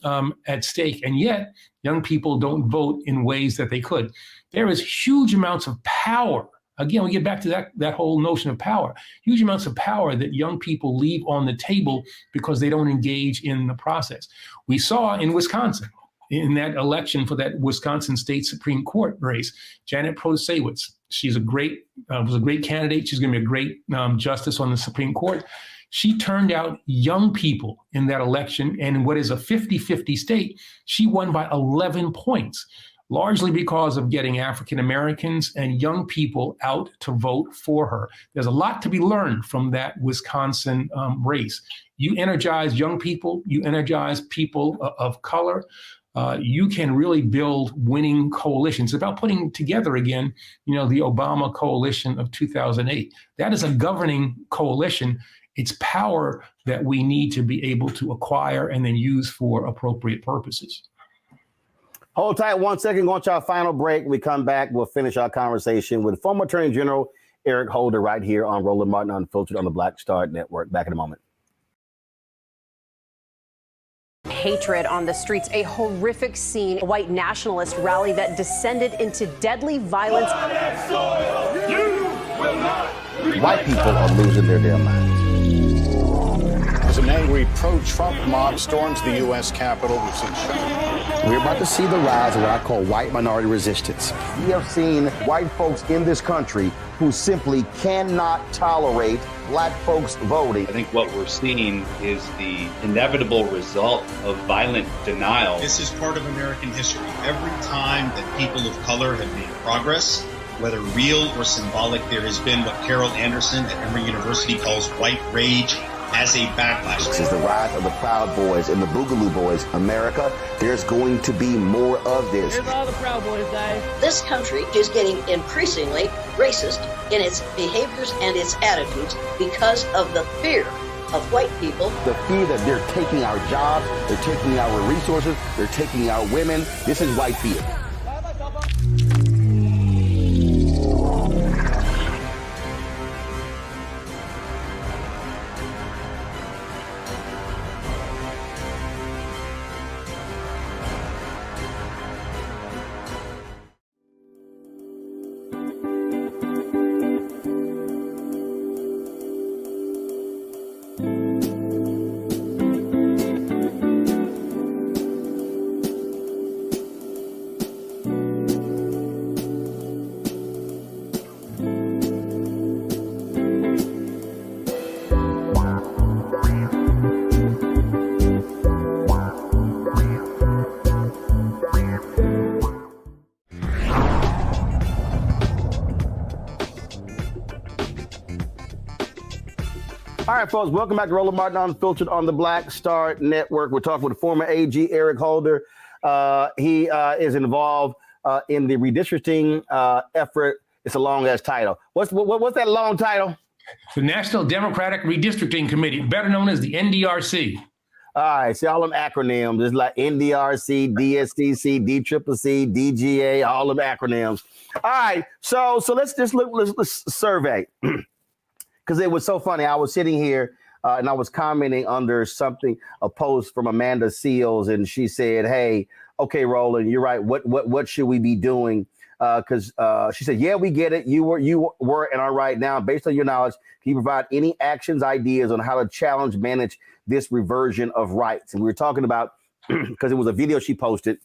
at stake. And yet young people don't vote in ways that they could. There is huge amounts of power. Again, we get back to that whole notion of power, huge amounts of power that young people leave on the table because they don't engage in the process. We saw in Wisconsin, in that election for that Wisconsin State Supreme Court race, Janet Protasiewicz, she's was a great candidate. She's going to be a great justice on the Supreme Court. She turned out young people in that election, and in what is a 50-50 state, she won by 11 points. Largely because of getting African Americans and young people out to vote for her. There's a lot to be learned from that Wisconsin race. You energize young people, you energize people of color, you can really build winning coalitions. It's about putting together again, the Obama coalition of 2008. That is a governing coalition. It's power that we need to be able to acquire and then use for appropriate purposes. Hold tight 1 second, going to our final break. We come back, we'll finish our conversation with former Attorney General Eric Holder right here on Roland Martin Unfiltered on the Black Star Network. Back in a moment. Hatred on the streets, a horrific scene, a white nationalist rally that descended into deadly violence. White people are losing their damn minds. As an angry pro-Trump mob storms the U.S. Capitol, we've seen We're about to see the rise of what I call white minority resistance. We have seen white folks in this country who simply cannot tolerate black folks voting. I think what we're seeing is the inevitable result of violent denial. This is part of American history. Every time that people of color have made progress, whether real or symbolic, there has been what Carol Anderson at Emory University calls white rage as a backlash. This is the rise of the Proud Boys and the Boogaloo Boys. America, there's going to be more of this. Here's all the Proud Boys, guys. This country is getting increasingly racist in its behaviors and its attitudes because of the fear of white people. The fear that they're taking our jobs, they're taking our resources, they're taking our women. This is white fear. All right, folks, welcome back to Roland Martin Unfiltered on the Black Star Network. We're talking with former AG Eric Holder. He is involved in the redistricting effort. It's a long-ass title. What's that long title? The National Democratic Redistricting Committee, better known as the NDRC. All right, see all them acronyms. It's like NDRC, DSCC, DCCC, DGA, all them acronyms. All right, so let's just let's survey. Because it was so funny. I was sitting here and I was commenting under a post from Amanda Seals, and she said, "Hey, okay, Roland, you're right. What should we be doing?" Because she said, "Yeah, we get it. You were and are right now. Based on your knowledge, can you provide any actions, ideas on how to manage this reversion of rights?" And we were talking about because it was a video she posted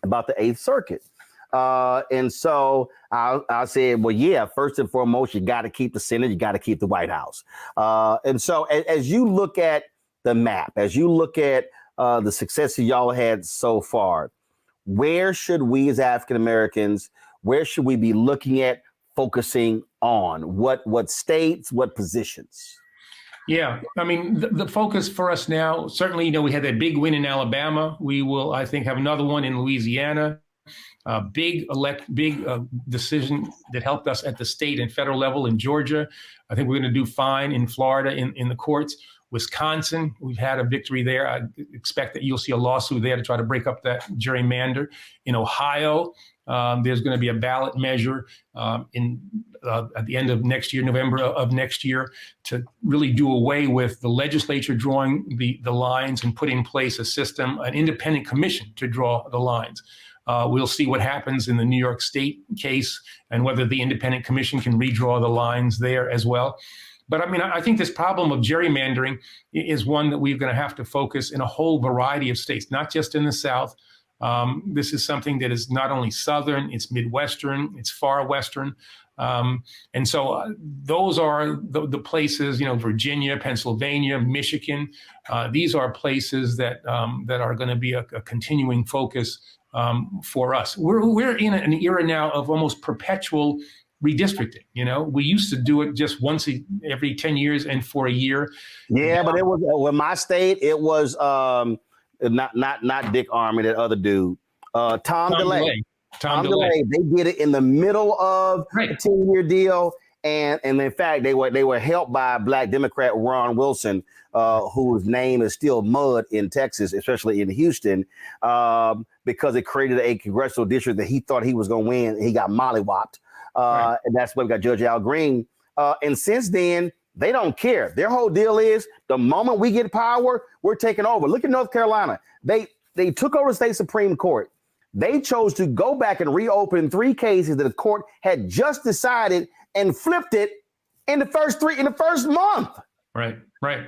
about the Eighth Circuit. And so I said, well, yeah, first and foremost, you got to keep the Senate, you got to keep the White House. And so as you look at the map, as you look at the success that y'all had so far, where should we as African Americans, where should we be looking at, focusing on? What states, what positions? Yeah, I mean, the focus for us now, certainly, we had that big win in Alabama. We will, I think, have another one in Louisiana. Big decision that helped us at the state and federal level in Georgia. I think we're going to do fine in Florida in the courts. Wisconsin, we've had a victory there. I expect that you'll see a lawsuit there to try to break up that gerrymander. In Ohio, there's going to be a ballot measure at the end of next year, November of next year, to really do away with the legislature drawing the lines and put in place a system, an independent commission to draw the lines. We'll see what happens in the New York State case and whether the independent commission can redraw the lines there as well. But I mean, I think this problem of gerrymandering is one that we're going to have to focus in a whole variety of states, not just in the South. This is something that is not only Southern, it's Midwestern, it's far Western. And so those are the places, Virginia, Pennsylvania, Michigan. These are places that are going to be a continuing focus for us. We're in an era now of almost perpetual redistricting. We used to do it just once every 10 years and for a year. Yeah, but it was with my state. It was not Dick Armey, that other dude, Tom DeLay. Tom DeLay. They did it in the middle of a 10-year deal, and in fact they were helped by Black Democrat Ron Wilson, whose name is still mud in Texas, especially in Houston, because it created a congressional district that he thought he was going to win. He got mollywopped. And that's why we got Judge Al Green. And since then, they don't care. Their whole deal is the moment we get power, we're taking over. Look at North Carolina. They took over the state Supreme Court. They chose to go back and reopen 3 cases that the court had just decided and flipped it in the first month. Right.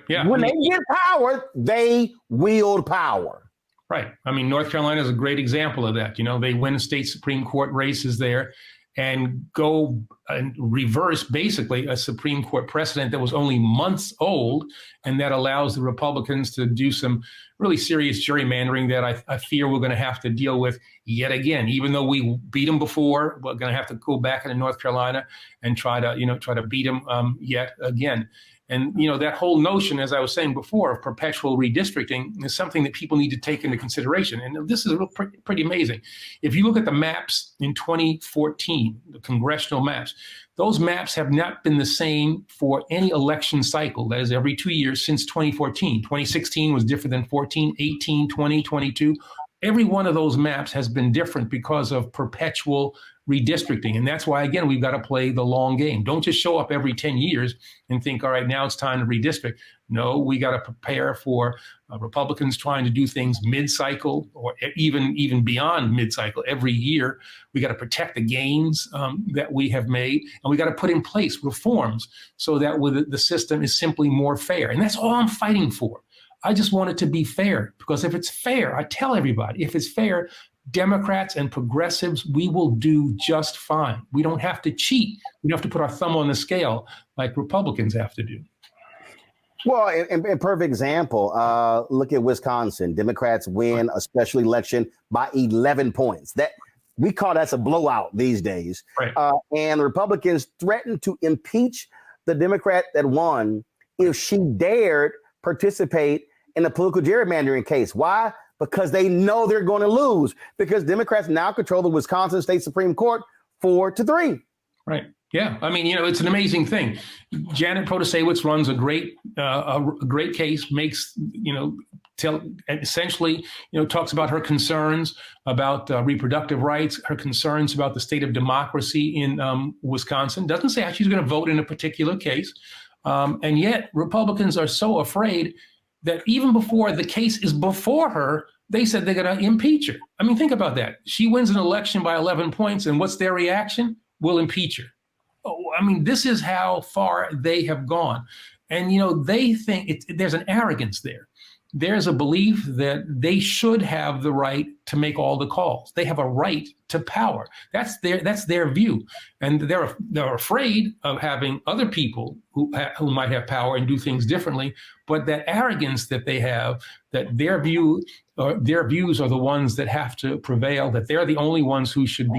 Yeah. When they get power, they wield power. Right. I mean, North Carolina is a great example of that. They win state Supreme Court races there and go and reverse basically a Supreme Court precedent that was only months old, and that allows the Republicans to do some really serious gerrymandering that I fear we're going to have to deal with yet again. Even though we beat them before, we're going to have to go back into North Carolina and try to beat them yet again. And, that whole notion, as I was saying before, of perpetual redistricting is something that people need to take into consideration. And this is pretty amazing. If you look at the maps in 2014, the congressional maps, those maps have not been the same for any election cycle. That is every 2 years since 2014. 2016 was different than 14, 18, 20, 22. Every one of those maps has been different because of perpetual redistricting. And that's why, again, we've got to play the long game. Don't just show up every 10 years and think, all right, now it's time to redistrict. No, we got to prepare for Republicans trying to do things mid-cycle or even beyond mid-cycle every year. We got to protect the gains that we have made, and we got to put in place reforms so that the system is simply more fair. And that's all I'm fighting for. I just want it to be fair, because if it's fair, I tell everybody, if it's fair, Democrats and progressives, we will do just fine. We don't have to cheat. We don't have to put our thumb on the scale like Republicans have to do. Well, a perfect example, look at Wisconsin. Democrats win a special election by 11 points. That we call that's a blowout these days. Right. And the Republicans threatened to impeach the Democrat that won if she dared participate in a political gerrymandering case. Why? Because they know they're going to lose, because Democrats now control the Wisconsin State Supreme Court 4-3. Right. Yeah. I mean, it's an amazing thing. Janet Protasewicz runs a great case, makes, essentially, talks about her concerns about reproductive rights, her concerns about the state of democracy in Wisconsin. Doesn't say how she's going to vote in a particular case. And yet Republicans are so afraid that even before the case is before her, they said they're going to impeach her. I mean, think about that. She wins an election by 11 points, and what's their reaction? We'll impeach her. Oh, I mean, this is how far they have gone. And, they think there's an arrogance there. there's a belief that they should have the right to make all the calls. They have a right to power. That's their view, and they're afraid of having other people who might have power and do things differently. But that arrogance that they have, that their views are the ones that have to prevail, that they're the only ones who should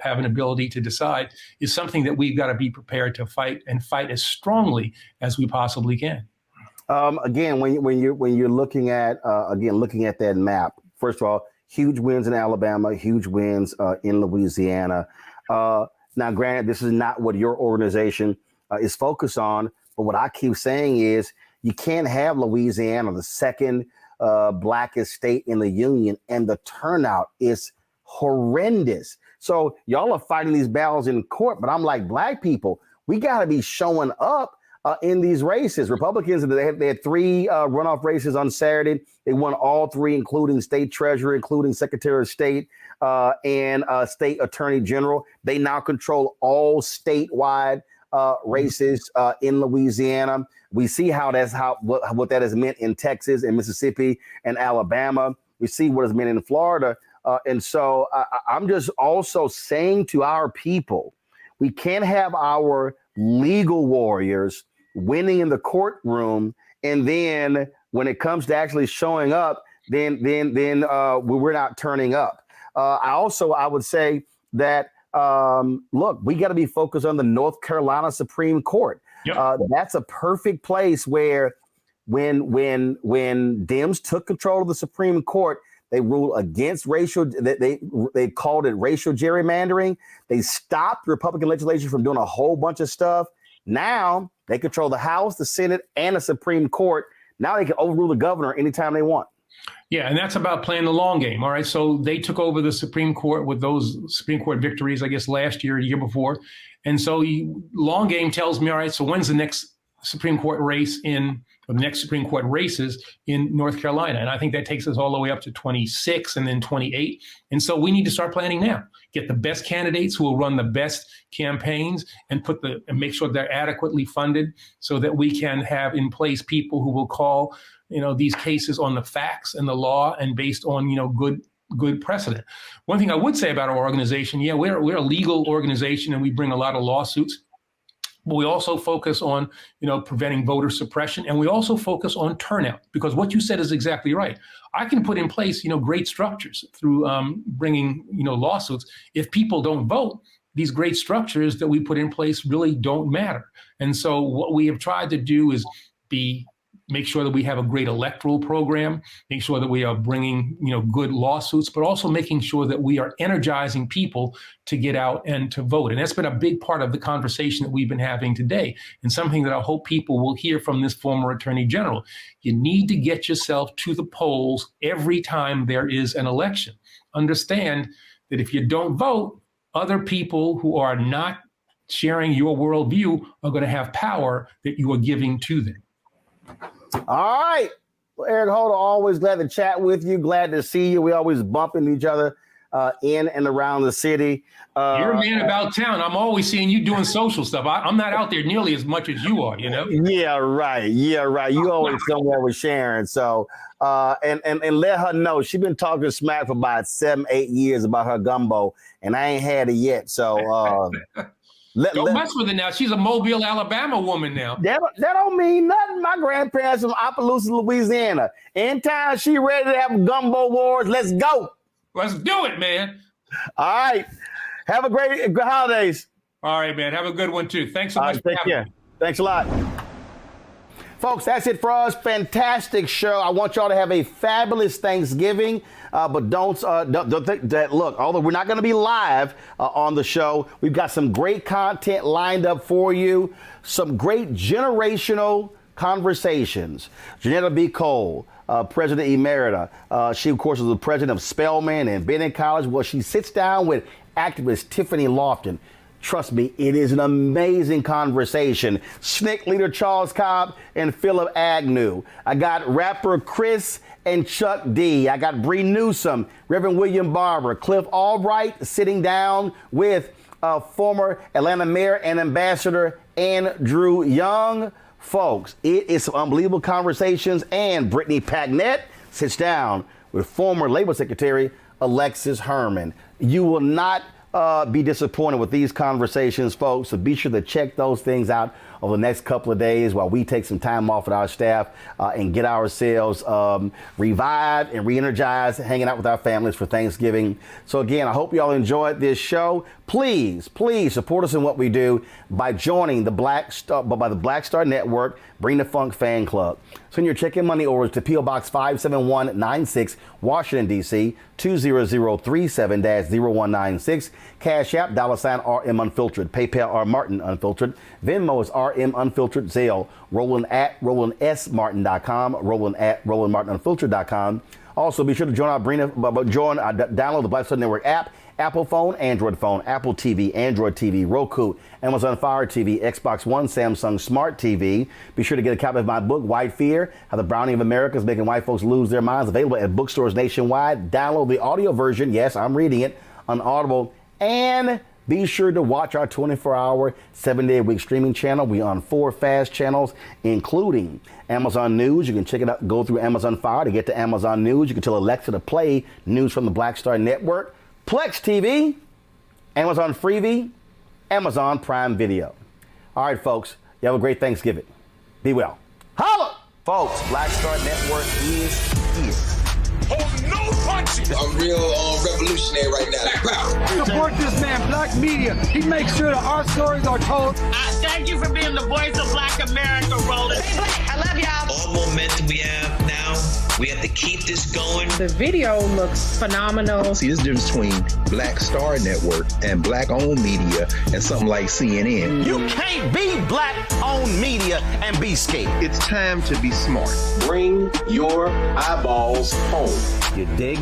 have an ability to decide, is something that we've got to be prepared to fight, and fight as strongly as we possibly can. Again, when you're looking at that map, first of all, huge wins in Alabama, huge wins in Louisiana. Now, granted, this is not what your organization is focused on, but what I keep saying is you can't have Louisiana, the second blackest state in the union, and the turnout is horrendous. So y'all are fighting these battles in court, but I'm like, black people, we got to be showing up in these races. Republicans, they had 3 runoff races on Saturday. They won all 3, including state treasurer, including secretary of state, and state attorney general. They now control all statewide races in Louisiana. We see what that has meant in Texas and Mississippi and Alabama. We see what it's meant in Florida. And so I'm just also saying to our people, we can't have our legal warriors winning in the courtroom, and then when it comes to actually showing up, then we're not turning up. I would say that look, we got to be focused on the North Carolina Supreme Court. Yep. That's a perfect place where when Dems took control of the Supreme Court, they ruled against racial. They called it racial gerrymandering. They stopped Republican legislation from doing a whole bunch of stuff. Now they control the House, the Senate, and the Supreme Court. Now they can overrule the governor anytime they want. Yeah, and that's about playing the long game. All right. So they took over the Supreme Court with those Supreme Court victories, I guess, last year, the year before. And so long game tells me, all right, so when's the next Supreme Court race the next Supreme Court races in North Carolina? And I think that takes us all the way up to 26 and then 28. And so we need to start planning now. Get the best candidates who will run the best campaigns and make sure they're adequately funded so that we can have in place people who will call, these cases on the facts and the law and based on, good precedent. One thing I would say about our organization, we're a legal organization and we bring a lot of lawsuits. But we also focus on, preventing voter suppression, and we also focus on turnout, because what you said is exactly right. I can put in place, great structures through bringing, lawsuits. If people don't vote, these great structures that we put in place really don't matter. And so what we have tried to do is make sure that we have a great electoral program, make sure that we are bringing, good lawsuits, but also making sure that we are energizing people to get out and to vote. And that's been a big part of the conversation that we've been having today, and something that I hope people will hear from this former attorney general. You need to get yourself to the polls every time there is an election. Understand that if you don't vote, other people who are not sharing your worldview are going to have power that you are giving to them. All right. Well, Eric Holder, always glad to chat with you. Glad to see you. We always bump into each other in and around the city. You're a man about town. I'm always seeing you doing social stuff. I'm not out there nearly as much as you are, Yeah, right. You always somewhere with Sharon. So, and let her know she's been talking smack for about 7-8 years about her gumbo, and I ain't had it yet. So, don't mess with her now. She's a Mobile, Alabama woman now. That don't mean nothing. My grandparents from Opelousas, Louisiana. Anytime she ready to have gumbo wars, let's go. Let's do it, man. All right. Have a great holidays. All right, man. Have a good one, too. Thanks so much for having me. Thanks a lot. Folks, that's it for us. Fantastic show. I want y'all to have a fabulous Thanksgiving. But don't think that, look, although we're not going to be live on the show, we've got some great content lined up for you. Some great generational conversations. Janetta B. Cole, President Emerita. She, of course, is the president of Spelman and Bennett College. Well, she sits down with activist Tiffany Lofton. Trust me, it is an amazing conversation. SNCC leader Charles Cobb and Philip Agnew. I got rapper Chris and Chuck D. I got Bree Newsom, Reverend William Barber, Cliff Albright sitting down with former Atlanta Mayor and Ambassador Andrew Young. Folks, it is some unbelievable conversations, and Brittany Pagnett sits down with former Labor Secretary Alexis Herman. You will not be disappointed with these conversations, folks, so be sure to check those things out over the next couple of days while we take some time off with our staff and get ourselves revived and re-energized, hanging out with our families for Thanksgiving. So again, I hope you all enjoyed this show. Please support us in what we do by joining the Black Star Network, Bring the Funk Fan Club. Send your check and money orders to P.O. Box 57196, Washington, D.C., 20037-0196. Cash App, $RM Unfiltered. PayPal, R Martin Unfiltered. Venmo is RM Unfiltered. Zelle, Roland at RolandSMartin.com. Roland at RolandMartinUnfiltered.com. Also, be sure to download the Black Star Network app. Apple phone, Android phone, Apple TV, Android TV, Roku, Amazon Fire TV, Xbox One, Samsung Smart TV. Be sure to get a copy of my book, White Fear, How the Browning of America is Making White Folks Lose Their Minds, available at bookstores nationwide. Download the audio version, yes, I'm reading it, on Audible. And be sure to watch our 24-hour, 7-day-a-week streaming channel. We're on 4 fast channels, including Amazon News. You can check it out, go through Amazon Fire to get to Amazon News. You can tell Alexa to play news from the Black Star Network. Plex TV, Amazon Freevee, Amazon Prime Video. All right, folks, you have a great Thanksgiving. Be well. Holla! Folks, Black Star Network is here. Oh, no punches! I'm real revolutionary right now. Support this man, Black Media. He makes sure that our stories are told. Thank you for being the voice of Black America, Roland. Hey, Black, I love y'all. All momentum we have now, we have to keep this going. The video looks phenomenal. See, there's a difference between Black Star Network and Black-owned media and something like CNN. You can't be Black-owned media and be scared. It's time to be smart. Bring your eyeballs home. You dig?